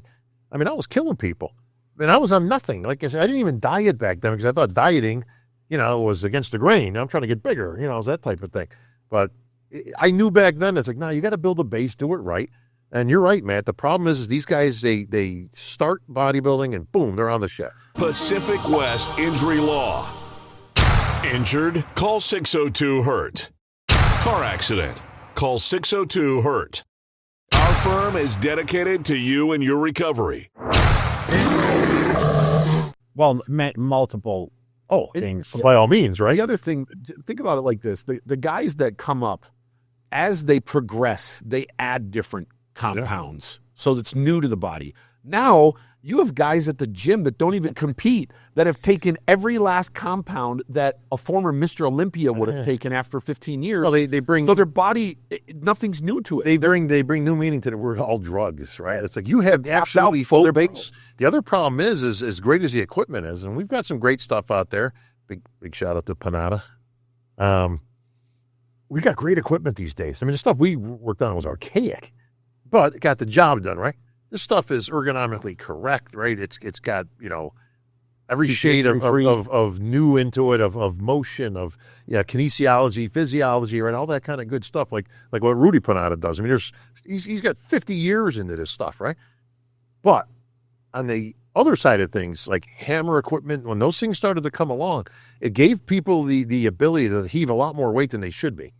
I mean, I was killing people. And I was on nothing. Like I said, I didn't even diet back then because I thought dieting, was against the grain. I'm trying to get bigger, it was that type of thing. But I knew back then, it's like, no, you got to build a base, do it right. And you're right, Matt. The problem is these guys, they start bodybuilding and boom, they're on the shelf. Pacific West Injury Law. Injured? Call 602-HURT. Car accident? Call 602-HURT. Our firm is dedicated to you and your recovery. Well, multiple things. By all means, right? The other thing, think about it like this. The guys that come up, as they progress, they add different compounds. So it's new to the body. Now, you have guys at the gym that don't even compete that have taken every last compound that a former Mr. Olympia would have taken after 15 years. Well, they bring... So their body, nothing's new to it. They bring new meaning to the word all drugs, right? It's like you have absolutely full base. The other problem is as great as the equipment is, and we've got some great stuff out there. Big shout out to Panada. We got great equipment these days. I mean, the stuff we worked on was archaic, but it got the job done, right? This stuff is ergonomically correct, right? It's got, every shade of new into it, of motion, of kinesiology, physiology, right? All that kind of good stuff, like what Rudy Panada does. I mean, he's got 50 years into this stuff, right? But on the other side of things, like hammer equipment, when those things started to come along, it gave people the ability to heave a lot more weight than they should be.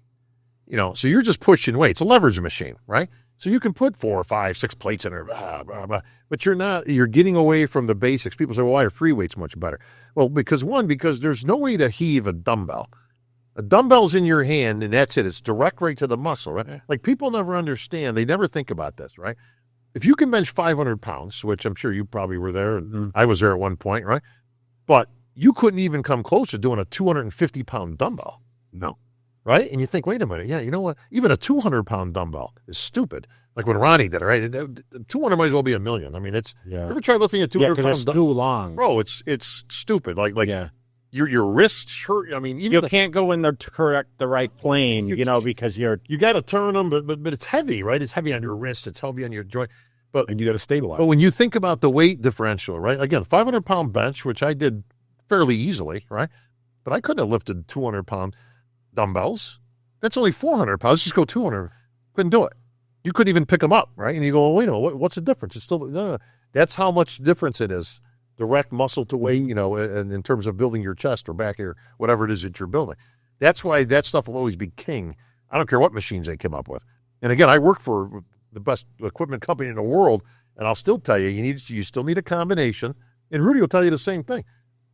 So you're just pushing weight. It's a leverage machine, right? So you can put 4 or 5, 6 plates in there, but you're getting away from the basics. People say, well, why are free weights much better? Well, because there's no way to heave a dumbbell. A dumbbell's in your hand, and that's it. It's direct right to the muscle, right? Like people never understand. They never think about this, right? If you can bench 500 pounds, which I'm sure you probably were there. I was there at one point, right? But you couldn't even come close to doing a 250-pound dumbbell. No. Right? And you think, wait a minute. Yeah, you know what? Even a 200-pound dumbbell is stupid. Like when Ronnie did it, right? 200 might as well be a million. I mean, you ever try lifting a 200 because pound it's too long. Bro, it's stupid. Like your wrists hurt. I mean, even you can't go in the right plane, because you got to turn them, but it's heavy, right? It's heavy on your wrist. It's heavy on your joint. And you got to stabilize. But when you think about the weight differential, right? Again, 500-pound bench, which I did fairly easily, right? But I couldn't have lifted 200-pound dumbbells. That's only 400 pounds. Let's just go 200. Couldn't do it. You couldn't even pick them up, right? And you go, well, wait a minute, what's the difference? It's still, that's how much difference it is. Direct muscle to weight, and in terms of building your chest or back or whatever it is that you're building. That's why that stuff will always be king. I don't care what machines they come up with. And again, I work for the best equipment company in the world, and I'll still tell you, you still need a combination. And Rudy will tell you the same thing.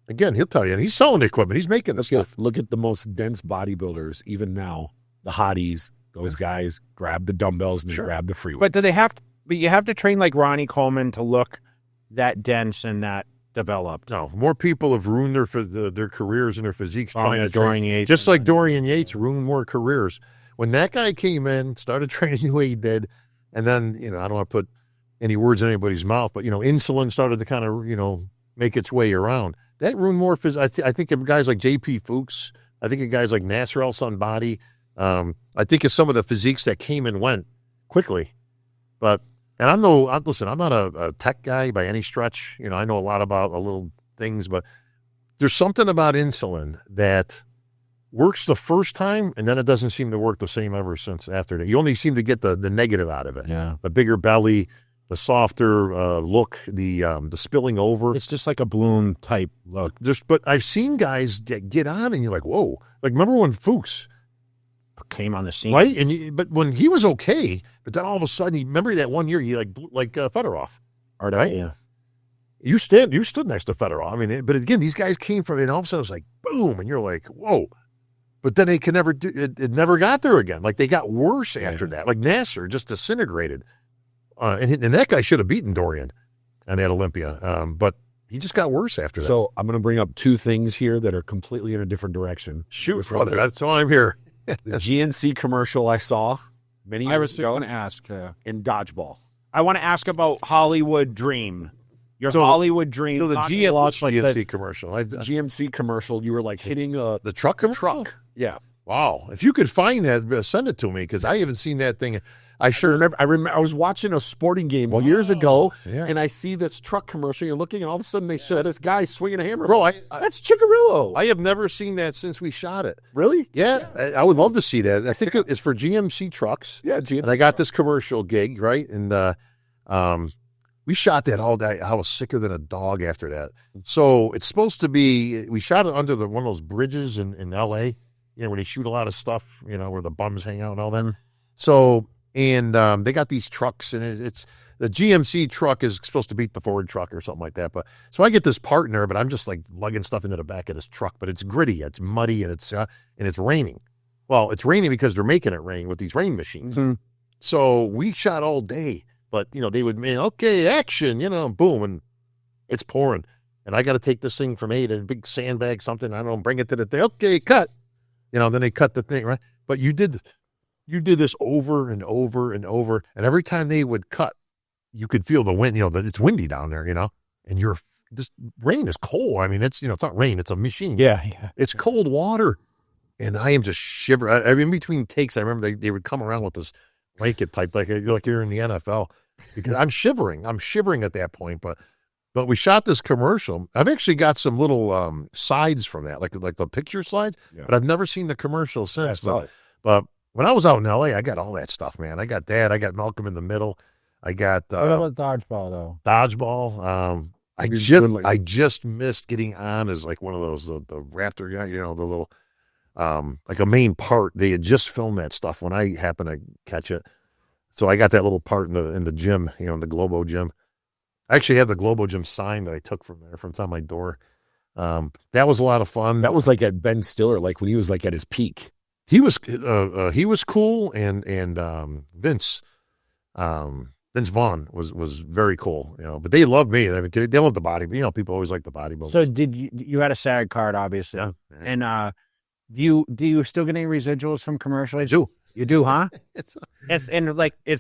Again, he'll tell you, and he's selling the equipment. He's making this stuff. Look at the most dense bodybuilders, even now. The hotties, those guys grab the dumbbells and they grab the free weight. But but you have to train like Ronnie Coleman to look that dense and that developed. No, more people have ruined their careers and their physiques trying to Dorian train. Yates. Just like Dorian Yates ruined more careers. When that guy came in, started training the way he did, and then, I don't want to put any words in anybody's mouth, but, insulin started to kind of, make its way around. That ruined more physiques. I think of guys like J.P. Fuchs. I think of guys like Nasser El-Sunbadi. I think of some of the physiques that came and went quickly, and I'm not a tech guy by any stretch. I know a lot about little things, but there's something about insulin that works the first time, and then it doesn't seem to work the same ever since after that. You only seem to get the negative out of it. Yeah. The bigger belly, the softer look, the spilling over. It's just like a balloon type look. But I've seen guys get on, and you're like, whoa. Like, remember when Fuchs came on the scene, right? But when he was okay, but then all of a sudden, remember that one year he like Fedorov, right? Yeah. You stood next to Fedorov. I mean, but again, these guys came from, and all of a sudden it was like boom, and you're like, whoa. But then they can never do it. Never got there again. Like they got worse after that. Like Nasser just disintegrated, and that guy should have beaten Dorian on that Olympia, but he just got worse after that. So I'm going to bring up two things here that are completely in a different direction. Shoot, brother, that's why I'm here. The GNC commercial I saw many years ago. I was going to ask in dodgeball. I want to ask about Hollywood Dream. Hollywood Dream. So the GNC commercial. GMC commercial, you were like hitting the truck commercial? Yeah. Wow. If you could find that, send it to me, because I haven't seen that thing. I sure remember. I was watching a sporting game years ago, yeah. and I see this truck commercial. You're looking, and all of a sudden they show this guy swinging a hammer. Bro, that's Cicherillo. I have never seen that since we shot it. Really? Yeah, I would love to see that. I think it's for GMC trucks. Yeah, GMC. And I got this commercial gig, right? And we shot that all day. I was sicker than a dog after that. So it's supposed to be, we shot it under one of those bridges in L.A., where they shoot a lot of stuff, where the bums hang out and all that. Mm. So, and they got these trucks, and it's the GMC truck is supposed to beat the Ford truck or something like that. But so I get this part in there, but I'm just like lugging stuff into the back of this truck. But it's gritty, it's muddy, and it's raining. Well, it's raining because they're making it rain with these rain machines. Mm-hmm. So we shot all day, but they would mean, okay, action, boom, and it's pouring, and I got to take this thing from A to a big sandbag, something, I don't know, bring it to the thing. Okay, cut. Then they cut the thing, right? But you did this over and over and over, and every time they would cut, you could feel the wind. That it's windy down there, and this rain is cold. I mean, it's it's not rain; it's a machine. Yeah. It's cold water, and I am just shivering. I mean, in between takes, I remember they would come around with this blanket type, like you're in the NFL, because I'm shivering. I'm shivering at that point, but we shot this commercial. I've actually got some little sides from that, like the picture slides, but I've never seen the commercial since. But when I was out in L.A., I got all that stuff, man. I got that. I got Malcolm in the Middle. I got What about dodgeball though? Dodgeball. I just missed getting on as like one of those the Raptor guy, the little like a main part. They had just filmed that stuff when I happened to catch it. So I got that little part in the gym, in the Globo gym. I actually have the Globo gym sign that I took from there from on my door. That was a lot of fun. That was like at Ben Stiller, like when he was like at his peak. He was cool, and Vince Vaughn was very cool, But they loved me. I mean, they love the body. People always like the bodybuilding. So did you had a SAG card, obviously, and do you still get any residuals from commercials? I do. You do, huh? It's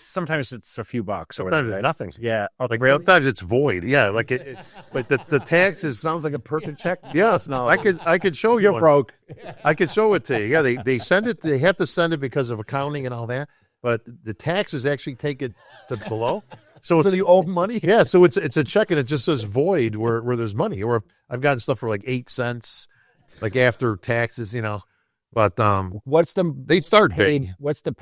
sometimes it's a few bucks. Or sometimes whatever, it's nothing. Yeah. Like sometimes it's void. Yeah, like it but the tax is Sounds like a perfect check. yeah. No, I could show you. You're one. broke. I could show it to you. Yeah, they send it. They have to send it because of accounting and all that. But the taxes actually take it to below. So it's you owe money. Yeah, so it's a check and it just says void where there's money. Or I've gotten stuff for like 8 cents, like after taxes, But What's the they start big. paid? What's the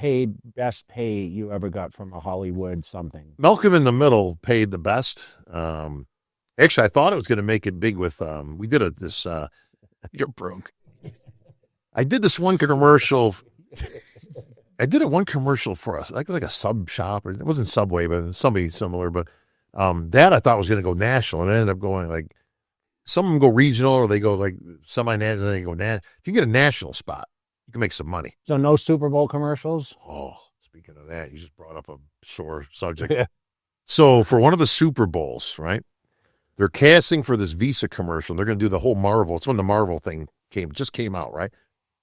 best pay you ever got from a Hollywood something? Malcolm in the Middle paid the best. Actually, I thought it was going to make it big with we did this. You're broke. I did this one commercial. I did one commercial for us, like a sub shop, or it wasn't Subway, but somebody similar. But that I thought was going to go national, and it ended up going like some of them go regional, or they go like semi-national, and they go national. If you get a national spot, you can make some money. So no Super Bowl commercials? Oh, speaking of that, you just brought up a sore subject. Yeah. So for one of the Super Bowls, right, they're casting for this Visa commercial. They're going to do the whole Marvel. It's when the Marvel thing just came out, right?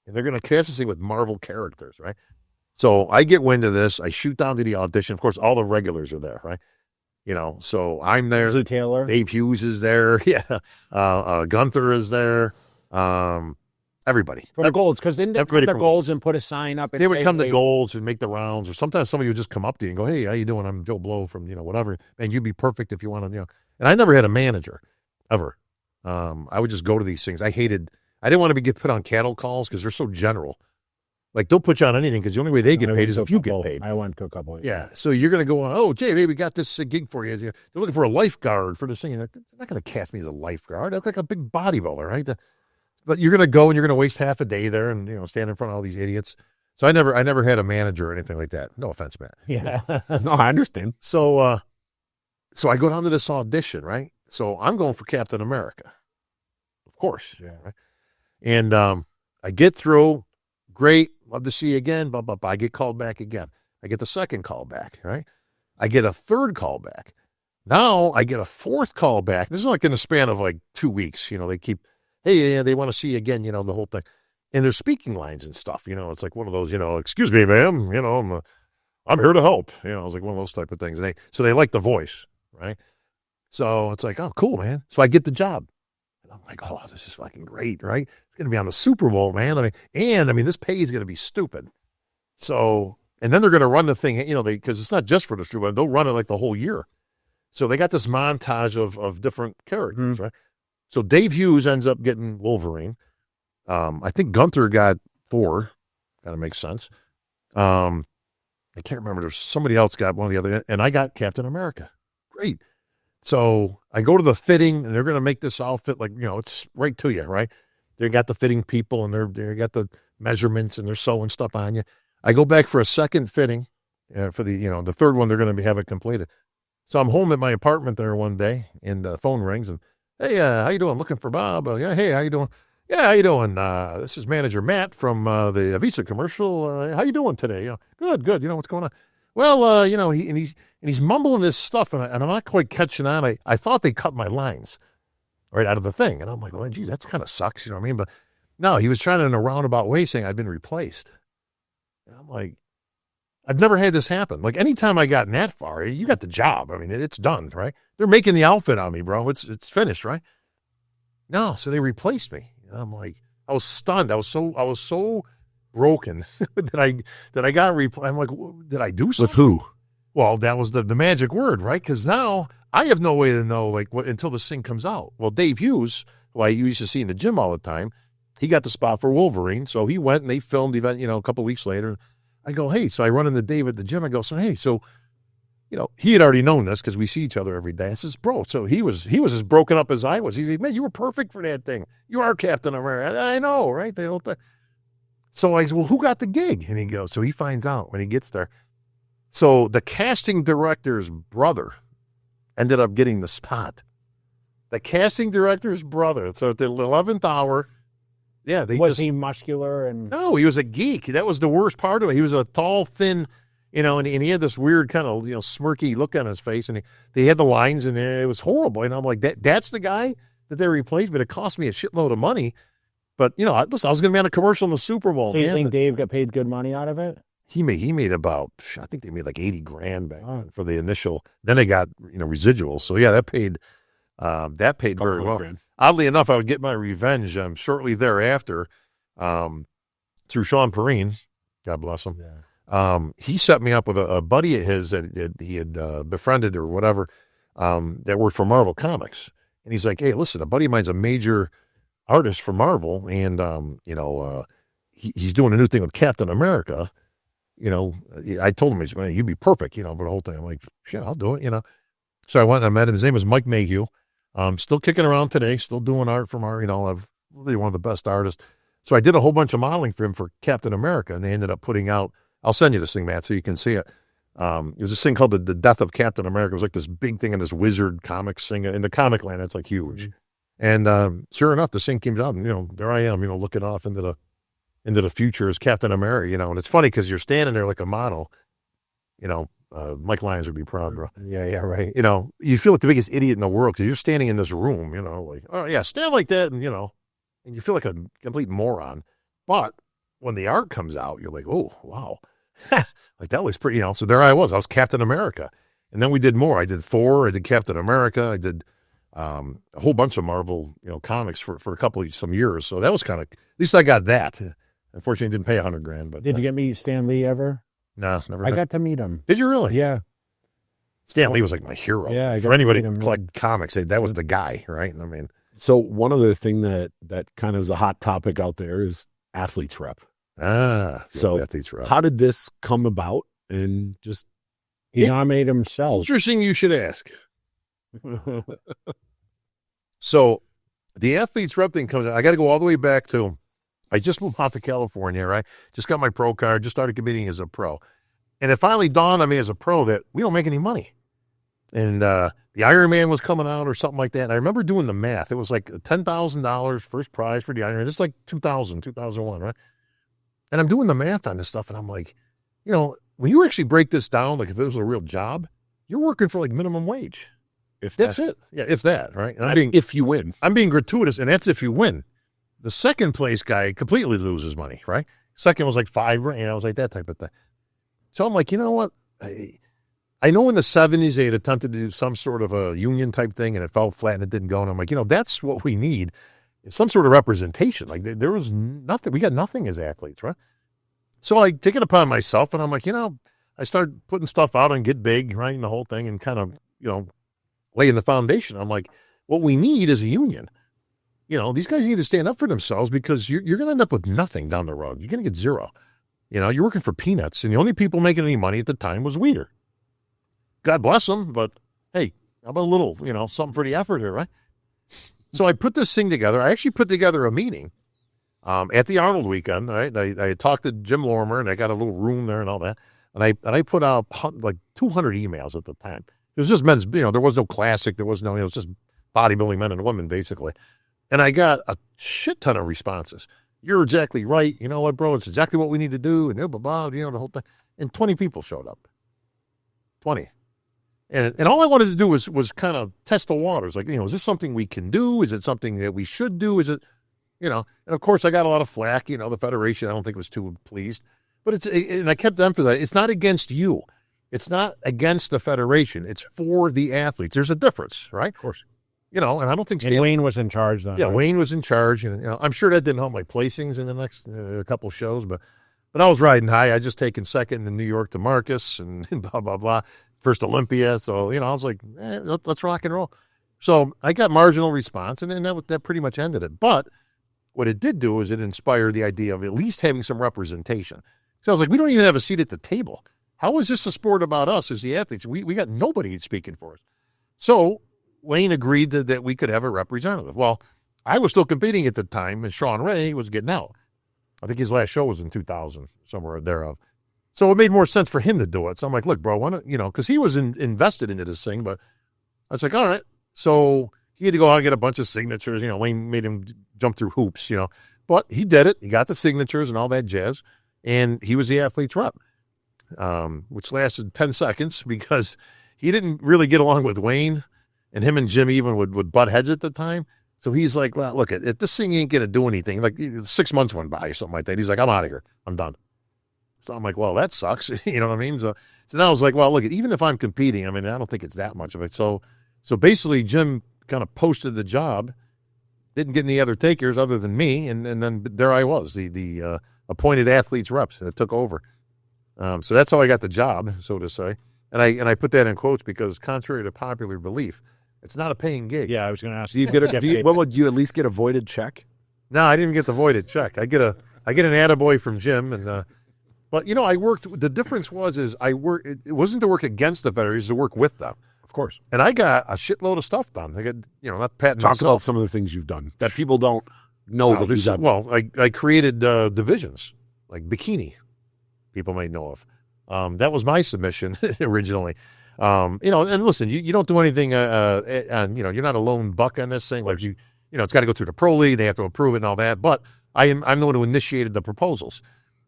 And they're going to cast this thing with Marvel characters, right? So I get wind of this. I shoot down to the audition. Of course, all the regulars are there, right? So I'm there. Blue Taylor. Dave Hughes is there. Yeah. Gunther is there. Everybody. For the Golds, because then they come Everybody to the from- Golds and put a sign up. And They would say, come to hey, Golds and make the rounds, or sometimes somebody would just come up to you and go, "Hey, how you doing? I'm Joe Blow from whatever, and you'd be perfect if you want to." And I never had a manager, ever. I would just go to these things. I didn't want to get put on cattle calls because they're so general. Like they'll put you on anything because the only way they get paid is if you get paid. I went to a couple. Yeah, so you're going to go, "Oh, Jay, we got this gig for you." They're looking for a lifeguard for this thing. They're not going to cast me as a lifeguard. I look like a big bodybuilder, right? But you're going to go and you're going to waste half a day there and stand in front of all these idiots. So I never had a manager or anything like that. No offense, Matt. Yeah. No, I understand. So I go down to this audition, right? So I'm going for Captain America, of course. Yeah. Right? And I get through. Great. Love to see you again. Blah, blah, blah. I get called back again. I get the second call back, right? I get a third call back. Now I get a fourth call back. This is like in the span of like 2 weeks. They keep, hey, yeah, they want to see you again, the whole thing. And there's speaking lines and stuff. It's like one of those, excuse me, ma'am, I'm here to help. It's like one of those type of things. So they like the voice, right? So it's like, oh, cool, man. So I get the job. And I'm like, oh, this is fucking great, right? It's going to be on the Super Bowl, man. I mean, this pay is going to be stupid. So And then they're going to run the thing, because it's not just for the show, but they'll run it like the whole year. So they got this montage of different characters, right? So Dave Hughes ends up getting Wolverine. I think Gunther got Thor. Kind of makes sense. I can't remember. There's somebody else got one of the other, and I got Captain America. Great. So I go to the fitting, and they're going to make this outfit like, it's right to you, right? They got the fitting people, and they got the measurements, and they're sewing stuff on you. I go back for a second fitting for the third one. They're going to have it completed. So I'm home at my apartment there one day, and the phone rings, and hey, how you doing? Looking for Bob. Yeah, hey, how you doing? Yeah, how you doing? This is Manager Matt from the Visa commercial. How you doing today? Good. What's going on? Well, he's mumbling this stuff, and I'm not quite catching on. I thought they cut my lines right out of the thing, and I'm like, well, geez, that's kind of sucks, you know what I mean? But no, he was trying to in a roundabout way saying I'd been replaced. And I'm like, I've never had this happen. Like, anytime I gotten that far, you got the job. I mean, it's done, right? They're making the outfit on me, bro. It's finished, right? No, so they replaced me. And I'm like, I was stunned. I was so broken that I got replaced. I'm like, did I do something? With who? Well, that was the magic word, right? Because now I have no way to know what until this thing comes out. Well, Dave Hughes, who I used to see in the gym all the time, he got the spot for Wolverine, so he went and they filmed the event. A couple of weeks later. I go, hey, so I run into Dave at the gym. I go, so hey, he had already known this because we see each other every day. I says, bro, so he was as broken up as I was. He's like, man, you were perfect for that thing. You are Captain America. I know, right? So I said, well, who got the gig? And he goes, so he finds out when he gets there. So the casting director's brother ended up getting the spot. The casting director's brother. So at the 11th hour, yeah. Was he muscular? No, he was a geek. That was the worst part of it. He was a tall, thin, and he had this weird kind of, smirky look on his face. And they had the lines, and it was horrible. And I'm like, that's the guy that they replaced, but it cost me a shitload of money. But, listen, I was going to be on a commercial in the Super Bowl. So you think Dave got paid good money out of it? He made about, I think they made like $80,000 back then for the initial. Then they got, residuals. So, yeah, that paid very well. $200,000. Oddly enough, I would get my revenge shortly thereafter through Sean Perrine. God bless him. Yeah. He set me up with a buddy of his that he had befriended or whatever that worked for Marvel Comics. And he's like, hey, listen, a buddy of mine's a major artist for Marvel, and, he's doing a new thing with Captain America. I told him, he's, man, you'd be perfect, for the whole thing. I'm like, shit, I'll do it, So I went and I met him. His name is Mike Mayhew. Still kicking around today, still doing art from art. I'm really one of the best artists. So I did a whole bunch of modeling for him for Captain America, and they ended up putting out, I'll send you this thing, Matt, so you can see it. It was this thing called the Death of Captain America. It was like this big thing in this wizard comics thing. In the comic land, it's like huge. Mm-hmm. And sure enough, the thing came out, and, there I am, looking off into the future as Captain America, and it's funny because you're standing there like a model, Mike Lyons would be proud, bro. Yeah, right. You feel like the biggest idiot in the world because you're standing in this room, like, oh, yeah, stand like that. And, and you feel like a complete moron. But when the art comes out, you're like, oh, wow. Like, that was pretty, So there I was Captain America. And then we did more. I did Thor. I did Captain America. I did a whole bunch of Marvel, comics for some years. So that was kind of, at least I got that. Unfortunately, didn't pay $100,000. But did you get me Stan Lee ever? No, never. I got to meet him. Did you really? Yeah. Stan Lee was like my hero. Yeah. For anybody who collected comics, that was the guy, right? I mean, so one other thing that kind of is a hot topic out there is athletes rep. So athletes rep. How did this come about? And just he nominated himself. Interesting. You should ask. So the athletes rep thing comes out. I got to go all the way back to. I just moved out to California, right? Just got my pro card, just started competing as a pro. And it finally dawned on me as a pro that we don't make any money. And the Ironman was coming out or something like that. And I remember doing the math. It was like $10,000 first prize for the Ironman. It's like 2001, right? And I'm doing the math on this stuff. And I'm like, when you actually break this down, like if it was a real job, you're working for like minimum wage. That's it. Yeah, if that, right? And if you win. I'm being gratuitous, and that's if you win. The second place guy completely loses money, right? Second was like $5,000. I was like that type of thing. So I'm like, you know what? I know in the 70s they had attempted to do some sort of a union type thing, and it fell flat and it didn't go. And I'm like, that's what we need. Some sort of representation. Like there was nothing. We got nothing as athletes, right? So I take it upon myself, and I'm like, I start putting stuff out and get big, right, and the whole thing, and kind of, laying the foundation. I'm like, what we need is a union. These guys need to stand up for themselves, because you're going to end up with nothing down the road. You're going to get zero. You're working for peanuts, and the only people making any money at the time was Weider. God bless them, but hey, how about a little, something for the effort here, right? So I put this thing together. I actually put together a meeting at the Arnold weekend, right? I talked to Jim Lorimer, and I got a little room there and all that. And I put out like 200 emails at the time. It was just men's, there was no classic. There was no, it was just bodybuilding men and women, basically. And I got a shit ton of responses. You're exactly right. You know what, bro? It's exactly what we need to do. And blah, blah, blah, the whole thing. And 20 people showed up. 20. And all I wanted to do was kind of test the waters. Like, is this something we can do? Is it something that we should do? Is it, and of course I got a lot of flack. The Federation, I don't think was too pleased. But and I kept emphasizing, it's not against you. It's not against the Federation. It's for the athletes. There's a difference, right? Of course. And I don't think... And Wayne was in charge then. Yeah, right? Wayne was in charge. And I'm sure that didn't help my placings in the next couple shows. But I was riding high. I just taken second in New York to Marcus and blah, blah, blah. First Olympia. So, I was like, let's rock and roll. So I got marginal response, and then that pretty much ended it. But what it did do is it inspired the idea of at least having some representation. So I was like, we don't even have a seat at the table. How is this a sport about us as the athletes? We got nobody speaking for us. So Wayne agreed that we could have a representative. Well, I was still competing at the time, and Sean Ray was getting out. I think his last show was in 2000, somewhere thereof. So it made more sense for him to do it. So I'm like, look, bro, why don't, because he was invested into this thing. But I was like, all right. So he had to go out and get a bunch of signatures. Wayne made him jump through hoops, But he did it. He got the signatures and all that jazz. And he was the athlete's rep, which lasted 10 seconds because he didn't really get along with Wayne, and him and Jim even would butt heads at the time. So he's like, well, look, this thing ain't going to do anything. Like 6 months went by or something like that. He's like, I'm out of here. I'm done. So I'm like, well, that sucks. You know what I mean? So now I was like, well, look, even if I'm competing, I don't think it's that much of it. So basically Jim kind of posted the job, didn't get any other takers other than me. And then there I was, the appointed athletes reps that took over. So that's how I got the job, so to say. And I put that in quotes because contrary to popular belief, it's not a paying gig. Yeah, I was going to ask. Do you would you at least get a voided check? No, I didn't get the voided check. I get an attaboy from Jim, and but I worked. The difference it wasn't to work against the Federation, it was to work with them, Of course. and I got a shitload of stuff done. I got not patting Talk myself. about some of the things you've done that people don't know that you've done. Well, I created divisions like bikini. People might know of. That was my submission originally. And listen, you don't do anything. And you're not a lone buck on this thing. Like it's got to go through the pro league. They have to approve it and all that. But I'm the one who initiated the proposals.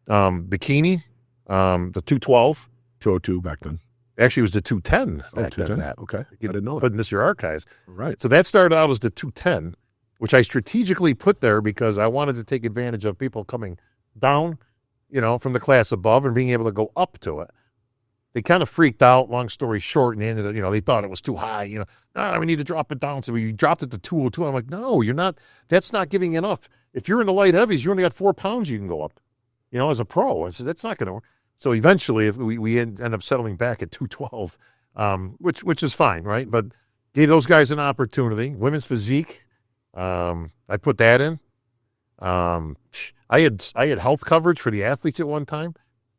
Bikini, the 212, 202 back then. actually it was the 210. Oh, 210. Okay. I didn't know that. Put in this your archives. Right. So that started out as the 210, which I strategically put there because I wanted to take advantage of people coming down, from the class above and being able to go up to it. They kind of freaked out, long story short, and they ended up, they thought it was too high, we need to drop it down. So we dropped it to 202. I'm like, no, you're not, that's not giving enough. If you're in the light heavies, you only got 4 pounds you can go up, as a pro. I said, that's not going to work. So eventually we end up settling back at 212, which is fine, right? But gave those guys an opportunity. Women's physique, I put that in. I had health coverage for the athletes at one time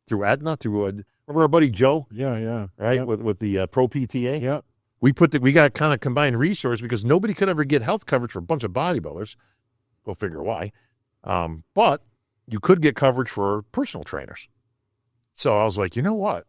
through Aetna, remember our buddy Joe? Yeah. Right, Yep. with the Pro PTA. Yeah. We got kind of combined resource because nobody could ever get health coverage for a bunch of bodybuilders. Go figure why. But you could get coverage for personal trainers. So I was like, you know what?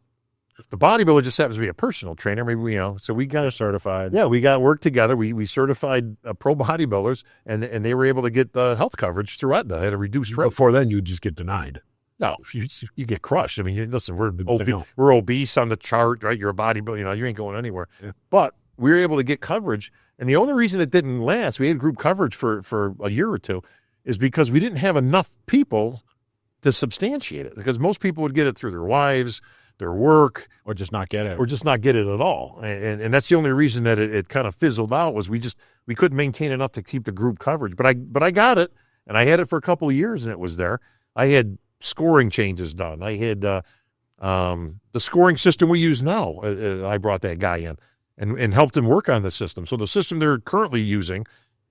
If the bodybuilder just happens to be a personal trainer, maybe so we got certified. Yeah, we got work together. We certified pro bodybuilders, and they were able to get the health coverage through Aetna at a reduced rate. Before then, you just get denied. No, you get crushed. I mean, listen, we're obese on the chart, right? You're a bodybuilder, you ain't going anywhere. Yeah. But we were able to get coverage, and the only reason it didn't last, we had group coverage for a year or two, is because we didn't have enough people to substantiate it. Because most people would get it through their wives, their work, Or just not get it. or just not get it at all. And that's the only reason that it kind of fizzled out was we couldn't maintain enough to keep the group coverage. But I got it, and I had it for a couple of years, and it was there. I had scoring changes done. I had the scoring system we use now. I brought that guy in and helped him work on the system. So the system they're currently using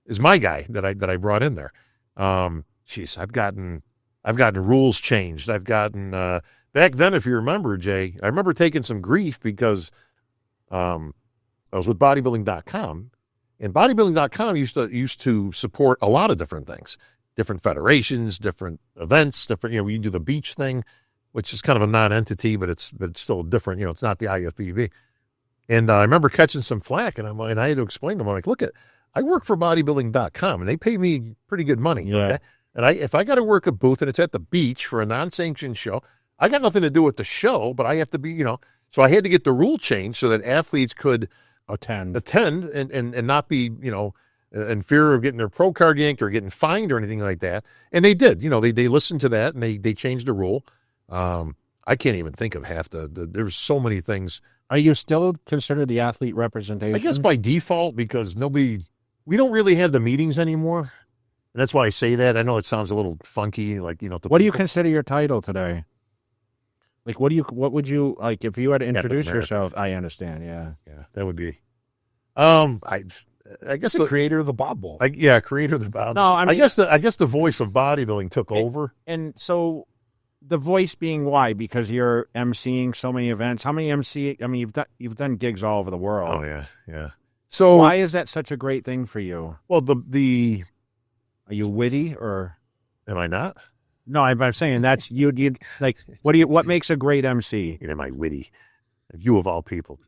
is my guy that I brought in there. I've gotten rules changed. I've gotten back then, if you remember, Jay, I remember taking some grief because I was with bodybuilding.com, and bodybuilding.com used to support a lot of different things, different federations, different events, different, we do the beach thing, which is kind of a non-entity, but it's still different. It's not the IFBB. And I remember catching some flack, and I had to explain to them, I'm like, look, I work for bodybuilding.com, and they pay me pretty good money. Yeah. Okay? And if I got to work a booth and it's at the beach for a non-sanctioned show, I got nothing to do with the show, but I have to be, so I had to get the rule changed so that athletes could attend and not be, in fear of getting their pro card yanked or getting fined or anything like that. And they did, they listened to that and they changed the rule. I can't even think of half there's so many things. Are you still considered the athlete representation? I guess by default, because we don't really have the meetings anymore. And that's why I say that. I know it sounds a little funky, like, what do you consider your title today? Like, what would you, like, if you had to introduce yourself? I understand. Yeah. Yeah, that would be, I guess the creator of the Bob Bowl. Creator of the Bob. No, I mean, I guess the voice of bodybuilding took over. And so the voice being why? Because you're emceeing so many events. How many MC? I mean, you've done gigs all over the world. Oh yeah. So why is that such a great thing for you? Well, the are you witty or am I not? No, I'm saying that's you like what makes a great MC? Am I witty? You of all people.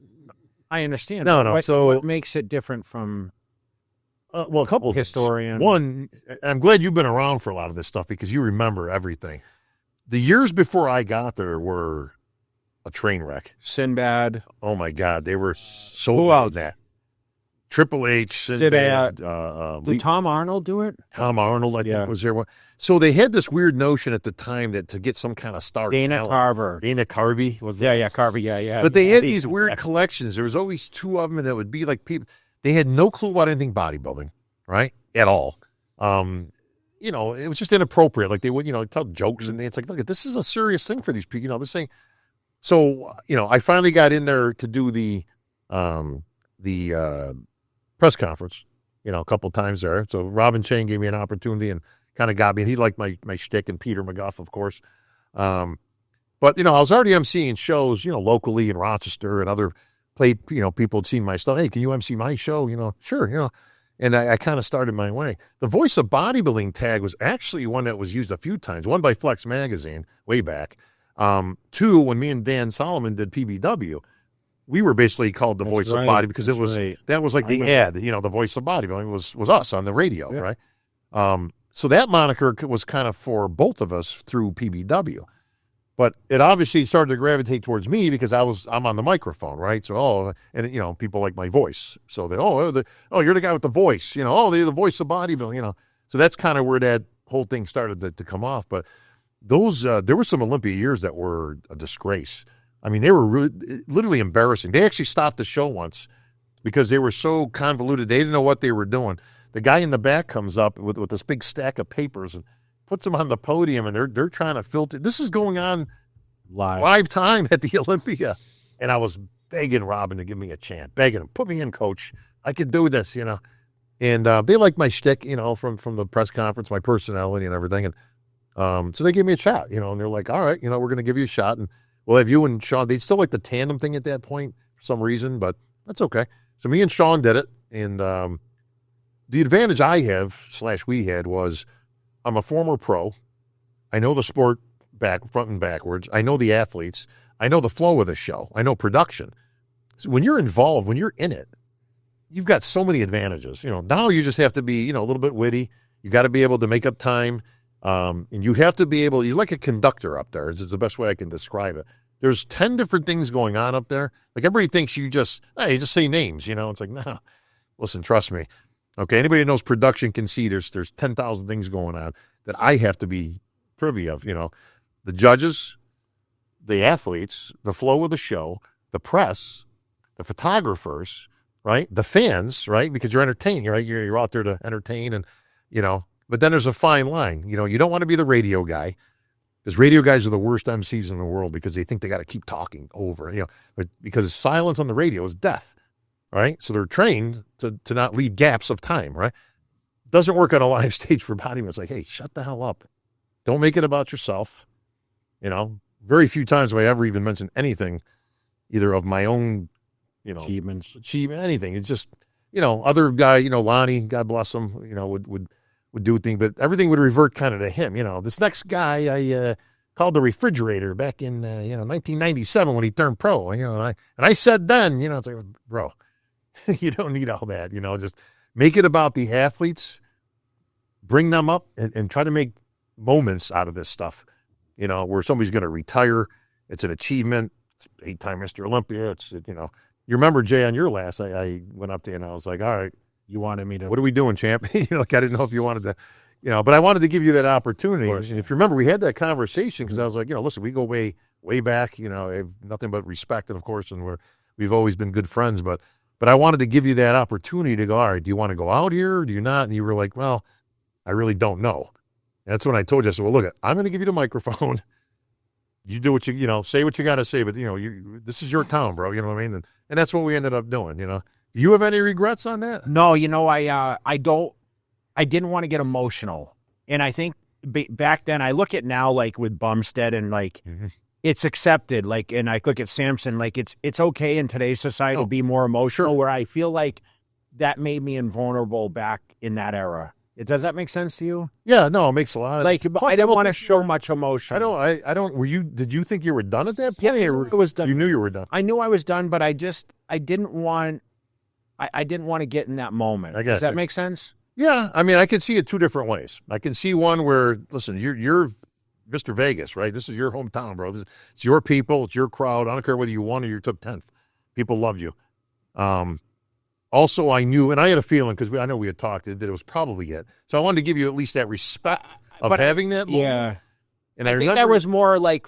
I understand. No. What makes it different from a couple of historian? One, I'm glad you've been around for a lot of this stuff because you remember everything. The years before I got there were a train wreck. Sinbad. Oh my God, they were so Who else? that. Triple H, Sinbad. Did Tom Arnold do it? Tom Arnold, I think, was there. So they had this weird notion at the time that to get some kind of star. Dana Carvey was there. Yeah, Carvey, yeah. But they had these weird collections. There was always two of them, and it would be like people. They had no clue about anything bodybuilding, right? At all. It was just inappropriate. Like they would, tell jokes, and it's like, look, this is a serious thing for these people. This thing. So, I finally got in there to do the press conference, a couple times there. So Robin Chang gave me an opportunity and kind of got me. And he liked my shtick, and Peter McGuff, of course. But I was already emceeing shows, locally in Rochester and other people had seen my stuff. Hey, can you MC my show? Sure, And I kind of started my way. The Voice of Bodybuilding tag was actually one that was used a few times. One by Flex Magazine way back. Two, when me and Dan Solomon did PBW, we were basically called the Voice of Body because that was like the ad. The Voice of Bodybuilding was us on the radio, right? So that moniker was kind of for both of us through PBW. But it obviously started to gravitate towards me because I'm on the microphone, right? So, people like my voice. So you're the guy with the voice, they're the Voice of Bodybuilding, So that's kind of where that whole thing started to come off. But those, there were some Olympia years that were a disgrace. I mean, they were literally embarrassing. They actually stopped the show once because they were so convoluted. They didn't know what they were doing. The guy in the back comes up with this big stack of papers and puts them on the podium, and they're trying to filter. This is going on live time at the Olympia. And I was begging Robin to give me a chance, begging him, put me in, coach. I could do this, And they liked my shtick, from the press conference, my personality and everything. And so they gave me a shot, and they're like, all right, we're going to give you a shot. And we'll have you and Sean. They'd still like the tandem thing at that point for some reason, but that's okay. So me and Sean did it. And the advantage I have / we had was I'm a former pro. I know the sport front and backwards. I know the athletes. I know the flow of the show. I know production. So when you're involved, when you're in it, you've got so many advantages. Now you just have to be, a little bit witty. You got to be able to make up time. And you have to be able, you're like a conductor up there. Is the best way I can describe it. There's 10 different things going on up there. Like everybody thinks you just say names, It's like, no, listen, trust me. Okay, anybody who knows production can see there's 10,000 things going on that I have to be privy of, The judges, the athletes, the flow of the show, the press, the photographers, right? The fans, right? Because you're entertaining, right? You're out there to entertain and, but then there's a fine line. You don't want to be the radio guy. Because radio guys are the worst MCs in the world because they think they got to keep talking over, but because silence on the radio is death, right? So they're trained to not leave gaps of time, right? Doesn't work on a live stage for bodybuilding. It's like, hey, shut the hell up. Don't make it about yourself. Very few times have I ever even mentioned anything, either of my own, Achievements. anything. It's just, other guy, Lonnie, God bless him, would do things, but everything would revert kind of to him. This next guy I called the refrigerator back in 1997 when he turned pro. And I said then, it's like, bro, you don't need all that. Just make it about the athletes, bring them up, and try to make moments out of this stuff. Where somebody's going to retire, it's an achievement. It's 8-time Mr. Olympia. It's you remember Jay on your last, I went up to you and I was like, all right. You wanted me to. What are we doing, champ? I didn't know if you wanted to, but I wanted to give you that opportunity. And if you remember, we had that conversation because I was like, listen, we go way, way back. I have nothing but respect, and of course, and we've always been good friends. But I wanted to give you that opportunity to go. All right, do you want to go out here? Or do you not? And you were like, well, I really don't know. And that's when I told you. I said, well, look, I'm going to give you the microphone. You do what say what you got to say, but this is your town, bro. You know what I mean? And that's what we ended up doing. Do you have any regrets on that? No, I don't. I didn't want to get emotional, and I think back then I look at now like with Bumstead and like it's accepted. Like, and I look at Samson, like it's okay in today's society to be more emotional. Where I feel like that made me invulnerable back in that era. Does that make sense to you? Yeah, no, it makes a lot of like. I didn't want to show much emotion. I don't. Did you think you were done at that point? Yeah, it was done. You knew you were done. I knew I was done, but I didn't want. I didn't want to get in that moment. Does that make sense? Yeah, I mean, I can see it two different ways. I can see one where, listen, you're Mr. Vegas, right? This is your hometown, bro. It's your people. It's your crowd. I don't care whether you won or you took 10th. People loved you. Also, I knew, and I had a feeling, because I know we had talked, that it was probably it. So I wanted to give you at least that respect of having that moment. Yeah. And I think that was more like,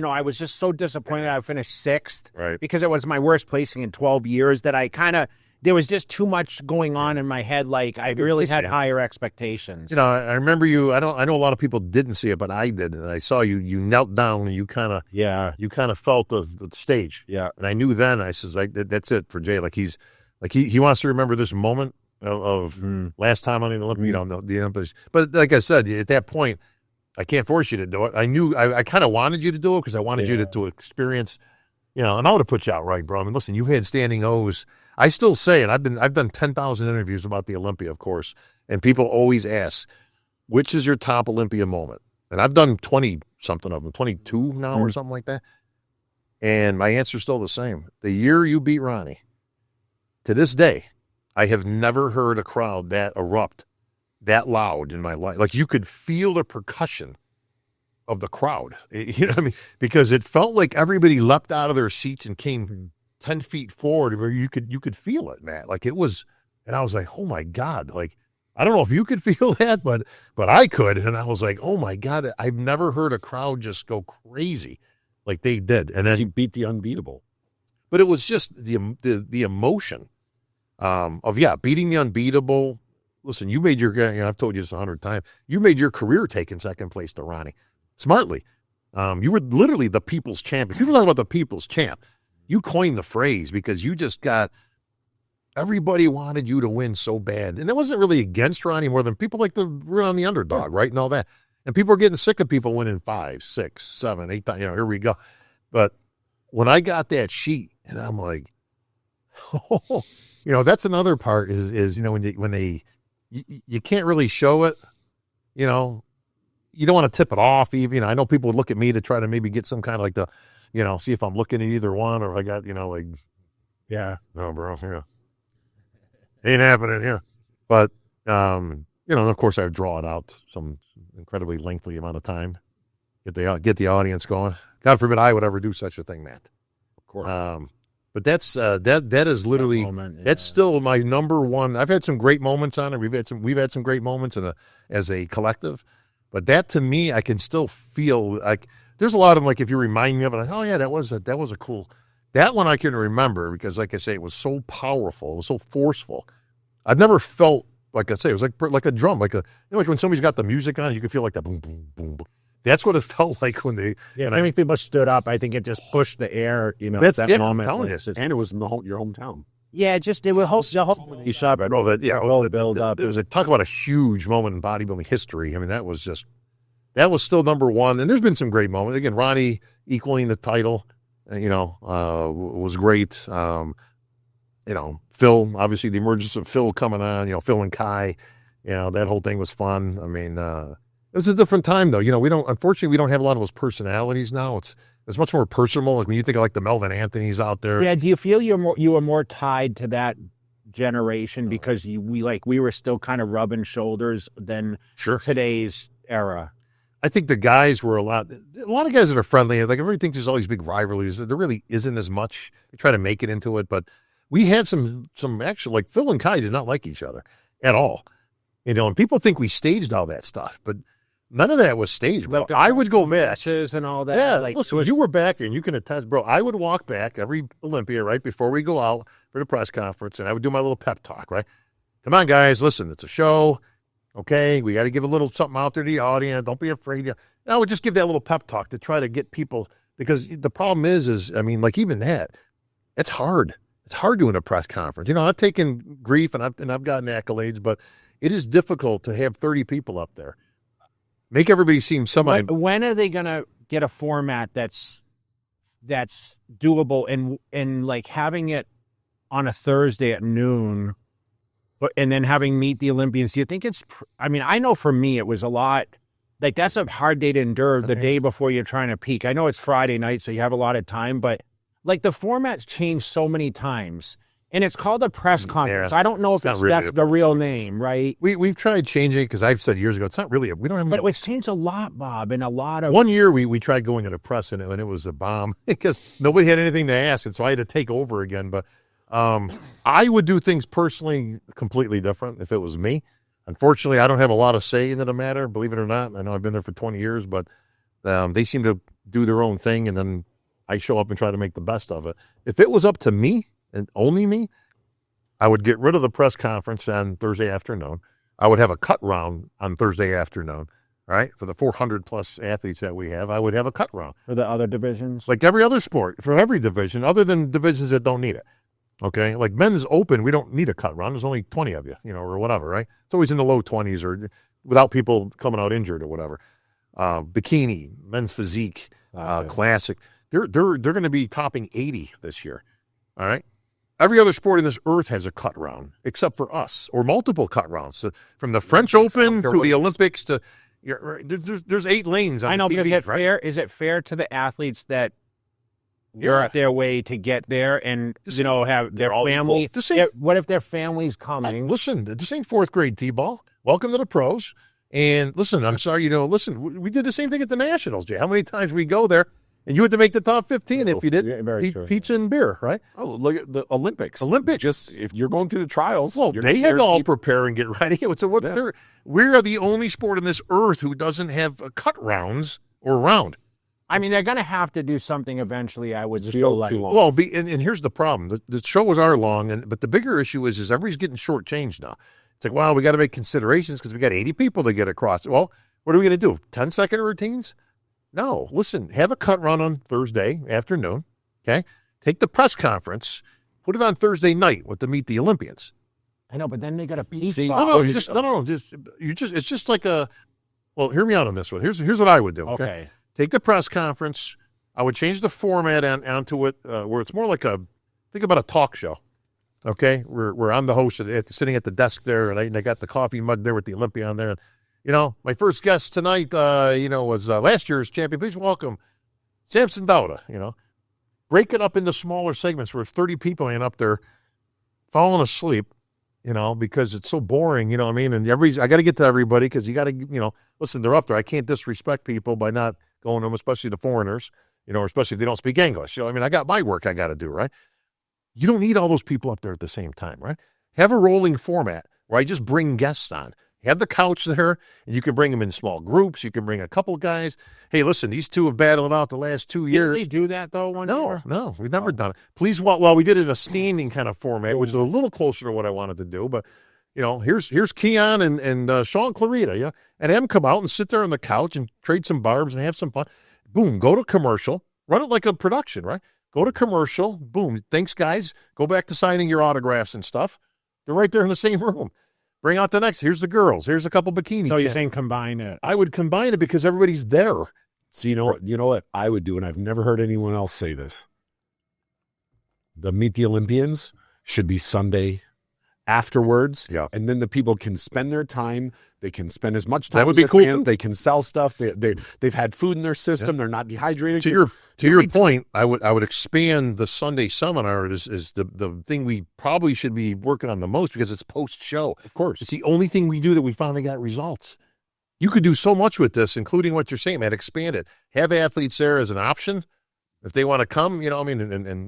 I was just so disappointed I finished 6th. Right. Because it was my worst placing in 12 years that there was just too much going on in my head. Like I really had higher expectations. I remember you. I know a lot of people didn't see it, but I did, and I saw you. You knelt down and you kind of felt the stage. Yeah, and I knew then. I says, that's it for Jay. Like he wants to remember this moment of last time on the Olympia, the Olympics. But like I said, at that point, I can't force you to do it. I knew I kind of wanted you to do it because I wanted you to experience. And I would have put you out right, bro. I mean, listen, you had standing O's. I still say it. I've done 10,000 interviews about the Olympia, of course, and people always ask, which is your top Olympia moment? And I've done 20-something of them, 22 now or something like that. And my answer's still the same. The year you beat Ronnie, to this day, I have never heard a crowd that erupt that loud in my life. Like you could feel the percussion of the crowd. You know what I mean? Because it felt like everybody leapt out of their seats and came 10 feet forward where you could feel it, man. Like it was, and I was like, oh my God. Like, I don't know if you could feel that, but I could. And I was like, oh my God, I've never heard a crowd just go crazy like they did. And then he beat the unbeatable. But it was just the emotion of beating the unbeatable. Listen, you made your, I've told you this 100 times, you made your career taking second place to Ronnie. Smartly. You were literally the people's champ. If people talk about the people's champ, you coined the phrase because you just got, everybody wanted you to win so bad. And it wasn't really against Ronnie more than people like to root on the underdog, right? And all that. And people are getting sick of people winning 5, 6, 7, 8 times. Here we go. But when I got that sheet and I'm like, oh, that's another part is when they you can't really show it, you don't want to tip it off even. I know people would look at me to try to maybe get some kind of like see if I'm looking at either one or if I got, no, bro, ain't happening here. But, of course I would draw it out some incredibly lengthy amount of time, get the audience going. God forbid I would ever do such a thing, Matt. Of course. But that's that is literally that's still my number one. I've had some great moments on it. We've had some great moments as a collective. But that to me, I can still feel like there's a lot of them. Like if you remind me of it, like, oh yeah, that was a cool. That one I can remember because, like I say, it was so powerful. It was so forceful. I've never felt like I say it was like a drum, like when somebody's got the music on, you can feel like that boom, boom, boom, boom. That's what it felt like when they. Yeah, and I mean, people stood up. I think it just pushed the air, That's that I'm moment. telling was you. just- And it was in your hometown. yeah, it just, it was you saw it. Oh, that yeah. Well, the build up. It was talk about a huge moment in bodybuilding history. I mean, that was still number one. And there's been some great moments. Again, Ronnie equaling the title, was great. Phil, obviously the emergence of Phil coming on. Phil and Kai, that whole thing was fun. I mean, it was a different time though. Unfortunately, we don't have a lot of those personalities now. It's much more personal. Like when you think of like the Melvin Anthony's out there. Yeah, do you feel you were more tied to that generation because we were still kind of rubbing shoulders than today's era? I think the guys were a lot of guys that are friendly. Like everybody thinks there's all these big rivalries. There really isn't as much. They try to make it into it, but we had some actual, like Phil and Kai did not like each other at all. And people think we staged all that stuff, but none of that was staged, bro. I would go matches and all that. Yeah, listen, you were back and you can attest, bro. I would walk back every Olympia right before we go out for the press conference, and I would do my little pep talk, right? Come on, guys, listen, it's a show. Okay, we got to give a little something out there to the audience. Don't be afraid. And I would just give that little pep talk to try to get people, because the problem is I mean, like even that, it's hard. It's hard doing a press conference. I've taken grief and I've gotten accolades, but it is difficult to have 30 people up there. Make everybody seem somebody. When are they gonna get a format that's doable and like having it on a Thursday at noon, and then having meet the Olympians? Do you think it's? I mean, I know for me it was a lot. Like that's a hard day to endure the day before you're trying to peak. I know it's Friday night, so you have a lot of time, but like the format's changed so many times. And it's called a press conference. I don't know if that's the real name, right? We've tried changing it because I've said years ago, it's not really, we don't have. But it's changed a lot, Bob, and a lot of. One year we tried going to the press and it was a bomb because nobody had anything to ask. And so I had to take over again. But I would do things personally completely different if it was me. Unfortunately, I don't have a lot of say in the matter, believe it or not. I know I've been there for 20 years, but they seem to do their own thing. And then I show up and try to make the best of it. If it was up to me, and only me, I would get rid of the press conference on Thursday afternoon. I would have a cut round on Thursday afternoon, right? For the 400 plus athletes that we have, I would have a cut round. For the other divisions? Like every other sport, for every division, other than divisions that don't need it. Okay? Like men's open, we don't need a cut round. There's only 20 of you, or whatever, right? It's always in the low 20s or without people coming out injured or whatever. Bikini, men's physique, classic. They're going to be topping 80 this year, all right? Every other sport in this earth has a cut round, except for us, or multiple cut rounds. So from the French Open to the Olympics to there's 8 lanes on I know, the but TV, right? is it fair to the athletes that work their way to get there and have their family? What if their family's coming? Listen, this ain't 4th grade T-ball. Welcome to the pros. And listen, I'm sorry, listen, we did the same thing at the Nationals, Jay. How many times we go there? And you had to make the top 15 if you did pizza and beer, right? Oh, look at the Olympics. Just if you're going through the trials. Well, they had to all prepare and get ready. So we are the only sport in this earth who doesn't have cut rounds or round. I mean, they're going to have to do something eventually, I would feel like. Well, and here's the problem. The shows are long, but the bigger issue is everybody's getting shortchanged now. It's like, well, we got to make considerations because we got 80 people to get across. Well, what are we going to do? 10-second routines? No, listen, have a cut run on Thursday afternoon, okay? Take the press conference, put it on Thursday night with to meet the Olympians. I know, but then they got to beat. It's just like well, hear me out on this one. Here's what I would do, okay? Take the press conference. I would change the format onto it where it's more like think about a talk show, okay? Where I'm the host, sitting at the desk there, and I got the coffee mug there with the Olympia on there, and my first guest tonight, was last year's champion. Please welcome Samson Dauda, Break it up into smaller segments where 30 people ain't up there falling asleep, because it's so boring, And I got to get to everybody because you got to, listen, they're up there. I can't disrespect people by not going to them, especially the foreigners, or especially if they don't speak English. I got my work I got to do, right? You don't need all those people up there at the same time, right? Have a rolling format where I just bring guests on. Have the couch there, and you can bring them in small groups. You can bring a couple guys. Hey, listen, these two have battled out the last 2 years. Did they do that, though, one year? No, we've never done it. Please, well, we did it in a standing kind of format, which is a little closer to what I wanted to do, but here's Keon and Sean Clarita, yeah, and have them come out and sit there on the couch and trade some barbs and have some fun. Boom, go to commercial, run it like a production, right? Go to commercial, boom, thanks guys, go back to signing your autographs and stuff. They're right there in the same room. Bring out the next, here's the girls, here's a couple bikini. So you're saying combine it? I would combine it because everybody's there. So you know what I would do, and I've never heard anyone else say this. The Meet the Olympians should be Sunday afterwards, and then the people can spend their time. They can spend as much time. That would as be they cool. can. They can sell stuff. They've had food in their system. They're not dehydrated. To your point, I would expand the Sunday seminar is the thing we probably should be working on the most because it's post show. Of course, it's the only thing we do that we finally got results. You could do so much with this, including what you're saying, man. Expand it. Have athletes there as an option. If they want to come, and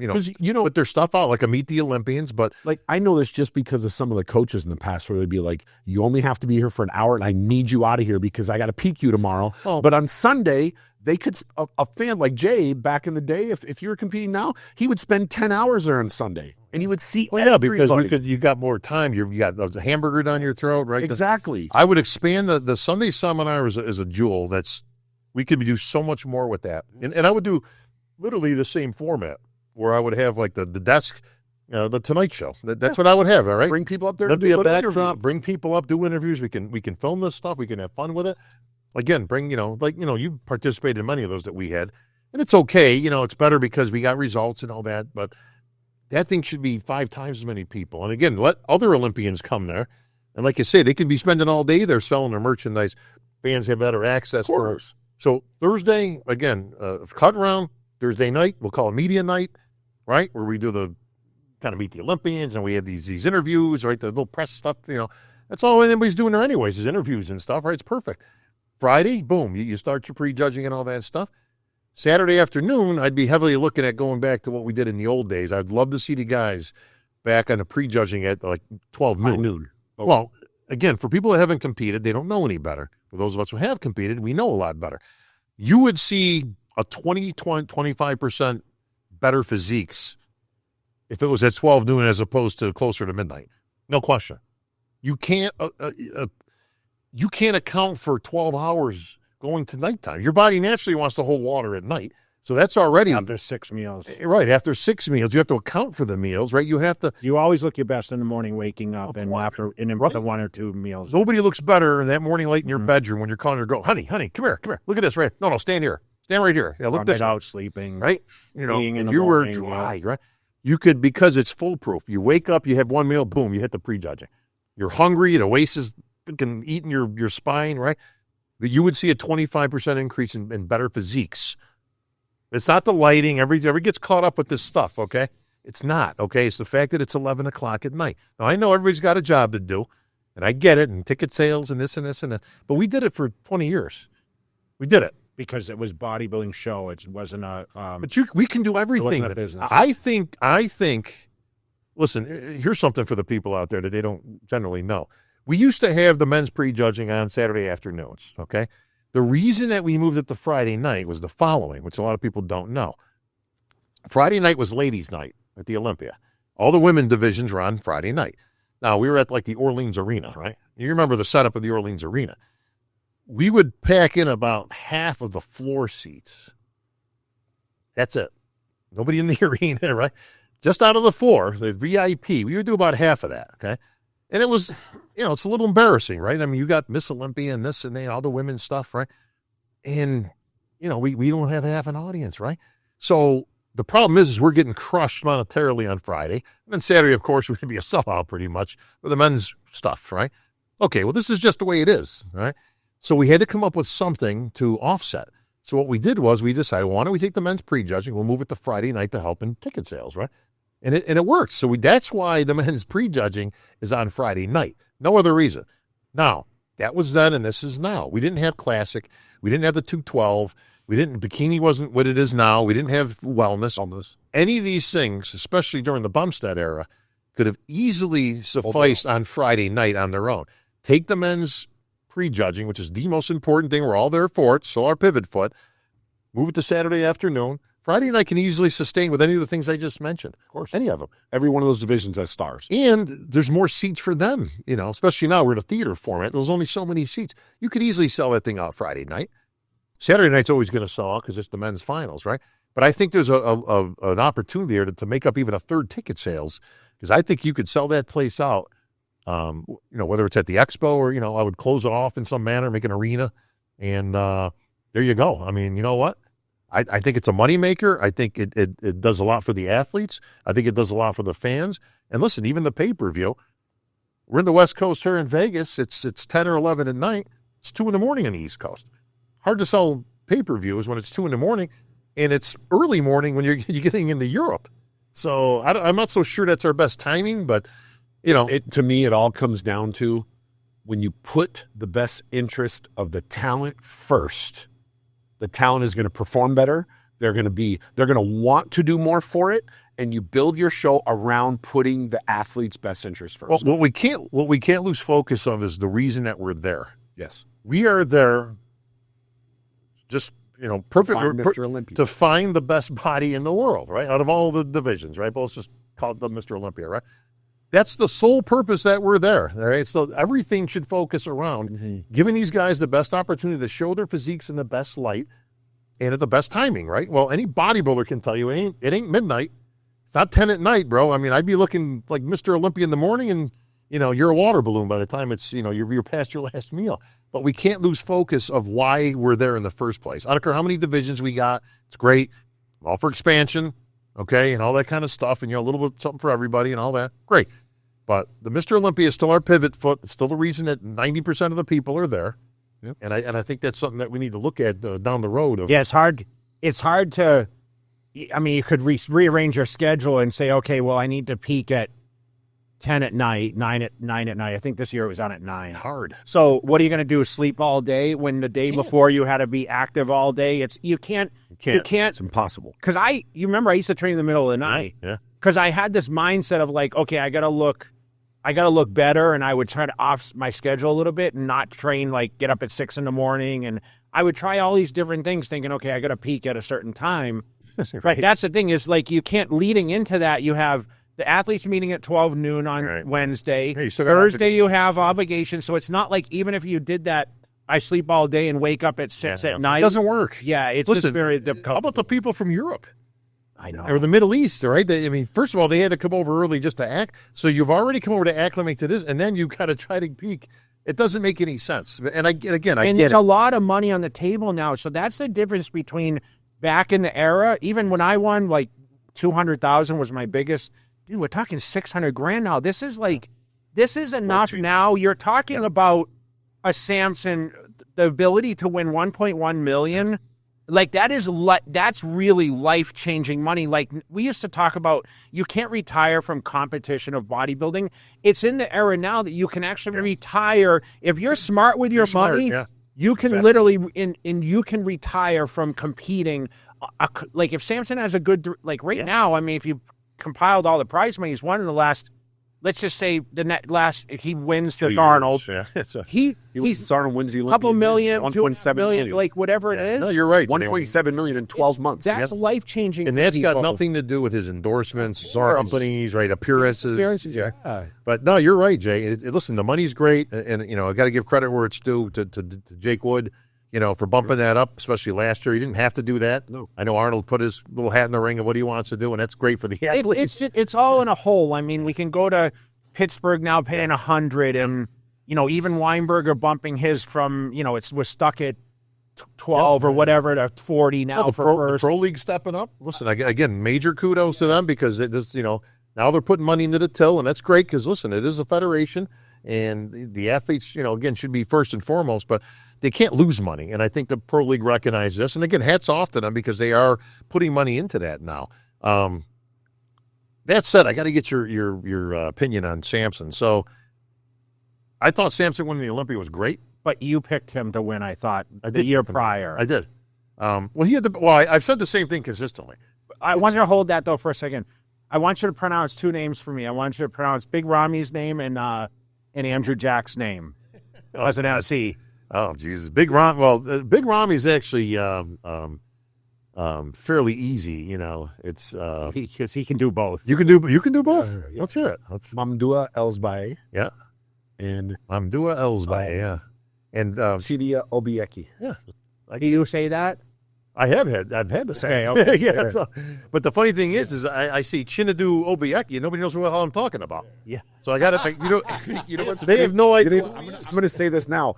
put their stuff out like a Meet the Olympians. But like, I know this just because of some of the coaches in the past where they'd be like, you only have to be here for an hour and I need you out of here because I got to peak you tomorrow. Oh. But on Sunday, they could, a fan like Jay back in the day, if you were competing now, he would spend 10 hours there on Sunday and he would see everybody. Because you got more time. You got a hamburger down your throat, right? Exactly. I would expand the Sunday seminar as a jewel. We could do so much more with that. And I would do literally the same format where I would have like the desk, the Tonight Show. That's what I would have. All right, bring people up there. That'd be a backdrop. Bring people up, do interviews. We can film this stuff. We can have fun with it. Again, bring you participated in many of those that we had, and it's okay. It's better because we got results and all that. But that thing should be 5 times as many people. And again, let other Olympians come there. And like you say, they can be spending all day there selling their merchandise. Fans have better access. Of course. So Thursday again, cut round. Thursday night, we'll call it media night, right? Where we do the kind of Meet the Olympians and we have these interviews, right? The little press stuff, that's all anybody's doing there anyways is interviews and stuff, right? It's perfect. Friday, boom, you start your prejudging and all that stuff. Saturday afternoon, I'd be heavily looking at going back to what we did in the old days. I'd love to see the guys back on the prejudging at like 12 noon. Okay. Well, again, for people that haven't competed, they don't know any better. For those of us who have competed, we know a lot better. You would see a 25% better physiques if it was at 12 noon as opposed to closer to midnight. No question. You can't account for 12 hours going to nighttime. Your body naturally wants to hold water at night. So that's already after 6 meals. Right, after 6 meals. You have to account for the meals, right? You always look your best in the morning waking up and after in the 1 or 2 meals. Nobody looks better in that morning light in your bedroom when you're calling your girl, honey, come here. Look at this, right? No, stand here. Stand right here. Yeah, look this out sleeping. Right? You were dry, right? You could, because it's foolproof. You wake up, you have 1 meal, boom, you hit the prejudging. You're hungry, the waist is eating your spine, right? You would see a 25% increase in better physiques. It's not the lighting. Everybody gets caught up with this stuff, okay? It's not, okay? It's the fact that it's 11 o'clock at night. Now, I know everybody's got a job to do, and I get it, and ticket sales and this and this and that, but we did it for 20 years. We did it. Because it was bodybuilding show. It wasn't a... but we can do everything. It wasn't a business. I think, listen, here's something for the people out there that they don't generally know. We used to have the men's prejudging on Saturday afternoons, okay? The reason that we moved it to Friday night was the following, which a lot of people don't know. Friday night was ladies' night at the Olympia. All the women divisions were on Friday night. Now, we were at like the Orleans Arena, right? You remember the setup of the Orleans Arena. We would pack in about half of the floor seats. That's it. Nobody in the arena, right? Just out of the floor, the VIP, we would do about half of that, okay? And it was, it's a little embarrassing, right? I mean, you got Miss Olympia and this and that, all the women's stuff, right? And, we don't have half an audience, right? So the problem is we're getting crushed monetarily on Friday. And then Saturday, of course, we're going to be a sellout pretty much for the men's stuff, right? Okay, well, this is just the way it is, right? So we had to come up with something to offset. So what we did was we decided, why don't we take the men's prejudging, we'll move it to Friday night to help in ticket sales, right? And it worked. So that's why the men's prejudging is on Friday night. No other reason. Now, that was then and this is now. We didn't have Classic. We didn't have the 212. Bikini wasn't what it is now. We didn't have wellness. Any of these things, especially during the Bumstead era, could have easily sufficed on Friday night on their own. Take the men's prejudging, which is the most important thing. We're all there for it. So our pivot foot. Move it to Saturday afternoon. Friday night can easily sustain with any of the things I just mentioned. Of course. Any of them. Every one of those divisions has stars. And there's more seats for them, especially now we're in a theater format. There's only so many seats. You could easily sell that thing out Friday night. Saturday night's always going to sell out because it's the men's finals, right? But I think there's an opportunity there to make up even a third ticket sales, because I think you could sell that place out, whether it's at the expo or, I would close it off in some manner, make an arena, and there you go. I mean, you know what? I think it's a moneymaker. I think it does a lot for the athletes. I think it does a lot for the fans. And listen, even the pay-per-view, we're in the West Coast here in Vegas. It's 10 or 11 at night. It's 2 in the morning on the East Coast. Hard to sell pay-per-views when it's 2 in the morning, and it's early morning when you're getting into Europe. So I'm not so sure that's our best timing, but, To me, it all comes down to when you put the best interest of the talent first, the talent is going to perform better. They're going to want to do more for it, and you build your show around putting the athlete's best interest first. Well, what we can't lose focus of is the reason that we're there. Yes. We are there just, perfect Mr. Olympia. to find the best body in the world, right? Out of all the divisions, right? But let's just call it the Mr. Olympia, right? That's the sole purpose that we're there, all right? So everything should focus around giving these guys the best opportunity to show their physiques in the best light and at the best timing, right? Well, any bodybuilder can tell you it ain't midnight. It's not 10 at night, bro. I mean, I'd be looking like Mr. Olympia in the morning, and, you're a water balloon by the time it's, you're past your last meal. But we can't lose focus of why we're there in the first place. I don't care how many divisions we got. It's great. I'm all for expansion, okay, and all that kind of stuff, and, a little bit something for everybody and all that. Great. But the Mr. Olympia is still our pivot foot. It's still the reason that 90% of the people are there. Yep. And I think that's something that we need to look at down the road. Yeah, it's hard. It's hard to. I mean, you could rearrange your schedule and say, okay, well, I need to peak at 10 at night, 9 at night. I think this year it was on at 9. Hard. So what are you going to do? Sleep all day when the day before you had to be active all day? You can't. It's impossible. Because you remember I used to train in the middle of the night. Yeah. Because I had this mindset of like, okay, I gotta look better, and I would try to off my schedule a little bit and not train, like get up at 6 a.m, and I would try all these different things, thinking, okay, I gotta peak at a certain time. Right. That's the thing is, like, you can't, leading into that, you have the athletes meeting at 12 noon on Wednesday. Hey, Thursday you have obligations, so it's not like even if you did that, I sleep all day and wake up at 6 at night. It doesn't work. Yeah, it's just very difficult. How about the people from Europe? I know. Or the Middle East, right? First of all, they had to come over early just to act. So you've already come over to acclimate to this, and then you've got to try to peak. It doesn't make any sense. And I get it's a lot of money on the table now. So that's the difference between back in the era. Even when I won, like 200,000 was my biggest. Dude, we're talking 600 grand now. This is enough now. You're talking about a Samson, the ability to win 1.1 million. Like, that's really life-changing money. Like, we used to talk about, you can't retire from competition of bodybuilding. It's in the era now that you can actually retire. If you're smart with your money, you can literally, you can retire from competing. Like, if Samson has a good, like right now, I mean, if you compiled all the prize money, he's won in the last, let's just say he wins the Arnold. Arnold wins the Olympia. Couple million, 1.7 million, like whatever it is. No, you're right. 1.7 million in 12 months. That's life-changing. And that's got nothing to do with his endorsements, companies, right? Appearances. Yeah. But no, you're right, Jay. Listen, the money's great, and I got to give credit where it's due to Jake Wood, for bumping that up, especially last year. He didn't have to do that. No. I know Arnold put his little hat in the ring of what he wants to do, and that's great for the athletes. It's all in a whole. I mean, we can go to Pittsburgh now paying 100, and even Weinberger bumping his from was stuck at 12 or whatever to 40 now for first. The Pro League stepping up. Listen, again, major kudos to them, because it just now they're putting money into the till, and that's great because listen, it is a federation, and the athletes again should be first and foremost, but they can't lose money, and I think the Pro League recognizes this. And again, hats off to them because they are putting money into that now. That said, I got to get your opinion on Samson. So I thought Samson winning the Olympia was great. But you picked him to win, I thought, the year prior. I did. I've said the same thing consistently. I want you to hold that, though, for a second. I want you to pronounce two names for me. I want you to pronounce Big Rami's name and Andrew Jack's name. As an MC. Oh, Jesus. Big Rami's actually fairly easy. You know, it's He can do both. you can do both. Let's hear it. Mamdua Elsbaye Yeah, and Mamdua Elsbaye. Yeah, and Cicherillo Obieki. Do you say that? I've had to say. Okay. Yeah. So, but the funny thing is I see Chinadu Obieki, and nobody knows what the hell I'm talking about. Yeah. So I got to, you know what? They have no idea. I'm going to say this now.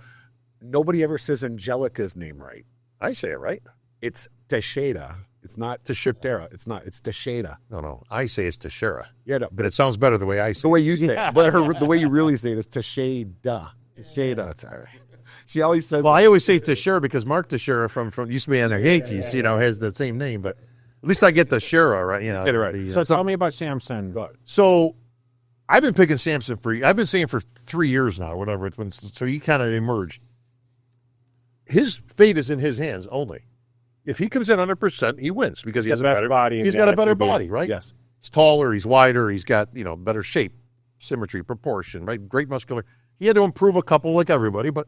Nobody ever says Angelica's name right. I say it right. It's Teixeira. It's not Teixeira. It's not. It's Teixeira. No. I say it's Teixeira. Yeah, no, But it sounds better the way I say the way you say it. But the way you really say it is Teixeira. Teixeira. It's all right. She always says. Well, I always say Teixeira because Mark Teixeira from used to be on the Yankees, has the same name. But at least I get Teixeira right. Get it right. So tell me about Samson. So I've been picking Samson I've been saying for 3 years now, whatever. So he kind of emerged. His fate is in his hands only. If he comes in 100%, he wins because he has a better body. He's got a better body, right? Yes. He's taller, he's wider, he's got, better shape, symmetry, proportion, right? Great muscular. He had to improve a couple like everybody, but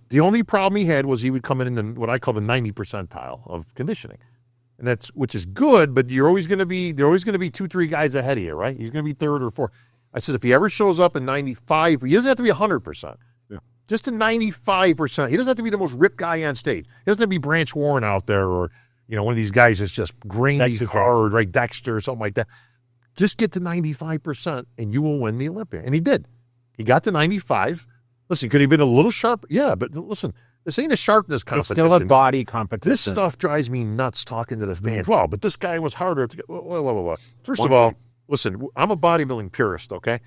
the only problem he had was he would come in what I call the 90 percentile of conditioning. And which is good, but there are always going to be 2-3 guys ahead of you, right? He's going to be third or fourth. I said if he ever shows up in 95, he doesn't have to be 100%. Just a 95%. He doesn't have to be the most ripped guy on stage. He doesn't have to be Branch Warren out there or, one of these guys that's just grainy, hard, right? Dexter or something like that. Just get to 95% and you will win the Olympia. And he did. He got to 95. Listen, could he have been a little sharp? Yeah, but listen, this ain't a sharpness competition. It's still a body competition. This stuff drives me nuts talking to the fans. Well, but this guy was harder to get. Whoa. First of all, listen, I'm a bodybuilding purist, okay?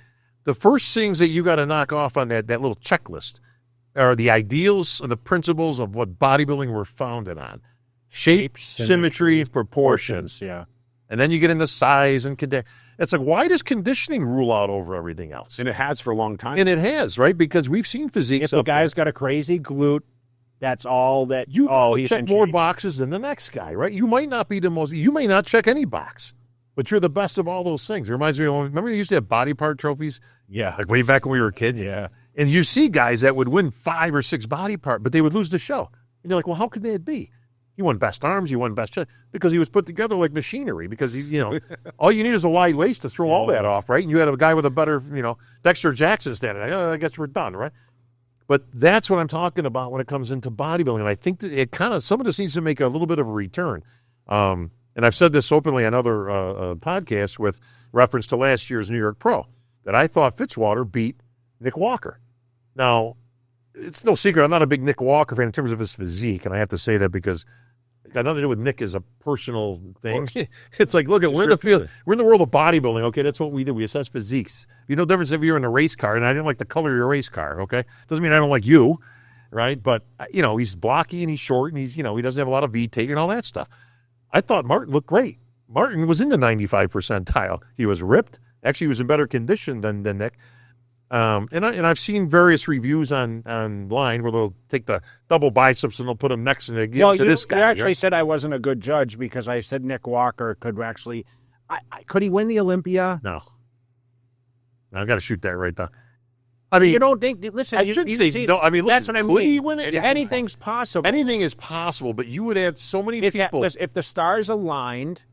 The first things that you got to knock off on that little checklist are the ideals and the principles of what bodybuilding were founded on. Shape, symmetry, proportions. Yeah. And then you get into size and it's like, why does conditioning rule out over everything else? And it has for a long time. And it has, right? Because we've seen physiques. If the guy's got a crazy glute, that's all that he's check more boxes than the next guy, right? You might not be you may not check any box, but you're the best of all those things. It reminds me of, remember you used to have body part trophies? Yeah. Like way back when we were kids? Yeah. And you see guys that would win 5 or 6 body part, but they would lose the show. And you're like, well, how could that be? He won best arms, he won best chest, because he was put together like machinery, because, all you need is a wide waist to throw all that off, right? And you had a guy with a better, Dexter Jackson standing there. I guess we're done, right? But that's what I'm talking about when it comes into bodybuilding. And I think that it kind of, some of this needs to make a little bit of a return. And I've said this openly on other podcasts with reference to last year's New York Pro, that I thought Fitzwater beat Nick Walker. Now, it's no secret, I'm not a big Nick Walker fan in terms of his physique, and I have to say that because it got nothing to do with Nick as a personal thing. It's like, look, we're in the field, we're in the world of bodybuilding, okay? That's what we do. We assess physiques. You know the difference if you're in a race car, and I didn't like the color of your race car, okay? Doesn't mean I don't like you, right? But, he's blocky and he's short, and he's, he doesn't have a lot of V-take and all that stuff. I thought Martin looked great. Martin was in the 95 percentile. He was ripped. Actually, he was in better condition than Nick. And I've seen various reviews online where they'll take the double biceps and they'll put them next to this guy. You actually said I wasn't a good judge because I said Nick Walker could actually. Could he win the Olympia? No. I've got to shoot that right down. I mean, you don't think? Listen, I shouldn't say no. I mean, listen, that's what I mean. Could he win it? Anything's possible. Anything is possible, but you would have so many people. If the stars aligned.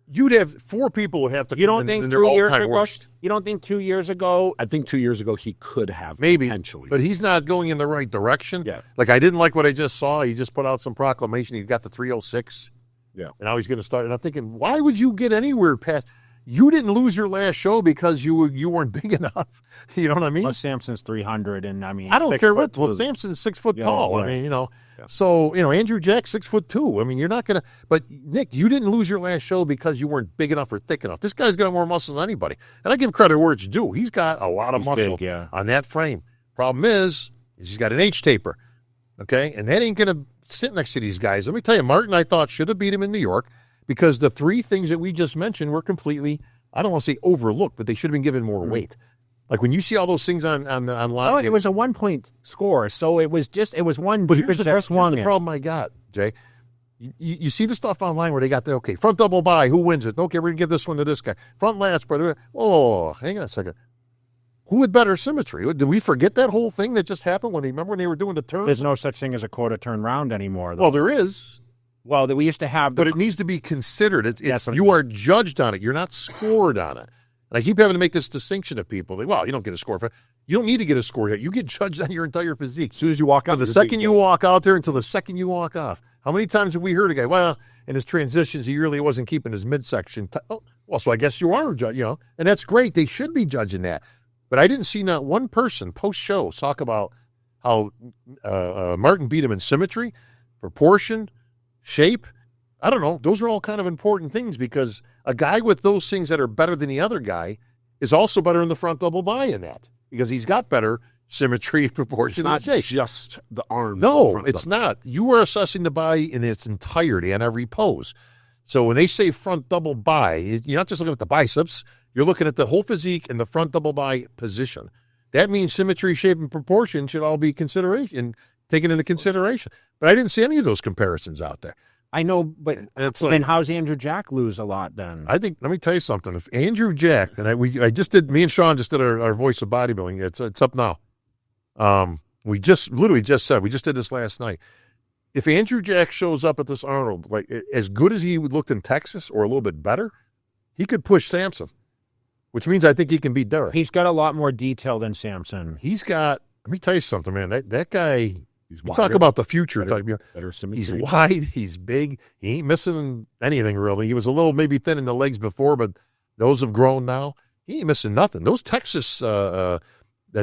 You'd have 4 people would have to. You don't think in 2 their years all-time ago? worst. You don't think 2 years ago? I think 2 years ago he could have maybe potentially, but he's not going in the right direction. Yeah, like I didn't like what I just saw. He just put out some proclamation. He got the 306. Yeah, and now he's going to start. And I'm thinking, why would you get anywhere past? You didn't lose your last show because you weren't big enough. You know what I mean? Well, Samson's 300, and I mean, I don't care what. Well, Samson's 6 foot tall. Right. I mean, Yeah. So, Andrew Jack's 6'2". I mean, you're not going to, but Nick, you didn't lose your last show because you weren't big enough or thick enough. This guy's got more muscle than anybody. And I give credit where it's due. He's got a lot of muscle on that frame. Problem is he's got an H taper. Okay. And that ain't going to sit next to these guys. Let me tell you, Martin, I thought should have beat him in New York because the 3 things that we just mentioned were completely, I don't want to say overlooked, but they should have been given more weight. Like when you see all those things online. Oh, it was a 1-point score. So it was one. But here's the problem I got, Jay. You see the stuff online where they got front double by, who wins it? Okay, we're going to give this one to this guy. Front last, brother. Oh, hang on a second. Who had better symmetry? Did we forget that whole thing that just happened remember when they were doing the turn? There's no such thing as a quarter turn round anymore, though. Well, there is. Well, that we used to have, But it needs to be considered. That's what You are judged on it. You're not scored on it. And I keep having to make this distinction to people. Well, you don't get a score for it. You don't need to get a score yet. You get judged on your entire physique. As soon as you walk out, The second you walk out there until the second you walk off. How many times have we heard a guy, well, in his transitions, he really wasn't keeping his midsection. Well, so I guess you are, and that's great. They should be judging that. But I didn't see not one person post-show talk about how Martin beat him in symmetry, proportion, shape. I don't know. Those are all kind of important things because a guy with those things that are better than the other guy is also better in the front double by in that because he's got better symmetry, proportion, it's not and shape. just the arms. No, it's not. You are assessing the body in its entirety on every pose. So when they say front double by, you're not just looking at the biceps. You're looking at the whole physique and the front double by position. That means symmetry, shape, and proportion should all be taken into consideration. But I didn't see any of those comparisons out there. I know, but then how's Andrew Jack lose a lot then? I think, let me tell you something. If Andrew Jack, and me and Sean just did our Voice of Bodybuilding. It's up now. We just did this last night. If Andrew Jack shows up at this Arnold, like as good as he looked in Texas or a little bit better, he could push Samson, which means I think he can beat Derek. He's got a lot more detail than Samson. Let me tell you something, man. That guy, you talk about the future. Better symmetry. He's wide, he's big, he ain't missing anything really. He was a little maybe thin in the legs before, but those have grown now. He ain't missing nothing. Those Texas, that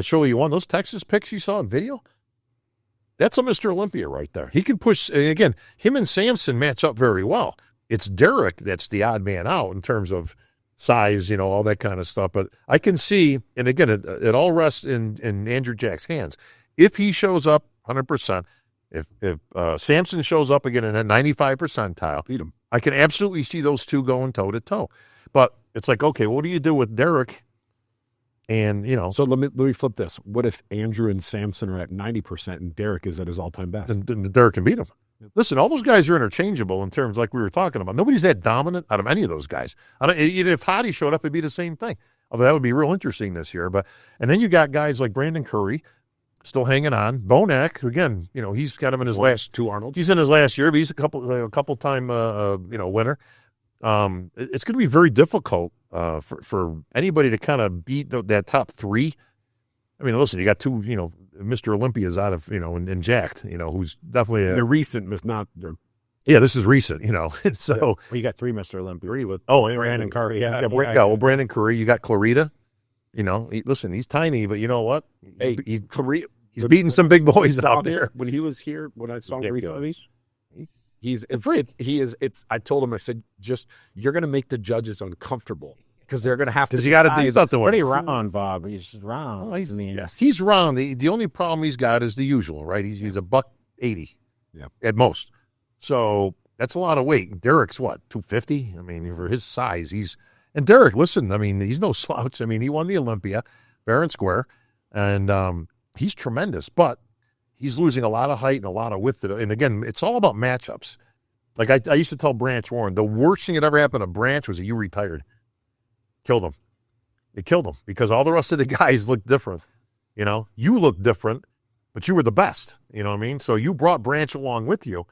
show you won, those Texas pics you saw in video, that's a Mr. Olympia right there. He can push, and again, him and Samson match up very well. It's Derek that's the odd man out in terms of size, all that kind of stuff. But I can see, and again, it all rests in Andrew Jack's hands. If he shows up 100%, if Samson shows up again in that 95 percentile, beat him. I can absolutely see those two going toe-to-toe. But it's like, okay, what do you do with Derek? And, So let me flip this. What if Andrew and Samson are at 90% and Derek is at his all-time best? Then Derek can beat him. Listen, all those guys are interchangeable in terms like we were talking about. Nobody's that dominant out of any of those guys. Even if Hottie showed up, it'd be the same thing. Although that would be real interesting this year. And then you got guys like Brandon Curry still hanging on. Bonac, again, he's got him in his last two Arnolds. He's in his last year, but he's a couple time winner. It's going to be very difficult for anybody to kind of beat that top three. I mean, listen, you got two, Mr. Olympias out of, and jacked, who's definitely they're recent, but not. Yeah, this is recent, And so well, you got three Mr. Olympia. With Brandon Curry. Well, Brandon Curry, you got Clarita. Listen, he's tiny, but you know what? Clarita. He's beating some big boys out there. When he was here, when I saw him, he's afraid. He is. I told him, I said, you're going to make the judges uncomfortable because they're going to have to. Because you got to do something with Pretty him. round, Bob. He's round. Oh, he's round. The only problem he's got is the usual, right? He's $180, at most. So that's a lot of weight. Derek's what, 250? I mean, for his size, and Derek. Listen, I mean, he's no slouch. I mean, he won the Olympia, fair and square, and he's tremendous. But he's losing a lot of height and a lot of width. And again, it's all about matchups. Like I used to tell Branch Warren, the worst thing that ever happened to Branch was that you retired. Killed him. It killed him because all the rest of the guys looked different. You looked different, but you were the best. You know what I mean? So you brought Branch along with you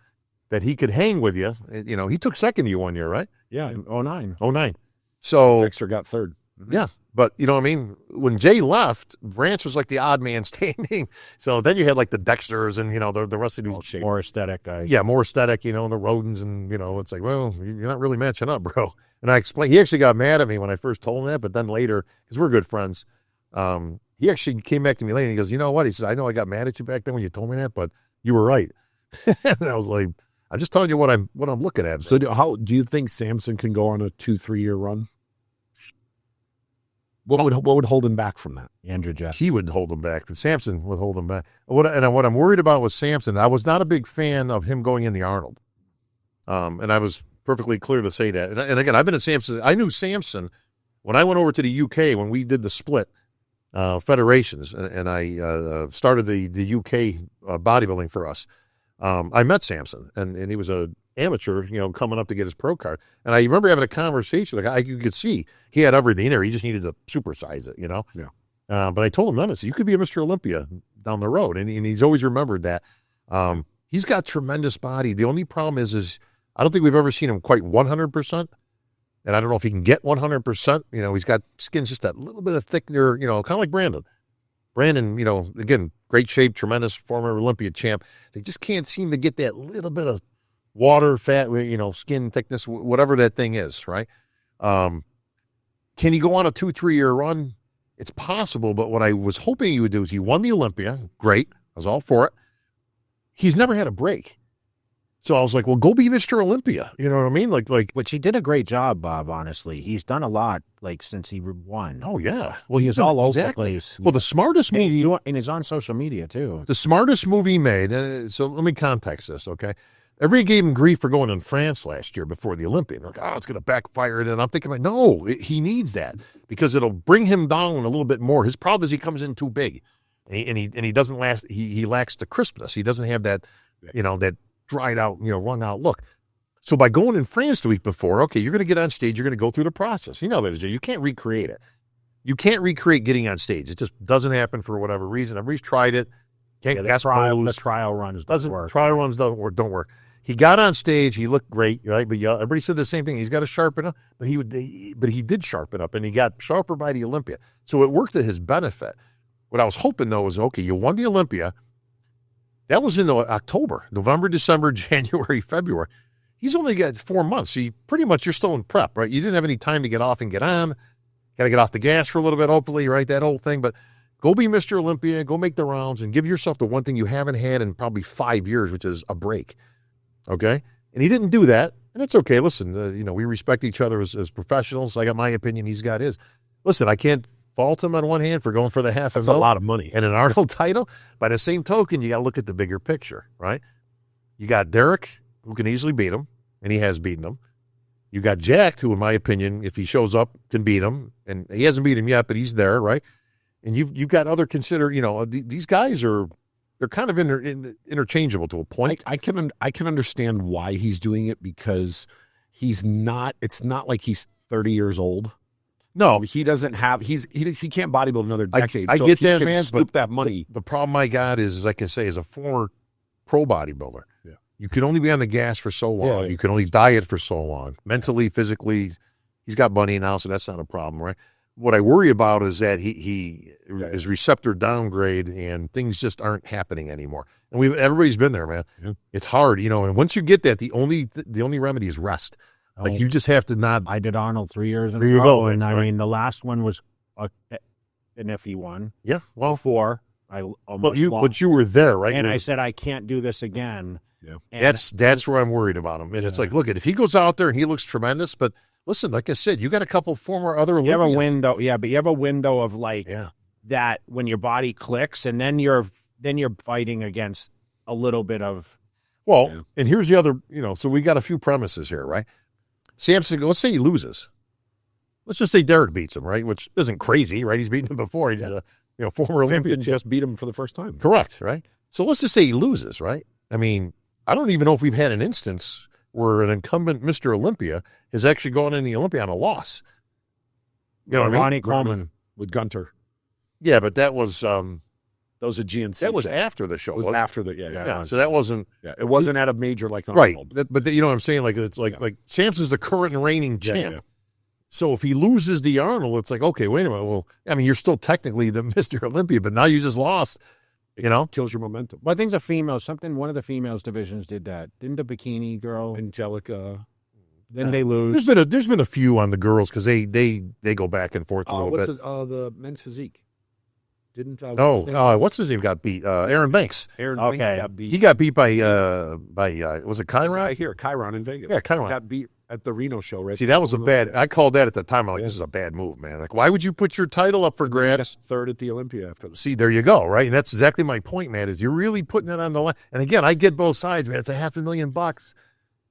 that he could hang with you. He took second to you one year, right? Yeah, in 09. 09. So Dexter got third. Yeah. But you know what I mean? When Jay left, Branch was like the odd man standing. So then you had like the Dexters and, the rest of these. More aesthetic guys. Yeah, more aesthetic, and the Rodens and, it's like, well, you're not really matching up, bro. And I explained, he actually got mad at me when I first told him that, but then later, because we're good friends, he actually came back to me later and he goes, you know what? He said, I know I got mad at you back then when you told me that, but you were right. And I was like, I'm just telling you what I'm looking at. So do you think Samson can go on a 2-3 year run? What would hold him back from that? Andrew Jack. He would hold him back. Samson would hold him back. What I'm worried about with Samson, I was not a big fan of him going in the Arnold. And I was perfectly clear to say that. And again, I've been at Samson. I knew Samson when I went over to the UK when we did the split federations, and I started the UK bodybuilding for us. I met Samson, and he was an amateur, coming up to get his pro card. And I remember having a conversation. Like you could see he had everything there. He just needed to supersize it, Yeah. But I told him, no, you could be a Mr. Olympia down the road, and he's always remembered that. He's got tremendous body. The only problem is I don't think we've ever seen him quite 100%. And I don't know if he can get 100%. You know, he's got skin's just that little bit of thickener, you know, kind of like Brandon. Brandon, you know, again, great shape, tremendous former Olympia champ. They just can't seem to get that little bit of water, fat, you know, skin thickness, whatever that thing is, right? Can he go on a 2-3 year run? It's possible, but what I was hoping he would do is he won the Olympia. Great. I was all for it. He's never had a break. So I was like, well, go be Mr. Olympia. You know what I mean? Like, Which he did a great job, Bob, honestly. He's done a lot, like, since he won. oh, yeah. Well, He's all over the place. Well, the smartest And he's on social media, too. The smartest movie made, so let me context this, okay? Everybody gave him grief for going in France last year before the Olympia. They're like, oh, it's going to backfire. And I'm thinking, like, no, he needs that because it'll bring him down a little bit more. His problem is he comes in too big, and he doesn't last. He lacks the crispness. He doesn't have that, you know, that dried out, you know, wrung out look. So by going in France the week before, okay, you're going to get on stage. You're going to go through the process. You know that, you can't recreate it. You can't recreate getting on stage. It just doesn't happen for whatever reason. Everybody's tried it. Can't The trial runs doesn't work. Trial runs don't work. He got on stage. He looked great, right? But yeah, everybody said the same thing. He's got to sharpen up, but he did sharpen up, and he got sharper by the Olympia. So it worked to his benefit. What I was hoping though was, okay, you won the Olympia. That was in October, November, December, January, February. He's only got 4 months. So you're still in prep, right? You didn't have any time to get off and get on. Got to get off the gas for a little bit, hopefully, right? That whole thing. But go be Mr. Olympia. Go make the rounds and give yourself the one thing you haven't had in probably 5 years, which is a break. Okay? And he didn't do that. And it's okay. Listen, you know, we respect each other as professionals. I got my opinion. He's got his. Listen, I can't fault him on one hand for going for the $500,000. That's a lot of money. And an Arnold title. By the same token, you got to look at the bigger picture, right? You got Derek, who can easily beat him, and he has beaten him. You got Jack, who, in my opinion, if he shows up, can beat him. And he hasn't beat him yet, but he's there, right? And you've got other these guys they're kind of interchangeable to a point. I can understand why he's doing it because it's not like he's 30 years old. No, he doesn't have. He can't bodybuild another decade. I so get if he that, can man. Scoop But that money. The problem I got is, like I say, as a former pro bodybuilder, Yeah. you can only be on the gas for so long. Yeah. You can only diet for so long. Mentally, physically, he's got money now, so that's not a problem, right? What I worry about is that his receptor downgrade and things just aren't happening anymore. And everybody's been there, man. Yeah. It's hard, you know. And once you get that, the only remedy is rest. Like you just have to not. I did Arnold 3 years in There a you row, go. and I Right. mean, the last one was an iffy one. Yeah. Well, Before I almost lost. but you were there, right? And I said, I can't do this again. Yeah. And That's where I'm worried about him. And it's like, look, if he goes out there and he looks tremendous, but listen, like I said, you got a couple former other you have a Olympians. window, but you have a window of like Yeah. that when your body clicks, and then you're fighting against a little bit of. Well, and here's the other, so we got a few premises here, right? Samson, let's say he loses. Let's just say Derek beats him, right? Which isn't crazy, right? He's beaten him before. He did a former Olympian. just beat him for the first time. Correct, right? So let's just say he loses, right? I mean, I don't even know if we've had an instance where an incumbent Mr. Olympia has actually gone in the Olympia on a loss. You know what I mean? Ronnie Coleman. with Gunter. Yeah, but that was Those are GNC. that was show. after the show. It was wasn't it? after the Yeah, so that wasn't it wasn't at a major like the right. Arnold. But you know what I'm saying? Like it's like Samson's the current and reigning champ. Yeah. So if he loses the Arnold, it's like, okay, wait a minute. Well, I mean, you're still technically the Mr. Olympia, but now you just lost. You know, Kills your momentum. Well, I think one of the females divisions did that. Didn't the bikini girl? Angelica. Then they lose. there's been a few on the girls because they go back and forth a little What's bit. the men's physique? Didn't What's his name got beat? Aaron Banks. Aaron Okay. Banks got beat. He got beat by was it Chiron? I hear Chiron in Vegas. Yeah, Chiron. Got beat at the Reno show. Right. See, that was a bad. I called that at the time. I'm like, this is a bad move, man. Like, why would you put your title up for grabs? Third at the Olympia after the. See, there you go, right? And that's exactly my point, man. Is you're really putting it on the line. And again, I get both sides, man. It's $500,000.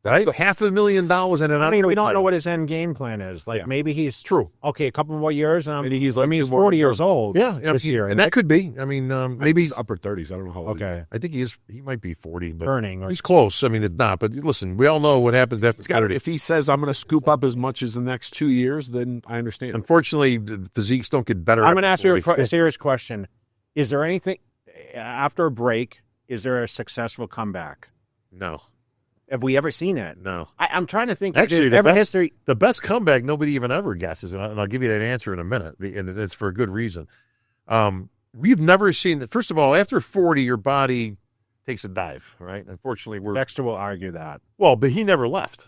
Right? $500,000 and an I mean, we don't know title. what his end game plan is. Like, Yeah. maybe he's True. okay. A couple more years, and Maybe he's like he's two more 40 years. years old. Yeah, this year, and that could be. I mean, maybe he's upper 30s. I don't know how old he is. okay, I think he is. He might be 40, but turning. Or, he's close. I mean, it's not. But listen, we all know what happens after It's got 30. if he says I'm going to scoop up as much as the next 2 years, then I understand. Unfortunately, the physiques don't get better. I'm going to ask you after a serious question. Is there anything after a break? Is there a successful comeback? No. Have we ever seen it? No. I'm trying to think. Actually, history. the best comeback nobody even ever guesses, and I'll give you that answer in a minute, and it's for a good reason. We've never seen that. First of all, after 40, your body takes a dive, right? Unfortunately, Dexter will argue that. Well, but he never left,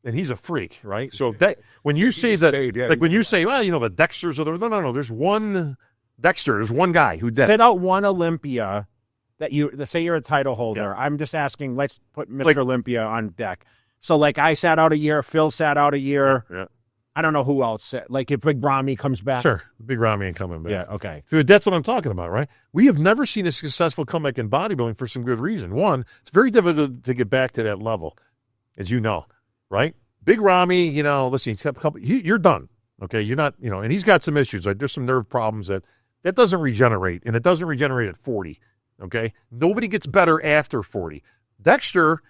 and he's a freak, right? So that when you say that, like when you say, well, the Dexters are there. No. There's one Dexter. There's one guy who did. Set out one Olympia that say you're a title holder. Yeah. I'm just asking. Let's put Mr. Olympia on deck. So like I sat out a year. Phil sat out a year. Yeah. I don't know who else. Like if Big Ramy comes back. Sure, Big Ramy ain't coming back. Yeah, okay. That's what I'm talking about, right? We have never seen a successful comeback in bodybuilding for some good reason. One, it's very difficult to get back to that level, as you know, right? Big Ramy, listen, you're done, okay? You're not, and he's got some issues. Like there's some nerve problems that doesn't regenerate, and it doesn't regenerate at 40, okay? Nobody gets better after 40. Dexter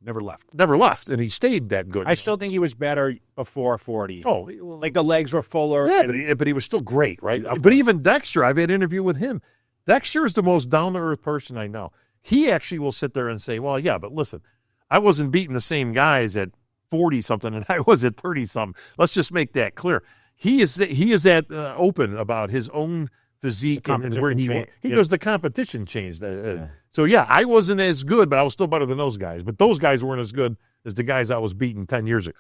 never left, and he stayed that good. I still think he was better before 40. Oh, like the legs were fuller. Yeah, but he was still great, right? But even Dexter, I've had an interview with him. Dexter is the most down-to-earth person I know. He actually will sit there and say, well, yeah, but listen, I wasn't beating the same guys at 40-something and I was at 30-something. Let's just make that clear. He is that open about his own physique and where he goes, the competition changed. So, yeah, I wasn't as good, but I was still better than those guys. But those guys weren't as good as the guys I was beating 10 years ago.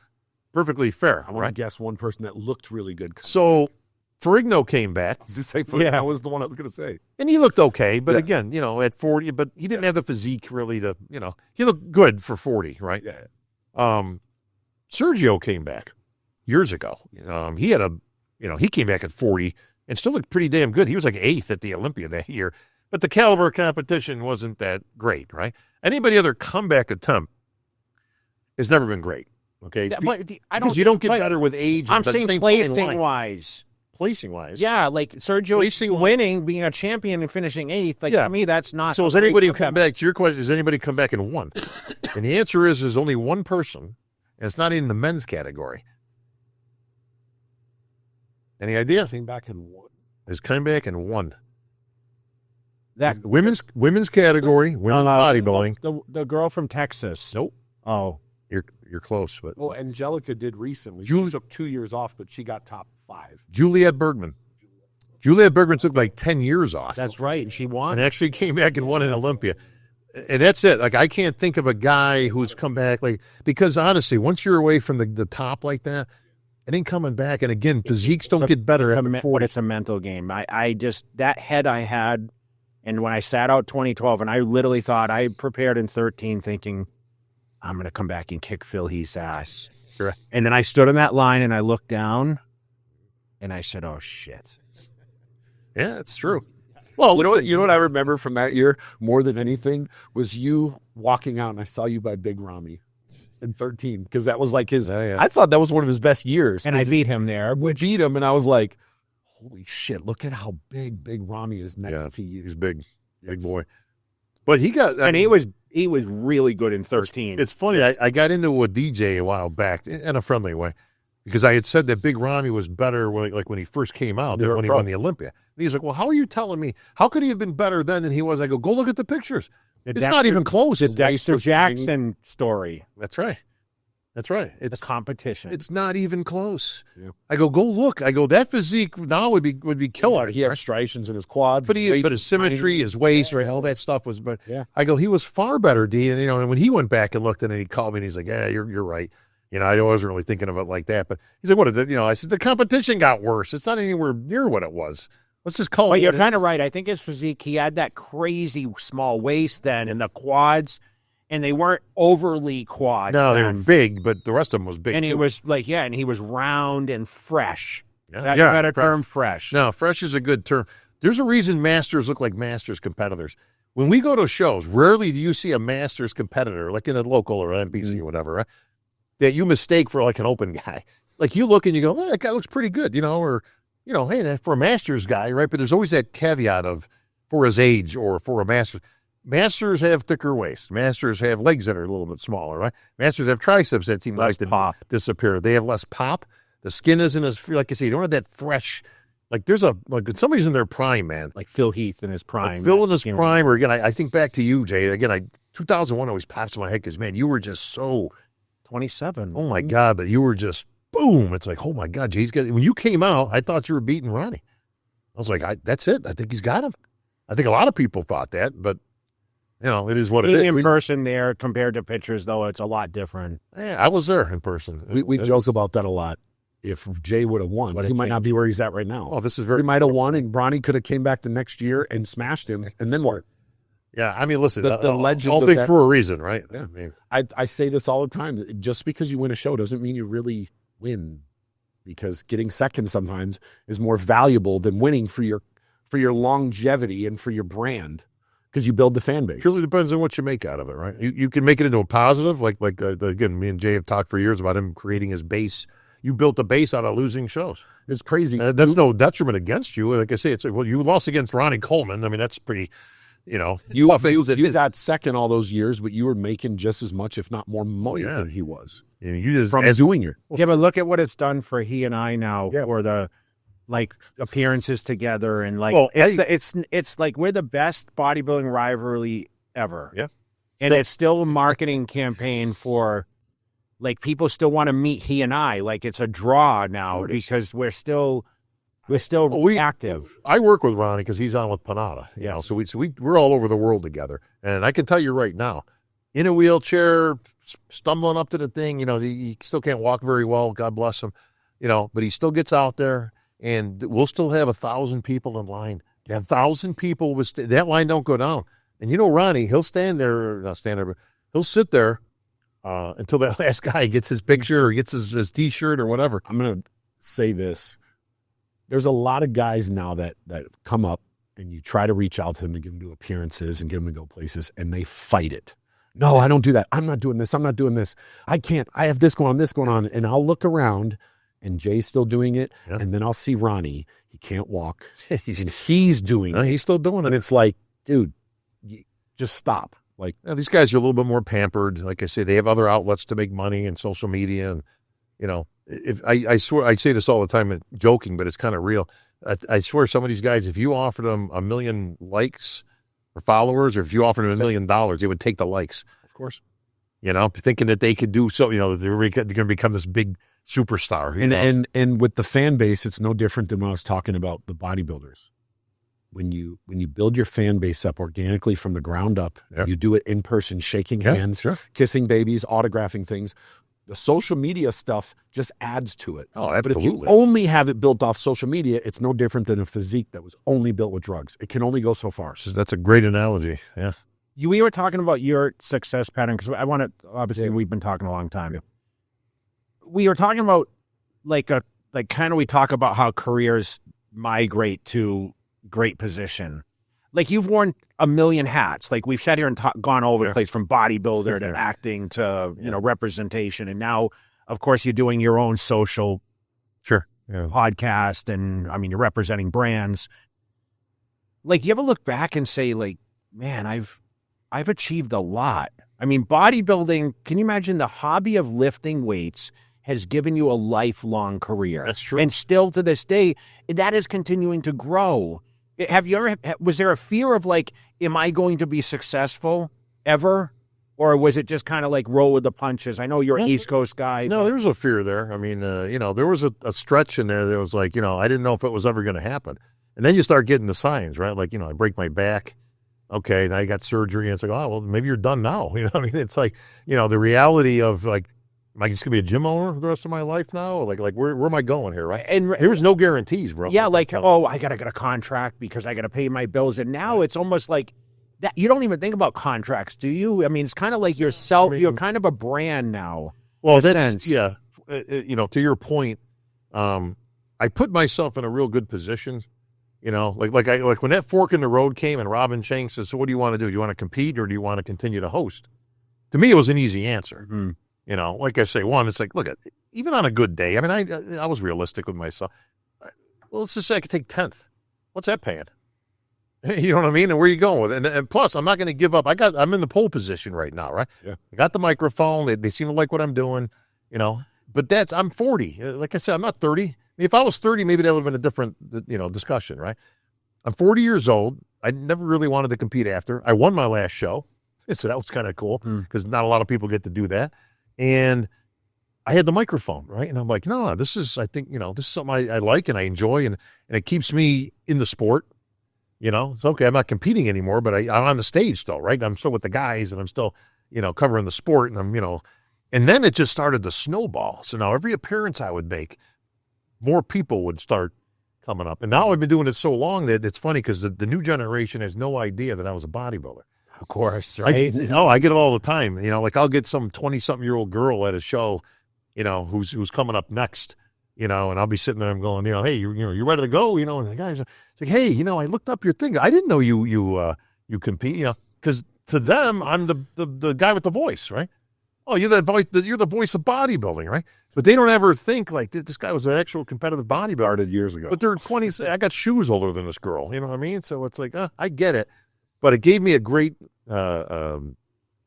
Perfectly fair. I want to guess one person that looked really good. So, Ferrigno came back. That was the one I was going to say. And he looked okay, but again, at 40, but he didn't have the physique really to, he looked good for 40, right? Yeah. Sergio came back years ago. He had he came back at 40 and still looked pretty damn good. He was like 8th at the Olympia that year. But the caliber of competition wasn't that great, right? Anybody other comeback attempt has never been great, okay? Because you don't get better with age. I'm saying placing-wise. Placing-wise? Yeah, like Sergio winning, being a champion and finishing 8th. Like, to me, that's not... So has anybody come back, to your question, has anybody come back and won? And the answer is there's only one person, and it's not in the men's category. Any idea? Came back and won. Has come back and won. That women's category, women's bodybuilding. The girl from Texas. Nope. Oh, you're close, but Angelica did recently. She took 2 years off, but she got top 5. Juliette Bergman. Juliette Bergman took like 10 years off. That's right, and she won. And actually came back and won in Olympia. And that's it. Like I can't think of a guy who's come back because honestly, once you're away from the top like that, it ain't coming back. And again, physiques don't get better after 40. It's a mental game. I just that head I had. And when I sat out 2012, and I literally thought, I prepared in 13 thinking, I'm going to come back and kick Phil Heath's ass. Sure. And then I stood in that line and I looked down and I said, oh, shit. Yeah, it's true. Well, you know what I remember from that year more than anything was you walking out and I saw you by Big Ramy in 13 because that was like his, I thought that was one of his best years. And I beat him there. Beat him and I was like, holy shit, look at how Big Ramy is next to you. He's big boy. But he got... And he was really good in 13. It's funny. I got into a DJ a while back in a friendly way because I had said that Big Ramy was better when he first came out than when he won the Olympia. And he's like, well, how are you telling me? How could he have been better then than he was? I go look at the pictures. It's not even close. The Dexter Jackson story. That's right. That's right. It's the competition. It's not even close. Yeah. I go look. I go, that physique now would be killer. He had striations in his quads. But his symmetry, his waist, right, all that stuff was, but I go, he was far better, D. And, and when he went back and looked at it, he called me and he's like, yeah, you're right. I wasn't really thinking of it like that. But he's like, what is it? I said, the competition got worse. It's not anywhere near what it was. Let's just call it. But you're kind of right. I think his physique, he had that crazy small waist then and the quads. And they weren't overly quad. No, they were big, but the rest of them was big. And it was and he was round and fresh. Yeah, better term, fresh. No, fresh is a good term. There's a reason masters look like masters competitors. When we go to shows, rarely do you see a masters competitor, like in a local or NPC or whatever, right, that you mistake for like an open guy. Like you look and you go, that guy looks pretty good, or, hey, for a masters guy, right? But there's always that caveat of for his age or for a master. Masters have thicker waists. Masters have legs that are a little bit smaller, right? Masters have triceps that seem like to disappear. They have less pop. The skin isn't as, like you say, you don't have that fresh, somebody's in their prime, man. Like Phil Heath in his prime. Like Phil in his prime, or again, I think back to you, Jay. Again, 2001 always pops in my head because, man, you were just so, 27. oh my God, but you were just, boom. It's like, oh my God, Jay's got, when you came out, I thought you were beating Ronnie. I was like, that's it. I think he's got him. I think a lot of people thought that, but, you know, it is what it is. In person there compared to pictures, though, it's a lot different. Yeah, I was there in person. We joke about that a lot. If Jay would have won, he might not be where he's at right now. Oh, this is He very. might have won, and Ronnie could have came back the next year and smashed him, and then what? Yeah, I mean, listen, The legend all of things that- for a reason, right? Yeah. I mean, I say this all the time. Just because you win a show doesn't mean you really win, because getting second sometimes is more valuable than winning for your longevity and for your brand, because you build the fan base. purely depends on what you make out of it, right? You can make it into a positive, again, me and Jay have talked for years about him creating his base. You built a base out of losing shows. It's crazy. That's no detriment against you. Like I say, it's well, you lost against Ronnie Coleman. I mean, that's pretty, You got second all those years, but you were making just as much, if not more money yeah. than he was You just from doing it. Yeah, but look at what it's done for he and I now for the appearances together, and it's like we're the best bodybuilding rivalry ever. Yeah. And it's still a marketing campaign for people still want to meet he and I. Like it's a draw now because we're still active. I work with Ronnie because he's on with Panada. Yeah, so we're all over the world together, and I can tell you right now, in a wheelchair, stumbling up to the thing, he still can't walk very well. God bless him, but he still gets out there, and we'll still have 1,000 people in line. 1,000 people that line don't go down. And Ronnie, he'll but he'll sit there until that last guy gets his picture or gets his T-shirt or whatever. I'm going to say this. There's a lot of guys now that come up and you try to reach out to them and give them to appearances and get them to go places, and they fight it. No, I don't do that. I'm not doing this. I'm not doing this. I can't. I have this going on. And I'll look around, and Jay's still doing it. Yeah. And then I'll see Ronnie. He can't walk. He's doing it. He's still doing And it. it's like, dude, just stop. Like, These guys are a little bit more pampered. Like I say, they have other outlets to make money and social media. And, if I swear, I say this all the time, joking, but it's kind of real. I swear some of these guys, if you offered them 1 million likes or followers, or if you offered them $1 million, they would take the likes. of course. Thinking that they could do so, they're going to become this big superstar. And with the fan base, it's no different than when I was talking about the bodybuilders. When you build your fan base up organically from the ground up, you do it in person, shaking hands, kissing babies, autographing things. The social media stuff just adds to it. Oh, But if absolutely. you only have it built off social media, it's no different than a physique that was only built with drugs. It can only go so far. That's a great analogy. Yeah. We were talking about your success pattern because I want to. Obviously, we've been talking a long time. Yeah. We were talking about we talk about how careers migrate to great position. Like you've worn a million hats. Like we've sat here and gone over the place from bodybuilder to acting to representation, and now, of course, you're doing your own social podcast, and you're representing brands. Like, you ever look back and say, like, man, I've achieved a lot. Bodybuilding. Can you imagine the hobby of lifting weights has given you a lifelong career? That's true. And still to this day, that is continuing to grow. Was there a fear of am I going to be successful ever? Or was it just kind of like roll with the punches? I know you're an East Coast guy. No, there was a fear there. There was a stretch in there that was like, I didn't know if it was ever going to happen. And then you start getting the signs, right? Like, I break my back. Okay, now you got surgery. And it's like, oh, well, maybe you're done now. It's like, the reality of like, am I just going to be a gym owner the rest of my life now? Like where am I going here, right? And there's no guarantees, bro. Yeah, I got to get a contract because I got to pay my bills. And now it's almost like that. You don't even think about contracts, do you? It's kind of like yourself. You're kind of a brand now. Well, that's, yeah. To your point, I put myself in a real good position. Like when that fork in the road came and Robin Shanks says, so what do you want to do? Do you want to compete or do you want to continue to host? To me, it was an easy answer. Mm-hmm. Like I say, one, it's like, look, even on a good day, I was realistic with myself. Well, let's just say I could take 10th. What's that paying? You know what I mean? And where are you going with it? And plus, I'm not going to give up. I'm in the pole position right now, right? Yeah. I got the microphone. They seem to like what I'm doing, But I'm 40. Like I said, I'm not 30. If I was 30, maybe that would have been a different, discussion, right? I'm 40 years old. I never really wanted to compete after. I won my last show. So that was kind of cool because not a lot of people get to do that. And I had the microphone, right? And I'm like, no, this is, I think, this is something I like and I enjoy, and it keeps me in the sport. It's okay. I'm not competing anymore, but I'm on the stage still, right? I'm still with the guys, and I'm still, covering the sport, and and then it just started to snowball. So now every appearance I would make, more people would start coming up. And now I've been doing it so long that it's funny because the new generation has no idea that I was a bodybuilder. Of course, right? I get it all the time. Like I'll get some 20-something-year-old girl at a show, who's coming up next, and I'll be sitting there and going, hey, you ready to go? And the guys are like, hey, I looked up your thing. I didn't know you compete, because to them, I'm the guy with the voice, right? Oh, you're the voice of bodybuilding, right? But they don't ever think like this guy was an actual competitive bodybuilder. Started years ago. But they're 20. I got shoes older than this girl. You know what I mean? So it's like, I get it. But it gave me a great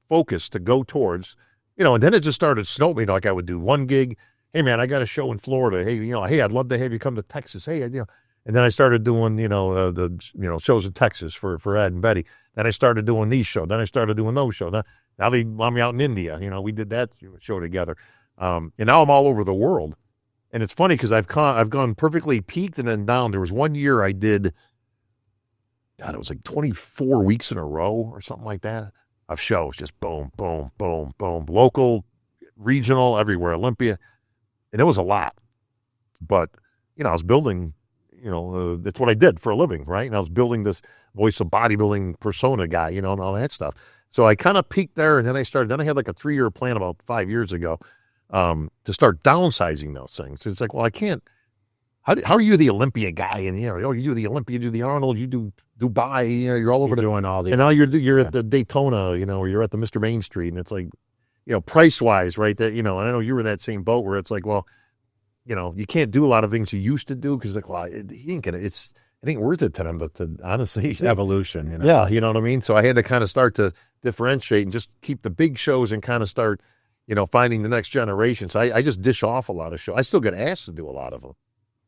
focus to go towards, and then it just started snowing. Like I would do one gig. Hey, man, I got a show in Florida. Hey, hey, I'd love to have you come to Texas. Hey, and then I started doing, the shows in Texas for Ed and Betty. Then I started doing these shows. Then I started doing those shows. Now they want me out in India. We did that show together. And now I'm all over the world. And it's funny because I've gone perfectly peaked and then down. There was one year I did, God, it was like 24 weeks in a row or something like that of shows. Just boom, boom, boom, boom. Local, regional, everywhere, Olympia. And it was a lot. But, I was building, that's what I did for a living, right? And I was building this voice of bodybuilding persona guy, and all that stuff. So I kind of peaked there, and then I had like a 3-year plan about 5 years ago to start downsizing those things. So it's like, well, I can't. How are you the Olympia guy? And you do the Olympia, you do the Arnold, you do Dubai, you're all over doing all the. And now you're at the Daytona, or you're at the Mr. Main Street, and it's like, price wise, right? That and I know you were in that same boat where it's like, well, you can't do a lot of things you used to do because like, well, he ain't gonna. It ain't worth it to them. But to honestly, Evolution. Yeah, you know what I mean. So I had to kind of start to differentiate and just keep the big shows and kind of start, finding the next generation. So I just dish off a lot of shows. I still get asked to do a lot of them,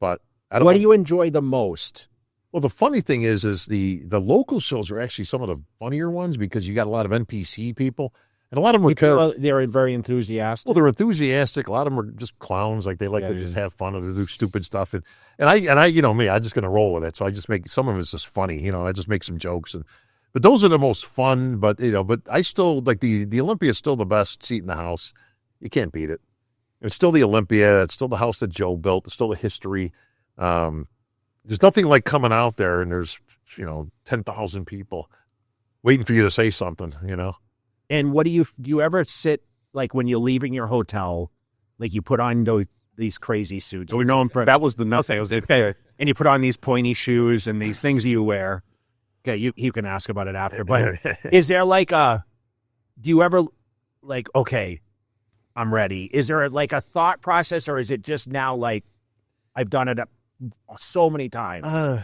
but I don't. What do you enjoy the most? Well, the funny thing is the local shows are actually some of the funnier ones because you got a lot of NPC people. And a lot of them they're very enthusiastic. Well, they're enthusiastic. A lot of them are just clowns. Like they like to just have fun and do stupid stuff. And I, me, I'm just going to roll with it. So I just make some of it's just funny. I just make some jokes. But those are the most fun. But but I still like the Olympia is still the best seat in the house. You can't beat it. It's still the Olympia. It's still the house that Joe built. It's still the history. There's nothing like coming out there and there's 10,000 people waiting for you to say something. And what do you ever sit, like when you're leaving your hotel, like you put on these crazy suits? We know that was the nuts. And you put on these pointy shoes and these things you wear. Okay, you can ask about it after. But is there like do you ever like, okay, I'm ready? Is there like a thought process, or is it just now like I've done it so many times?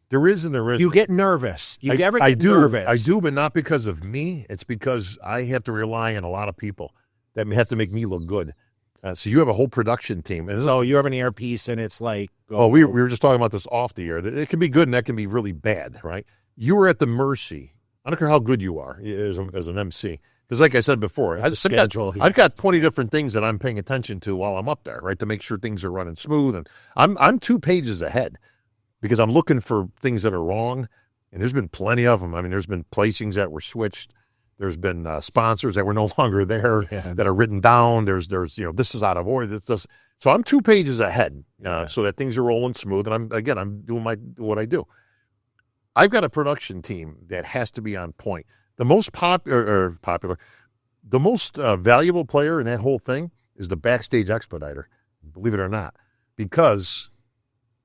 There is and there isn't. You get nervous. You ever get nervous? I do, but not because of me. It's because I have to rely on a lot of people that have to make me look good. So you have a whole production team. And so you have an earpiece, and it's like... we were just talking about this off the air. It can be good, and that can be really bad, right? You are at the mercy. I don't care how good you are as an MC. Because like I said before, I've got 20 different things that I'm paying attention to while I'm up there, right, to make sure things are running smooth. And I'm 2 pages ahead. Because I'm looking for things that are wrong, and there's been plenty of them. I mean, there's been placings that were switched. There's been sponsors that were no longer there that are written down. There's this is out of order. So I'm 2 pages ahead so that things are rolling smooth. And I'm doing what I do. I've got a production team that has to be on point. The most popular, the most valuable player in that whole thing is the backstage expediter, believe it or not, because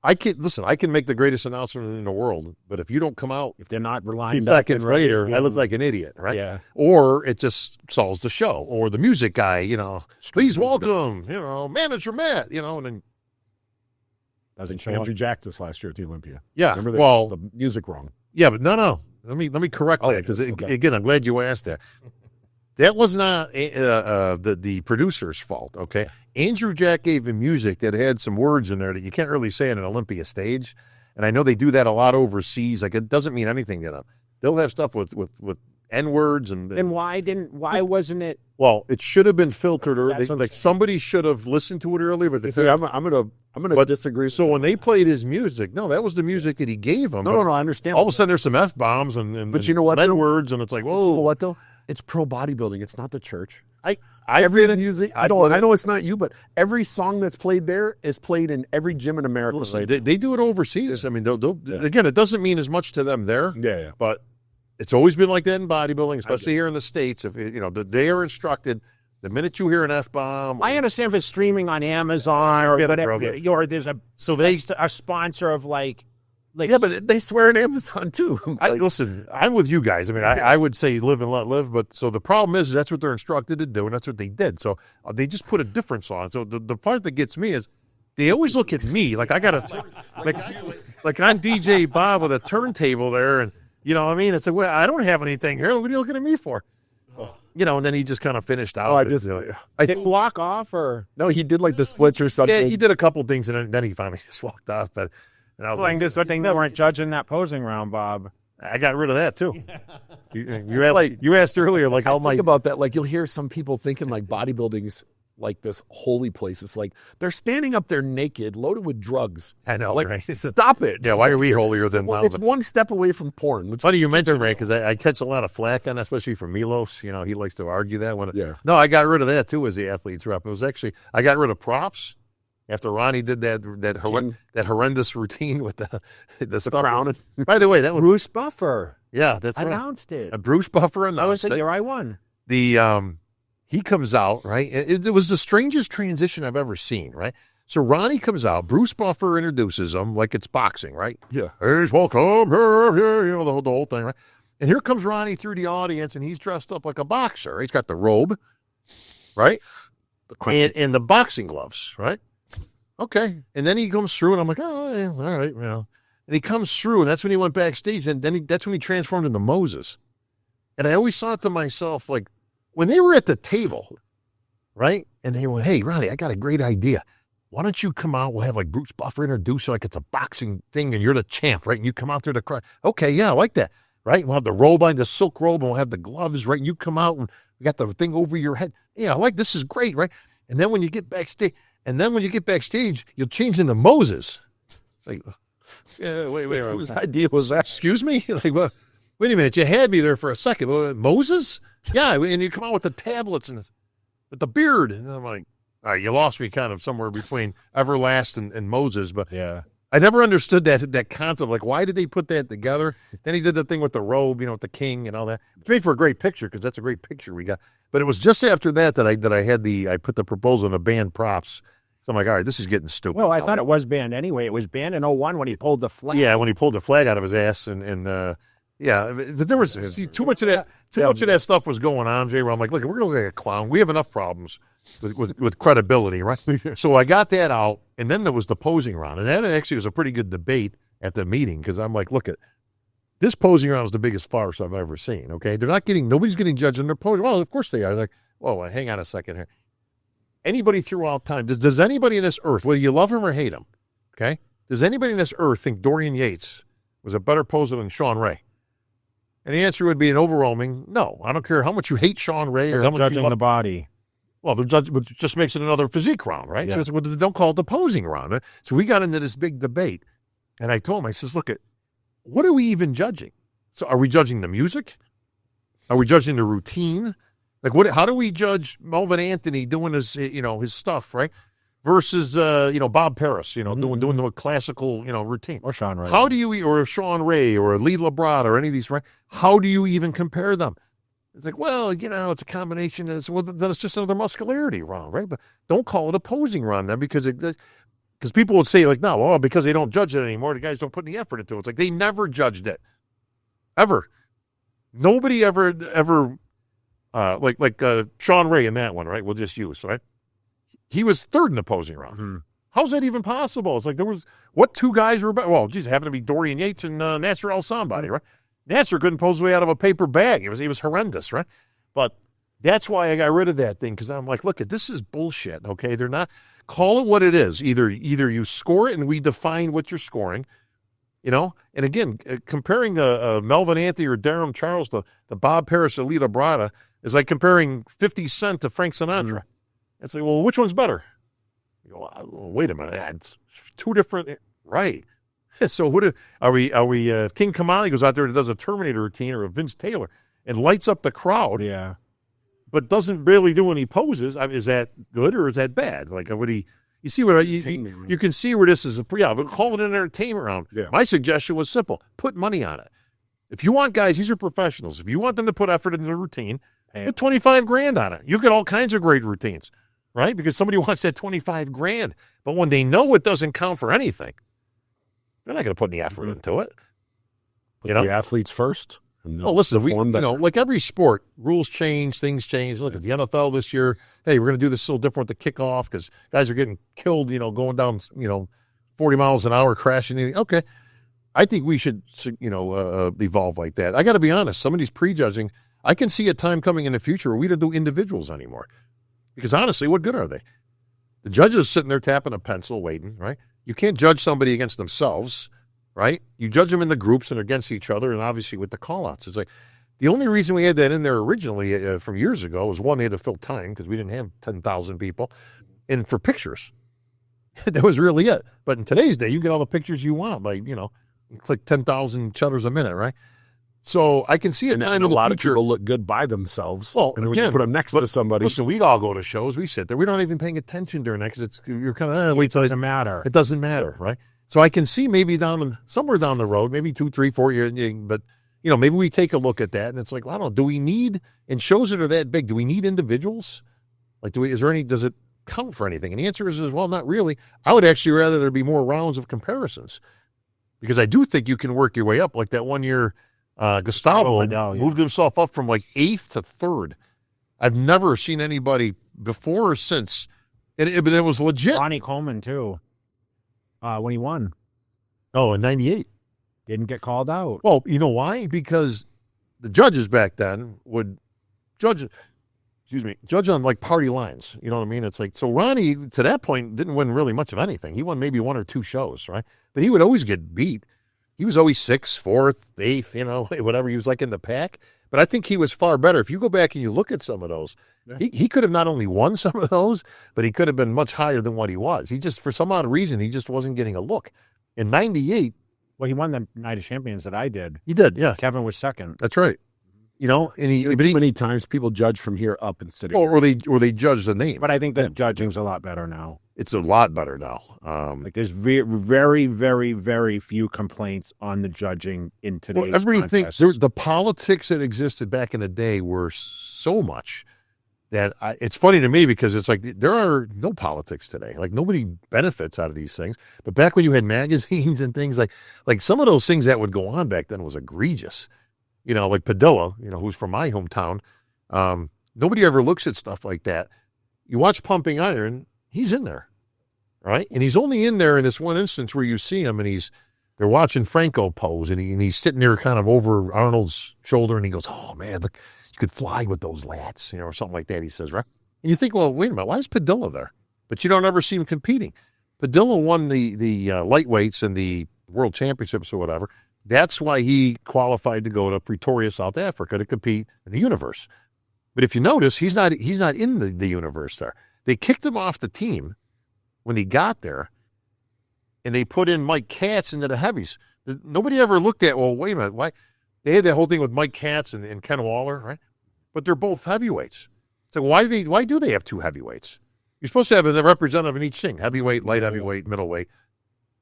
I can make the greatest announcement in the world, but if you don't come out, if they're not relying 2 seconds later, I look like an idiot, right? Yeah. Or it just solves the show. Or the music guy, please welcome, manager Matt, and then doesn't show Andrew Jack this last year at the Olympia. Yeah. Remember the music wrong. Yeah, but no. Let me correct that because again, I'm glad you asked that. That was not the producer's fault, okay? Andrew Jack gave him music that had some words in there that you can't really say on an Olympia stage. And I know they do that a lot overseas. Like, it doesn't mean anything to them. They'll have stuff with N-words and Then why wasn't it? well, it should have been filtered, or That's what I'm like somebody should have listened to it earlier. But See, I'm gonna disagree. so when they played his music, no, that was the music that he gave them. No, I understand. All of a sudden, there's some F-bombs and But you know what, though? N-words, and it's like, You know whoa. what though? It's pro bodybuilding. It's not the church. Every Music. I know it's not you, but every song that's played there is played in every gym in America. listen, they do it overseas. I mean, again, it doesn't mean as much to them there. Yeah. But it's always been like that in bodybuilding, especially here in the States. If they are instructed, the minute you hear an F-bomb, I understand if it's streaming on Amazon or whatever, bro. or there's a sponsor of like Yeah, but they swear in Amazon too. listen, I'm with you guys. I mean, I would say live and let live, but so the problem is that's what they're instructed to do, and that's what they did. So they just put a difference on. So the part that gets me is they always look at me like I got a like I'm DJ Bob with a turntable there, and you know what I mean? It's like, well, I don't have anything here. What are you looking at me for? You know, and then he just kind of finished out. I did block off or no, he did like the splits or something. Yeah, he did a couple things, and then he finally just walked off. But and I was like, this thing that weren't judging that posing round, Bob. I got rid of that too. You asked earlier, like how Think about that. Like you'll hear some people thinking like bodybuilding's like this holy place. It's like they're standing up there naked, loaded with drugs. I know, Like, right? stop it. Yeah, why are we holier than Well, thou? it's one step away from porn. Which, Funny you mentioned Ray, because I catch a lot of flack on that, especially from Milos. You know, he likes to argue that. Yeah. No, I got rid of that too as the athletes rep. It was actually I got rid of props after Ronnie did that horrendous routine with the stuff. crown. By the way, that was Bruce Buffer yeah, that's right. announced it. A Bruce Buffer I was announced the it. year I won. He comes out, right? It was the strangest transition I've ever seen, right? So Ronnie comes out, Bruce Buffer introduces him like it's boxing, right? Yeah. He's welcome here, you know, the whole thing, right? And here comes Ronnie through the audience, and he's dressed up like a boxer. He's got the robe, right? And the boxing gloves, right? Okay. And then he comes through, and I'm like, oh, yeah, all right, well. And he comes through, and that's when he went backstage, and then that's when he transformed into Moses. And I always thought to myself, like, when they were at the table, right? And they went, hey, Ronnie, I got a great idea. Why don't you come out? We'll have like Bruce Buffer introduce you like it's a boxing thing and you're the champ, right? And you come out there to cry. Okay, yeah, I like that, right? We'll have the robe on, the silk robe, and we'll have the gloves, right? And you come out and we got the thing over your head. Yeah, I like this is great, right? And then when you get backstage, you'll change into Moses. Like, yeah, wait. Whose idea was that? Excuse me? Like, well, wait a minute. You had me there for a second. Moses? Yeah, and you come out with the tablets and with the beard. And I'm like, all right, you lost me kind of somewhere between Everlast and Moses. But Yeah. I never understood that concept. Like, why did they put that together? Then he did the thing with the robe, you know, with the king and all that. It's made for a great picture because that's a great picture we got. But it was just after that I put the proposal in the band props. So I'm like, all right, this is getting stupid. Well, I thought it was banned anyway. It was banned in 01 when he pulled the flag. Yeah, when he pulled the flag out of his ass yeah, but there was too much of that stuff was going on, Jay. Where I'm like, look, we're gonna look like a clown. We have enough problems with credibility, right? So I got that out, and then there was the posing round, and that actually was a pretty good debate at the meeting because I'm like, look at this posing round is the biggest farce I've ever seen. Okay, nobody's getting judged on their posing. Well, of course they are. Like, whoa, hang on a second here. Anybody throughout time, does anybody in this earth, whether you love him or hate him, okay, does anybody in this earth think Dorian Yates was a better poser than Sean Ray? And the answer would be an overwhelming no. I don't care how much you hate Sean Ray or how much Judging you love the body. Well, the judge just makes it another physique round, right? Yeah. So don't call it the posing round. Right? So we got into this big debate, and I told him, I says, look, what are we even judging? So are we judging the music? Are we judging the routine? Like how do we judge Melvin Anthony doing his stuff, right? Versus Bob Paris, doing the classical routine. Or Sean Ray. How do you or Sean Ray or Lee Labrada or any of these, right? How do you even compare them? It's like, well, it's a combination. Then it's just another muscularity round, right? But don't call it a posing round then because people would say like, no, because they don't judge it anymore. The guys don't put any effort into it. It's like they never judged it, ever. Nobody ever like Sean Ray in that one, right? We'll just use right. He was third in the posing round. Mm-hmm. How's that even possible? It's like two guys were better? Well, geez, it happened to be Dorian Yates and Nasser Al-Somebody, right? Nasser couldn't pose his way out of a paper bag. He was horrendous, right? But that's why I got rid of that thing because I'm like, look, this is bullshit, okay? They're not – call it what it is. Either you score it and we define what you're scoring, You know, and again, comparing Melvin Anthony or Durham Charles to Bob Paris or Lita Brada is like comparing 50 Cent to Frank Sinatra. It's like, well, which one's better? You go, well, wait a minute, it's two different, right? So are we? King Kamali goes out there and does a Terminator routine or a Vince Taylor and lights up the crowd, but doesn't really do any poses. I mean, is that good or is that bad? Like, would he? You see what you can see where this is but call it an entertainment round. Yeah. My suggestion was simple: put money on it. If you want guys, these are professionals. If you want them to put effort into the routine, put $25,000 on it. You get all kinds of great routines, right? Because somebody wants that $25,000, but when they know it doesn't count for anything, they're not going to put any effort into it. Put the athletes first. Listen, like every sport, rules change, things change. Look at the NFL this year. Hey, we're going to do this a little different with the kickoff because guys are getting killed, going down, 40 miles an hour, crashing. Okay. I think we should, evolve like that. I got to be honest. Some of these prejudging, I can see a time coming in the future where we don't do individuals anymore. Because honestly, what good are they? The judge is sitting there tapping a pencil, waiting, right? You can't judge somebody against themselves, right? You judge them in the groups and against each other, and obviously with the call-outs. It's like the only reason we had that in there originally from years ago was, one, they had to fill time because we didn't have 10,000 people, and for pictures. That was really it. But in today's day, you get all the pictures you want by, you click 10,000 shutters a minute, right? So I can see it. And a lot of people look good by themselves. Well, and when you put them next to somebody. Listen, we all go to shows. We sit there. We're not even paying attention during that because you're kind of wait till it doesn't matter. It doesn't matter, right? So I can see maybe somewhere down the road, maybe 2, 3, 4 years, but maybe we take a look at that and it's like, well, I don't know. Do we need, in shows that are that big, do we need individuals? Like, does it count for anything? And the answer is well, not really. I would actually rather there be more rounds of comparisons because I do think you can work your way up. Like that one year. Gustavo moved himself up from like 8th to 3rd. I've never seen anybody before or since, and it was legit. Ronnie Coleman too, when he won. Oh, in '98, didn't get called out. Well, you know why? Because the judges back then would judge on like party lines. You know what I mean? It's like, so Ronnie to that point didn't win really much of anything. He won maybe 1 or 2 shows, right? But he would always get beat. He was always 6th, 4th, 8th, whatever. He was like in the pack. But I think he was far better. If you go back and you look at some of those, he could have not only won some of those, but he could have been much higher than what he was. He just, for some odd reason, he just wasn't getting a look. In '98. Well, he won the Night of Champions that I did. He did, yeah. Kevin was 2nd. That's right. And many times people judge from here up instead of or they judge the name. But I think that judging's a lot better now. It's a lot better now. There's very, very, very few complaints on the judging in today's contest. There's the politics that existed back in the day were so much that it's funny to me because it's like there are no politics today. Like nobody benefits out of these things. But back when you had magazines and things like some of those things that would go on back then was egregious. Like Padilla, who's from my hometown. Nobody ever looks at stuff like that. You watch Pumping Iron, he's in there, right? And he's only in there in this one instance where you see him and they're watching Franco pose and he's sitting there kind of over Arnold's shoulder and he goes, oh man, look, you could fly with those lats, or something like that, he says, right? And you think, well, wait a minute, why is Padilla there? But you don't ever see him competing. Padilla won the lightweights and the world championships or whatever. That's why he qualified to go to Pretoria, South Africa to compete in the universe. But if you notice, he's not in the universe there. They kicked him off the team when he got there, and they put in Mike Katz into the heavies. Nobody ever looked at, well, wait a minute, why? They had that whole thing with Mike Katz and Ken Waller, right? But they're both heavyweights. So why do they have 2 heavyweights? You're supposed to have a representative in each thing, heavyweight, light heavyweight, middleweight.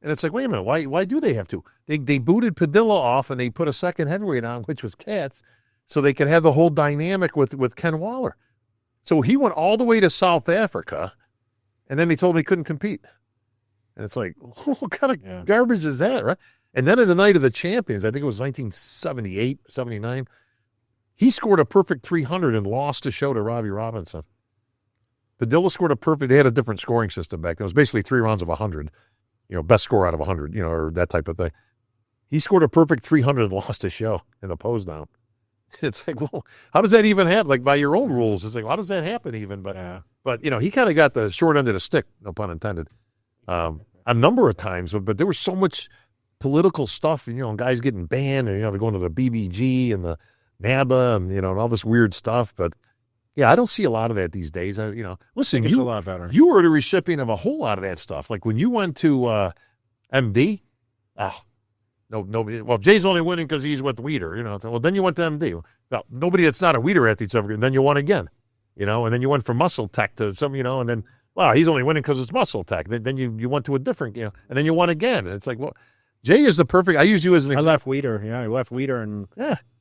And it's like, wait a minute, why do they have 2? They booted Padilla off and they put a second heavyweight on, which was Katz, so they could have the whole dynamic with Ken Waller. So he went all the way to South Africa, and then he told me he couldn't compete. And it's like, what kind of garbage is that, right? And then in the Night of the Champions, I think it was 1978, 79, he scored a perfect 300 and lost the show to Robbie Robinson. Padilla scored a perfect, they had a different scoring system back then. It was basically 3 rounds of 100, best score out of 100, or that type of thing. He scored a perfect 300 and lost the show in the pose down. It's like, well, how does that even happen? Like by your own rules, it's like, how does that happen even? But he kind of got the short end of the stick, no pun intended, a number of times. But there was so much political stuff, and, guys getting banned, and, they're going to the BBG and the NABA and, and all this weird stuff. But, yeah, I don't see a lot of that these days. Listen, It's a lot better. You were the recipient of a whole lot of that stuff. Like when you went to MD, well, Jay's only winning because he's with Weider, Well, then you went to MD. Well, nobody that's not a Weider athlete's ever, and then you won again, and then you went from Muscle Tech to some, and then, wow, he's only winning because it's Muscle Tech. Then you went to a different, and then you won again. And it's like, well, Jay is the perfect. I use you as an example. I left Weider. Yeah, I left Weider and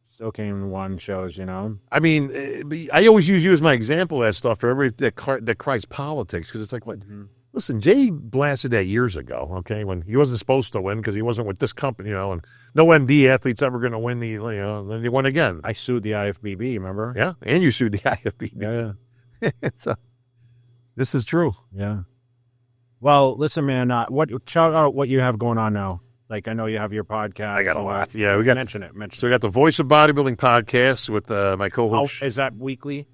still came and won shows, I mean, I always use you as my example of that stuff for everybody that cries politics, because it's like, what? Mm-hmm. Listen, Jay blasted that years ago, okay, when he wasn't supposed to win because he wasn't with this company, and no MD athlete's ever going to win then they won again. I sued the IFBB, remember? Yeah, and you sued the IFBB. Yeah. This is true. Yeah. Well, listen, man, shout out what you have going on now. Like, I know you have your podcast. I got a lot. Yeah, we got mention it. So we got the Voice of Bodybuilding podcast with my co-host. Is that weekly?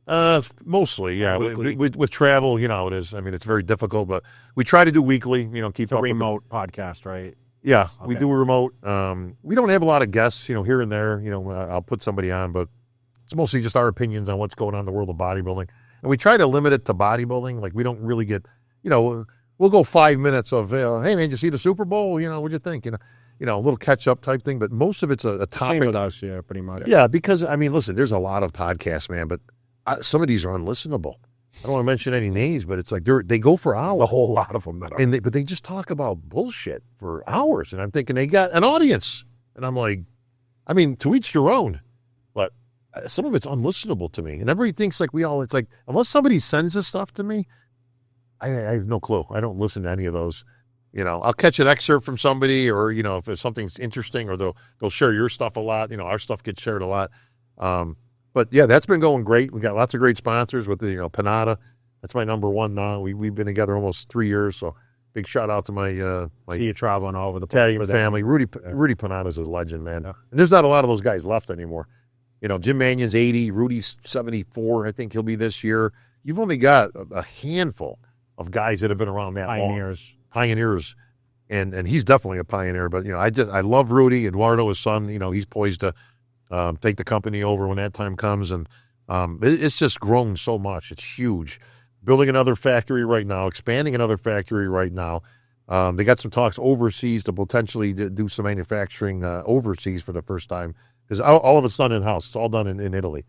Mostly, yeah. Weekly. With travel, it is. I mean, it's very difficult, but we try to do weekly. Keep it's a up remote podcast, right? Yeah, okay. We do a remote. We don't have a lot of guests, here and there. I'll put somebody on, but it's mostly just our opinions on what's going on in the world of bodybuilding, and we try to limit it to bodybuilding. Like we don't really get, we'll go 5 minutes of, hey man, did you see the Super Bowl? What'd you think? A little catch up type thing, but most of it's a topic. Same with us, yeah, pretty much. Yeah, because listen, there's a lot of podcasts, man, but some of these are unlistenable. I don't want to mention any names, but it's like they go for hours. A whole lot of them that are. But they just talk about bullshit for hours, and I'm thinking they got an audience, and I'm like, to each your own, but some of it's unlistenable to me, and everybody thinks like it's like unless somebody sends this stuff to me, I have no clue. I don't listen to any of those. I'll catch an excerpt from somebody, or if it's something's interesting, or they'll share your stuff a lot. Our stuff gets shared a lot. But yeah, that's been going great. We got lots of great sponsors with the Panada. That's my number one now. We've been together almost 3 years, so big shout out to my see you traveling all over the Italian family. Rudy Panada's a legend, man. Yeah. And there's not a lot of those guys left anymore. Jim Mannion's 80, Rudy's 74. I think he'll be this year. You've only got a handful of guys that have been around that long. Pioneers. And he's definitely a pioneer. But I love Rudy. Eduardo, his son. He's poised to take the company over when that time comes, and it's just grown so much. It's huge. Building another factory right now, expanding another factory right now. They got some talks overseas to potentially do some manufacturing overseas for the first time, because all of it's done in-house. It's all done in Italy.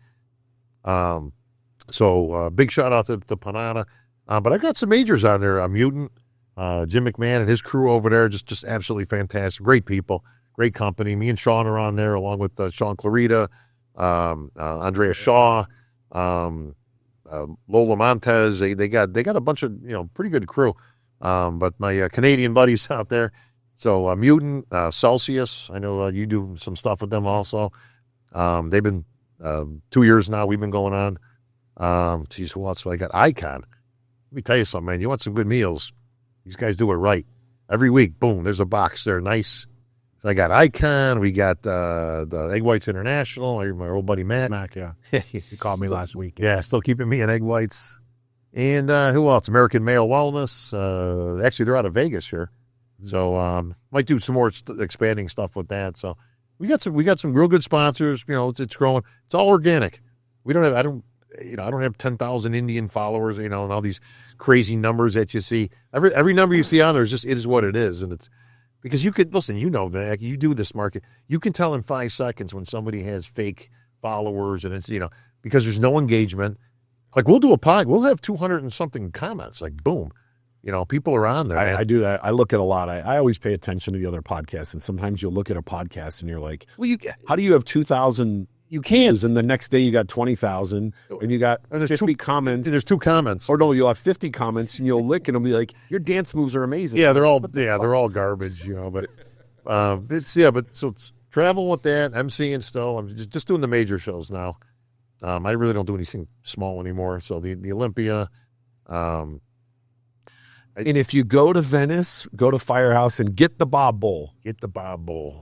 So big shout out to Panada. But I got some majors on there. Mutant, Jim McMahon and his crew over there, just absolutely fantastic. Great people. Great company. Me and Sean are on there, along with Sean Clarita, Andrea Shaw, Lola Montez. They got a bunch of pretty good crew. But my Canadian buddies out there. So Mutant, Celsius. I know you do some stuff with them also. They've been 2 years now. We've been going on. Geez, who else? So I got Icon. Let me tell you something, man. You want some good meals? These guys do it right. Every week, boom, there's a box there. Nice. So I got Icon. We got the Egg Whites International. My old buddy Matt. Mac, yeah. He called me last week. Yeah, still keeping me in Egg Whites. And who else? American Male Wellness. Actually, they're out of Vegas here. So might do some more expanding stuff with that. So we got some real good sponsors. It's growing. It's all organic. I don't have 10,000 Indian followers, and all these crazy numbers that you see. Every number you see on there it is what it is. And it's because you could listen, man, you do this market. You can tell in 5 seconds when somebody has fake followers, and it's, because there's no engagement. Like we'll do a pod, we'll have 200 and something comments, like boom. People are on there. I do that. I look at a lot. I always pay attention to the other podcasts, and sometimes you'll look at a podcast and you're like, well, how do you have 2,000? You can. And the next day you got 20,000 and you got 50 comments. There's 2 comments. Or no, you'll have 50 comments and you'll lick and it'll be like, your dance moves are amazing. Yeah, they're all garbage, but so it's travel with that, emceeing still. I'm just doing the major shows now. I really don't do anything small anymore. So the Olympia, and if you go to Venice, go to Firehouse and get the Bob Bowl.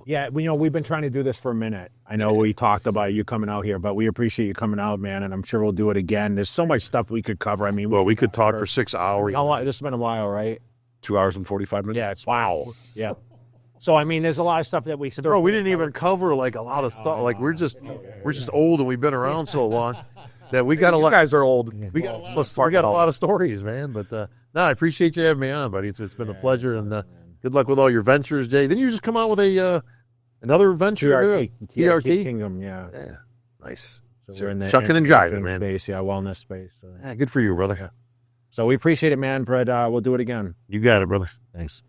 Yeah, we've been trying to do this for a minute. I know we talked about you coming out here, but we appreciate you coming out, man, and I'm sure we'll do it again. There's so much stuff we could cover. I mean, we could talk for 6 hours. This has been a while, right? 2 hours and 45 minutes. Yeah, wow. Yeah. So I mean, there's a lot of stuff that we still. Bro, we didn't even cover like a lot of stuff. Like we're just old and we've been around so long that we got a lot. You guys are old. We got a lot of stories, man. But no, I appreciate you having me on, buddy. It's been a pleasure, and good luck with all your ventures, Jay. Didn't you just come out with a another venture? TRT Kingdom, yeah. Nice. So we're in the chucking and jiving, man. Space, wellness space. So. Yeah, good for you, brother. So we appreciate it, man. But we'll do it again. You got it, brother. Thanks.